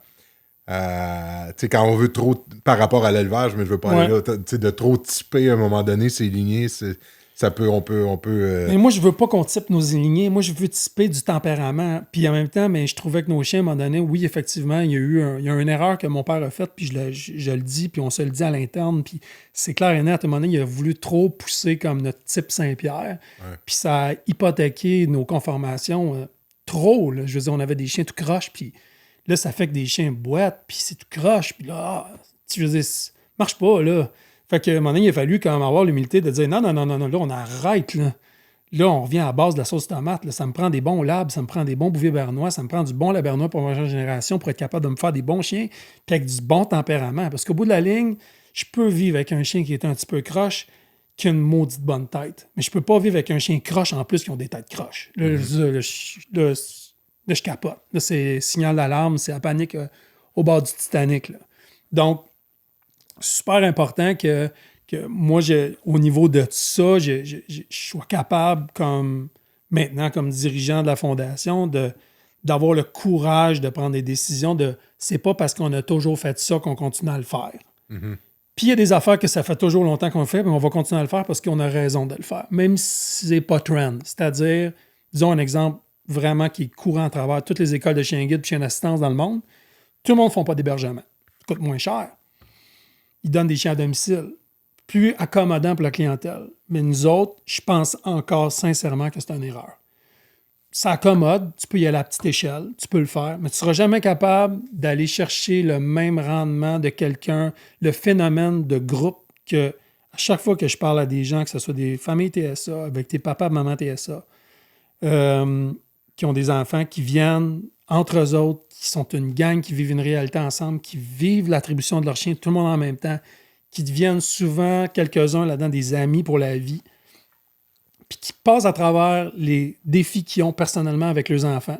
tu sais, quand on veut trop. Par rapport à l'élevage, mais je veux pas aller là. Tu sais, de trop typer à un moment donné, ces lignées, ça peut. On peut Mais moi, je veux pas qu'on type nos lignées. Moi, je veux typer du tempérament. Puis en même temps, mais je trouvais que nos chiens, à un moment donné, oui, effectivement, il y a une erreur que mon père a faite, puis je le dis, puis on se le dit à l'interne. Puis c'est clair et net, à un moment donné, il a voulu trop pousser comme notre type Saint-Pierre. Ouais. Puis ça a hypothéqué nos conformations trop. Là. Je veux dire, on avait des chiens tout croche, puis là, ça fait que des chiens boitent, puis c'est tout croche. Puis là, je veux dire, ça marche pas, là. Fait qu'à un moment donné, il a fallu quand même avoir l'humilité de dire non, là, on arrête, là. Là, on revient à la base de la sauce tomate. Là. Ça me prend des bons labs, ça me prend des bons bouviers bernois, ça me prend du bon labernois pour ma génération pour être capable de me faire des bons chiens, puis avec du bon tempérament. Parce qu'au bout de la ligne, je peux vivre avec un chien qui est un petit peu croche, qui a une maudite bonne tête. Mais je peux pas vivre avec un chien croche en plus qui ont des têtes croches. Là, je capote. Là, c'est signal d'alarme, c'est la panique au bord du Titanic. Là. Donc, super important que moi, au niveau de ça, je sois capable, maintenant, comme dirigeant de la fondation, d'avoir le courage de prendre des décisions c'est pas parce qu'on a toujours fait ça qu'on continue à le faire. Mm-hmm. Puis il y a des affaires que ça fait toujours longtemps qu'on le fait, mais on va continuer à le faire parce qu'on a raison de le faire, même si c'est pas trend. C'est-à-dire, disons un exemple vraiment qui est courant à travers toutes les écoles de chiens guides et chiens d'assistance dans le monde, tout le monde ne font pas d'hébergement. Ça coûte moins cher. Ils donnent des chiens à domicile. Plus accommodant pour la clientèle. Mais nous autres, je pense encore sincèrement que c'est une erreur. Ça accommode, tu peux y aller à petite échelle, tu peux le faire, mais tu ne seras jamais capable d'aller chercher le même rendement de quelqu'un, le phénomène de groupe que à chaque fois que je parle à des gens, que ce soit des familles TSA, avec tes papas, maman TSA, qui ont des enfants qui viennent entre eux autres, qui sont une gang, qui vivent une réalité ensemble, qui vivent l'attribution de leur chien, tout le monde en même temps, qui deviennent souvent quelques-uns là-dedans des amis pour la vie, puis qui passent à travers les défis qu'ils ont personnellement avec leurs enfants,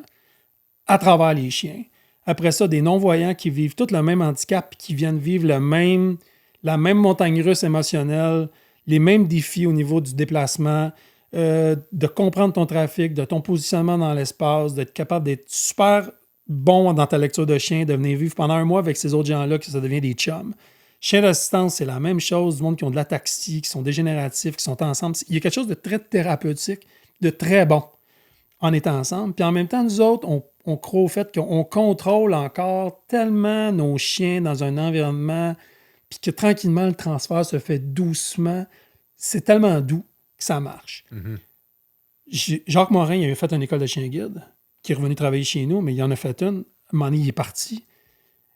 à travers les chiens. Après ça, des non-voyants qui vivent tout le même handicap, puis qui viennent vivre la même montagne russe émotionnelle, les mêmes défis au niveau du déplacement, de comprendre ton trafic, de ton positionnement dans l'espace, d'être capable d'être super bon dans ta lecture de chien, de venir vivre pendant un mois avec ces autres gens-là, que ça devient des chums. Chien d'assistance, c'est la même chose. Du monde qui ont de l'ataxie, qui sont dégénératifs, qui sont ensemble. Il y a quelque chose de très thérapeutique, de très bon en étant ensemble. Puis en même temps, nous autres, on croit au fait qu'on contrôle encore tellement nos chiens dans un environnement, puis que tranquillement, le transfert se fait doucement. C'est tellement doux que ça marche. Mm-hmm. Jacques Morin, il avait fait une école de chien guide, qui est revenu travailler chez nous, mais il en a fait une. À un moment donné, il est parti.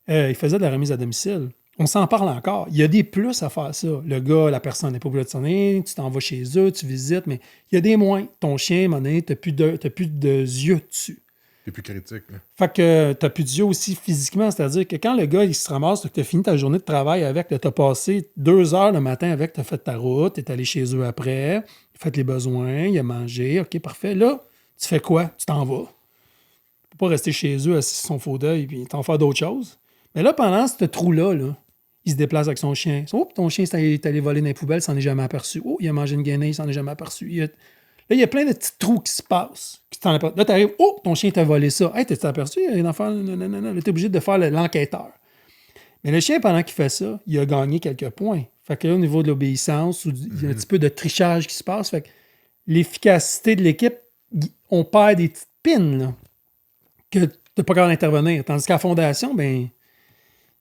Il faisait de la remise à domicile. On s'en parle encore. Il y a des plus à faire ça. Le gars, la personne n'est pas obligée de sonner, tu t'en vas chez eux, tu visites, mais il y a des moins. Ton chien, à un moment donné, tu n'as plus de yeux dessus. C'est plus critique. Là. Fait que tu n'as plus d'yeux aussi physiquement. C'est-à-dire que quand le gars, il se ramasse, que tu as fini ta journée de travail avec, tu as passé 2 heures le matin avec, tu as fait ta route, tu es allé chez eux après, il a fait les besoins, il a mangé, OK, parfait. Là, tu fais quoi? Tu t'en vas. Tu peux pas rester chez eux assis sur son fauteuil et t'en faire d'autres choses. Mais là, pendant ce trou-là, il se déplace avec son chien. Oh, ton chien est allé voler dans les poubelles, il s'en est jamais aperçu. Oh, il a mangé une guenille, il s'en est jamais aperçu. Là, il y a plein de petits trous qui se passent. Là, tu arrives, oh, ton chien t'a volé ça. Hey, t'es aperçu? Il y a un enfant. Non. Là, t'es obligé de faire l'enquêteur. Mais le chien, pendant qu'il fait ça, il a gagné quelques points. Fait que là, au niveau de l'obéissance, il y a un petit peu de trichage qui se passe. Fait que l'efficacité de l'équipe, on perd des petites pins là, que tu n'es pas capable d'intervenir. Tandis qu'à la fondation, ben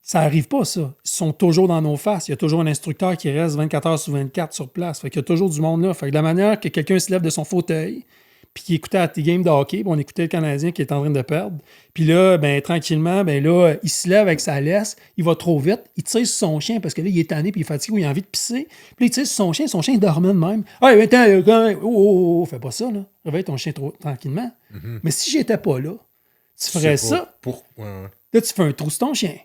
ça n'arrive pas, ça. Ils sont toujours dans nos faces. Il y a toujours un instructeur qui reste 24 heures sur 24 sur place. Fait qu'il y a toujours du monde là. Fait que de la manière que quelqu'un se lève de son fauteuil, puis qui écoutait tes games de hockey, on écoutait le Canadien qui est en train de perdre. Puis là, ben tranquillement, ben là, il se lève avec sa laisse, il va trop vite, il tire sur son chien parce que là, il est tanné, puis il est fatigué, ou il a envie de pisser. Puis il tire sur son chien dormait de même. Ah, ben attends, fais pas ça, là. Réveille ton chien tranquillement. Mm-hmm. Mais si j'étais pas là, tu ferais ça. Là, tu fais un trou sur ton chien.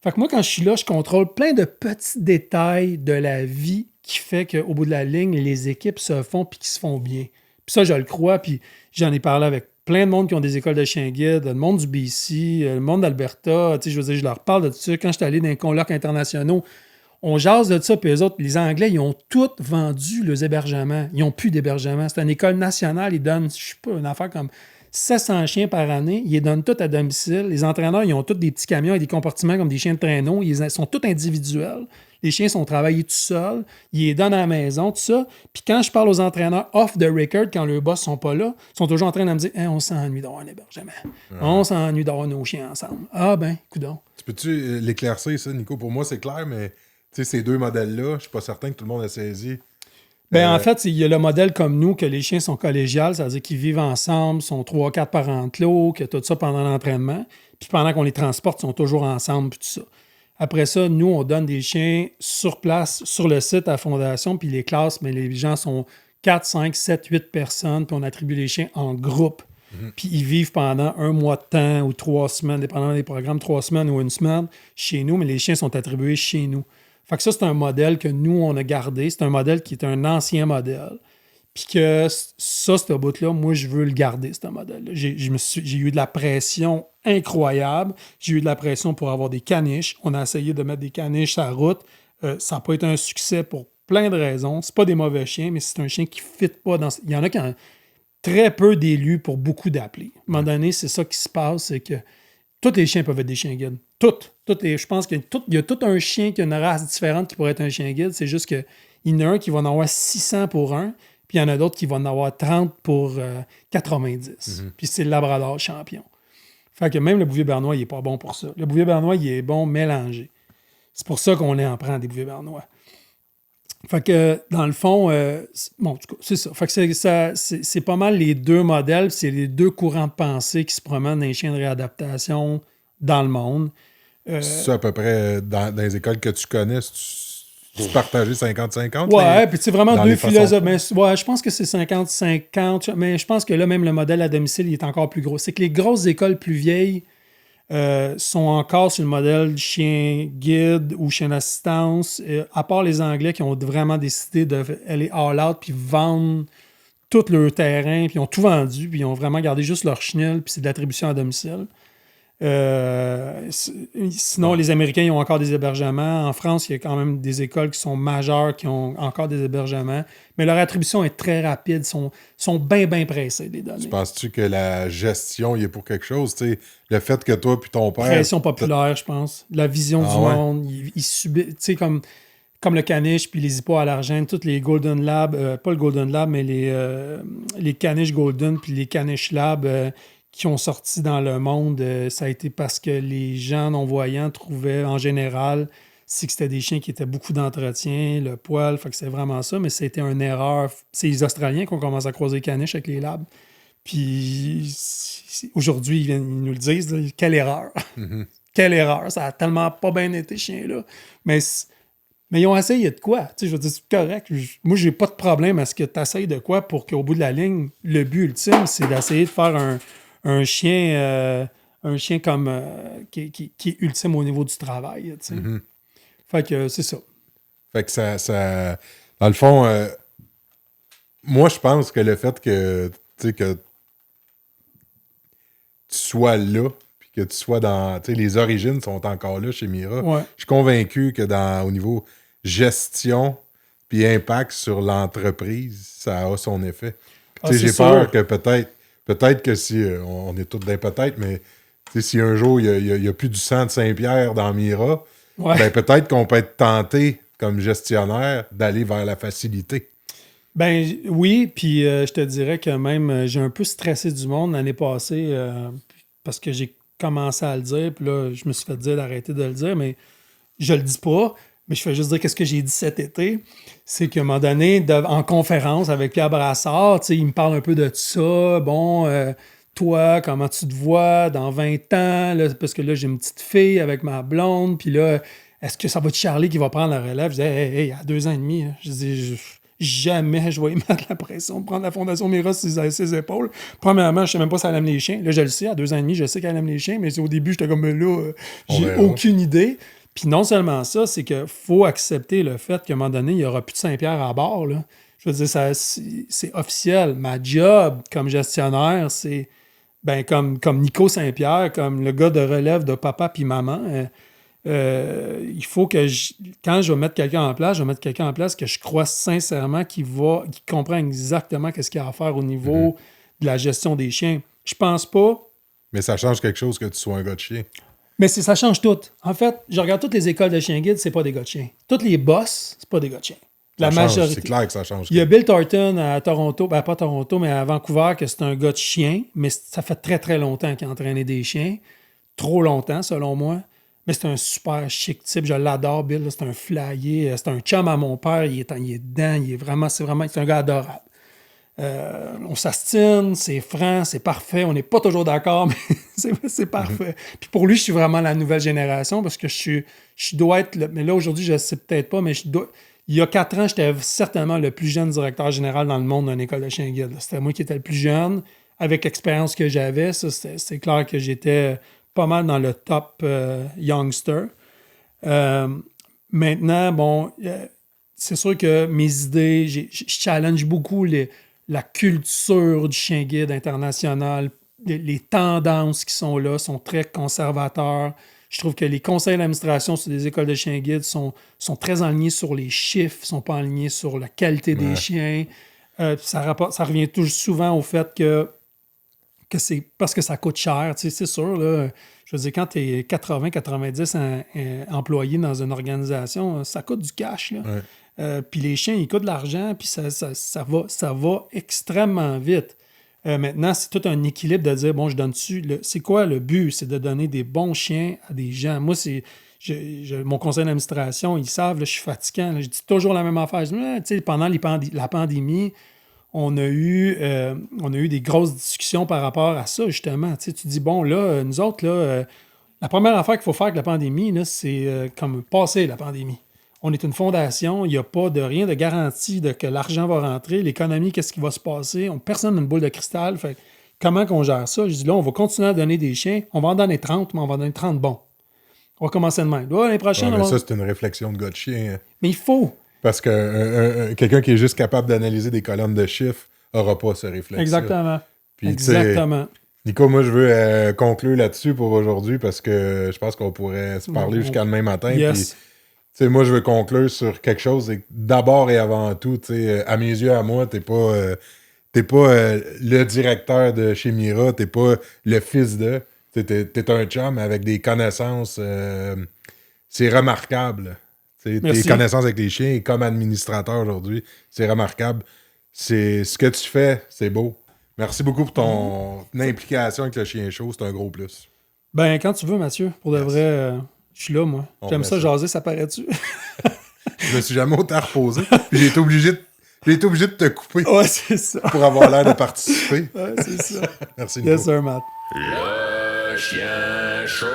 Fait que moi, quand je suis là, je contrôle plein de petits détails de la vie qui fait qu'au bout de la ligne, les équipes se font puis qui se font bien. Puis ça, je le crois, puis j'en ai parlé avec plein de monde qui ont des écoles de chiens guides, le monde du BC, le monde d'Alberta. Tu sais, je veux dire, je leur parle de tout ça. Quand je suis allé dans les colloques internationaux, on jase de ça, puis eux autres, les Anglais, ils ont tous vendu leurs hébergements. Ils n'ont plus d'hébergement. C'est une école nationale, ils donnent, je sais pas, une affaire comme 700 chiens par année, ils les donnent tous à domicile. Les entraîneurs, ils ont tous des petits camions avec des comportements comme des chiens de traîneau. Ils sont tous individuels. Les chiens sont travaillés tout seuls. Ils les donnent à la maison, tout ça. Puis quand je parle aux entraîneurs off the record, quand leurs boss sont pas là, ils sont toujours en train de me dire hey, on s'ennuie d'avoir un hébergement. On s'ennuie d'avoir nos chiens ensemble. Ah ben, coudonc. Tu peux-tu l'éclaircir, ça, Nico? Pour moi, c'est clair, mais ces deux modèles-là, je suis pas certain que tout le monde a saisi. En fait, il y a le modèle comme nous, que les chiens sont collégiales, c'est-à-dire qu'ils vivent ensemble, sont 3-4 par enclos, que tout ça pendant l'entraînement. Puis pendant qu'on les transporte, ils sont toujours ensemble, puis tout ça. Après ça, nous, on donne des chiens sur place, sur le site à la fondation, puis les classes, mais les gens sont 4, 5, 7, 8 personnes, puis on attribue les chiens en groupe. Puis ils vivent pendant 1 mois de temps ou 3 semaines, dépendamment des programmes, 3 semaines ou 1 semaine chez nous, mais les chiens sont attribués chez nous. Fait que ça, c'est un modèle que nous, on a gardé. C'est un modèle qui est un ancien modèle. Puis que ça, ce bout-là, moi, je veux le garder, ce modèle-là. J'ai eu de la pression incroyable. J'ai eu de la pression pour avoir des caniches. On a essayé de mettre des caniches sur la route. Ça n'a pas été un succès pour plein de raisons. C'est pas des mauvais chiens, mais c'est un chien qui ne fit pas dans... Il y en a qui ont très peu d'élus pour beaucoup d'appelés. À un moment donné, c'est ça qui se passe, c'est que tous les chiens peuvent être des chiens guides. Je pense qu'il y a tout un chien qui a une race différente qui pourrait être un chien guide. C'est juste qu'il y en a un qui va en avoir 600 pour un, puis il y en a d'autres qui vont en avoir 30 pour 90. Puis c'est le Labrador champion. Fait que même le Bouvier bernois, il n'est pas bon pour ça. Le Bouvier bernois, il est bon mélangé. C'est pour ça qu'on en prend des Bouviers bernois. Fait que, dans le fond, en tout cas, c'est ça. Fait que c'est pas mal les deux modèles, c'est les deux courants de pensée qui se promènent dans les chiens de réadaptation dans le monde. C'est à peu près dans les écoles que tu connais, tu partageais 50-50? Ouais, puis c'est vraiment deux philosophes. Mais, ouais, je pense que c'est 50-50, mais je pense que là, même le modèle à domicile, il est encore plus gros. C'est que les grosses écoles plus vieilles sont encore sur le modèle chien guide ou chien d'assistance, à part les Anglais qui ont vraiment décidé d'aller all-out puis vendre tout leur terrain, puis ils ont tout vendu, puis ils ont vraiment gardé juste leur chenille, puis c'est de l'attribution à domicile. Sinon, les Américains, ils ont encore des hébergements. En France, il y a quand même des écoles qui sont majeures, qui ont encore des hébergements. Mais leur attribution est très rapide. Ils sont bien pressés des données. Tu penses-tu que la gestion, il est pour quelque chose? T'sais, le fait que toi puis ton père... Pression populaire, je pense. La vision du monde. Ils subissent... Tu sais, comme le caniche puis les hippos à l'argent, toutes les Golden Lab, pas le Golden Lab, mais les caniches Golden puis les caniches Lab... qui ont sorti dans le monde, ça a été parce que les gens non-voyants trouvaient en général que c'était des chiens qui étaient beaucoup d'entretien, le poil, fait que c'est vraiment ça, mais c'était une erreur. C'est les Australiens qui ont commencé à croiser les caniches avec les labs. Puis aujourd'hui, ils nous le disent, là, quelle erreur. Quelle erreur, ça a tellement pas bien été, ce chien-là. Mais ils ont essayé de quoi? Tu sais, je veux dire, c'est correct. Moi, j'ai pas de problème à ce que tu essayes de quoi pour qu'au bout de la ligne, le but ultime, c'est d'essayer de faire un chien comme qui est ultime au niveau du travail. Tu sais. Fait que c'est ça. Fait que ça dans le fond, moi, je pense que le fait que tu sois là, puis que tu sois dans... Les origines sont encore là chez Mira. Ouais. Je suis convaincu que au niveau gestion puis impact sur l'entreprise, ça a son effet. J'ai peur que peut-être que si, on est tous d'un peut-être, mais si un jour il n'y a plus du sang de Saint-Pierre dans Mira, ben peut-être qu'on peut être tenté comme gestionnaire d'aller vers la facilité. Ben oui, puis je te dirais que même j'ai un peu stressé du monde l'année passée parce que j'ai commencé à le dire, puis là, je me suis fait dire d'arrêter de le dire, mais je le dis pas. Mais je fais juste dire qu'est-ce que j'ai dit cet été. C'est qu'à un moment donné, en conférence avec Pierre Brassard, il me parle un peu de ça. Bon, toi, comment tu te vois dans 20 ans? Là, parce que là, j'ai une petite fille avec ma blonde. Puis là, est-ce que ça va être Charlie qui va prendre la relève? Je disais, hey, à 2 ans et demi, je dis, jamais je vais y mettre la pression de prendre la Fondation Mira sur ses épaules. Premièrement, je ne sais même pas si elle aime les chiens. Là, je le sais, à 2 ans et demi, je sais qu'elle aime les chiens, mais au début, j'étais comme là, j'ai aucune idée. Puis non seulement ça, c'est qu'il faut accepter le fait qu'à un moment donné, il n'y aura plus de Saint-Pierre à bord. Là. Je veux dire, c'est officiel. Ma job comme gestionnaire, c'est comme Nico Saint-Pierre, comme le gars de relève de papa puis maman. Il faut que quand je vais mettre quelqu'un en place, je vais mettre quelqu'un en place que je crois sincèrement qui comprend exactement ce qu'il y a à faire au niveau de la gestion des chiens. Je pense pas. Mais ça change quelque chose que tu sois un gars de chien. Mais ça change tout. En fait, je regarde toutes les écoles de chiens guides, c'est pas des gars de chiens. Toutes les boss, c'est pas des gars de chiens. La majorité. C'est clair que ça change. Il y a Bill Thornton à Toronto, pas Toronto, mais à Vancouver, que c'est un gars de chien, mais ça fait très, très longtemps qu'il a entraîné des chiens. Trop longtemps, selon moi. Mais c'est un super chic type. Je l'adore, Bill. C'est un flyer. C'est un chum à mon père. Il est dedans. C'est un gars adorable. On s'astine, c'est franc, c'est parfait. On n'est pas toujours d'accord, mais c'est parfait. Puis pour lui, je suis vraiment la nouvelle génération parce que je dois être... mais là, aujourd'hui, je ne sais peut-être pas, mais il y a 4 ans, j'étais certainement le plus jeune directeur général dans le monde d'une école de chien guide. C'était moi qui étais le plus jeune. Avec l'expérience que j'avais, ça, c'est clair que j'étais pas mal dans le top youngster. Maintenant, bon, c'est sûr que mes idées, je challenge beaucoup la culture du chien guide international. Les tendances qui sont là sont très conservateurs. Je trouve que les conseils d'administration sur des écoles de chiens guides sont très alignés sur les chiffres, ne sont pas alignés sur la qualité des chiens. Ça revient toujours souvent au fait que c'est parce que ça coûte cher. Tu sais, c'est sûr, là, je veux dire, quand tu es 80-90 employés dans une organisation, ça coûte du cash. Là. Puis les chiens, ils coûtent de l'argent, puis ça va extrêmement vite. Maintenant, c'est tout un équilibre de dire, bon, je donne-tu... c'est quoi le but? C'est de donner des bons chiens à des gens. Moi, c'est... mon conseil d'administration, ils savent, là, je suis fatigant. Là, je dis toujours la même affaire. Je dis, pendant la pandémie, on a eu des grosses discussions par rapport à ça, justement. Tu dis, bon, là, nous autres, là, la première affaire qu'il faut faire avec la pandémie, là, c'est comme passer la pandémie. On est une fondation, il n'y a pas rien de garantie que l'argent va rentrer, l'économie, qu'est-ce qui va se passer. Personne n'a une boule de cristal. Fait, comment qu'on gère ça? Je dis, là, on va continuer à donner des chiens. On va en donner 30, mais on va en donner 30 bons. On va commencer de même. Là, l'année prochaine, mais ça, c'est une réflexion de gars de chien. Mais il faut. Parce que quelqu'un qui est juste capable d'analyser des colonnes de chiffres n'aura pas ce réflexe. Exactement. Puis, exactement. Nico, moi, je veux conclure là-dessus pour aujourd'hui parce que je pense qu'on pourrait se parler jusqu'à demain matin. Yes. Puis, moi, je veux conclure sur quelque chose. Et d'abord et avant tout, à mes yeux, à moi, t'es pas le directeur de chez Mira, t'es pas le fils de. T'es un chum avec des connaissances. C'est remarquable. Tes connaissances avec les chiens et comme administrateur aujourd'hui, c'est remarquable. C'est ce que tu fais, c'est beau. Merci beaucoup pour ton implication avec le chien chaud, c'est un gros plus. Ben, quand tu veux, Mathieu, pour de vrai, je suis là, moi. J'aime ça jaser, ça paraît-tu? Je me suis jamais autant reposé. Puis j'ai été obligé de te couper. Ouais, c'est ça. Pour avoir l'air de participer. Ouais, c'est ça. Merci, Nico. Yes, sir, Matt. Le chien chaud.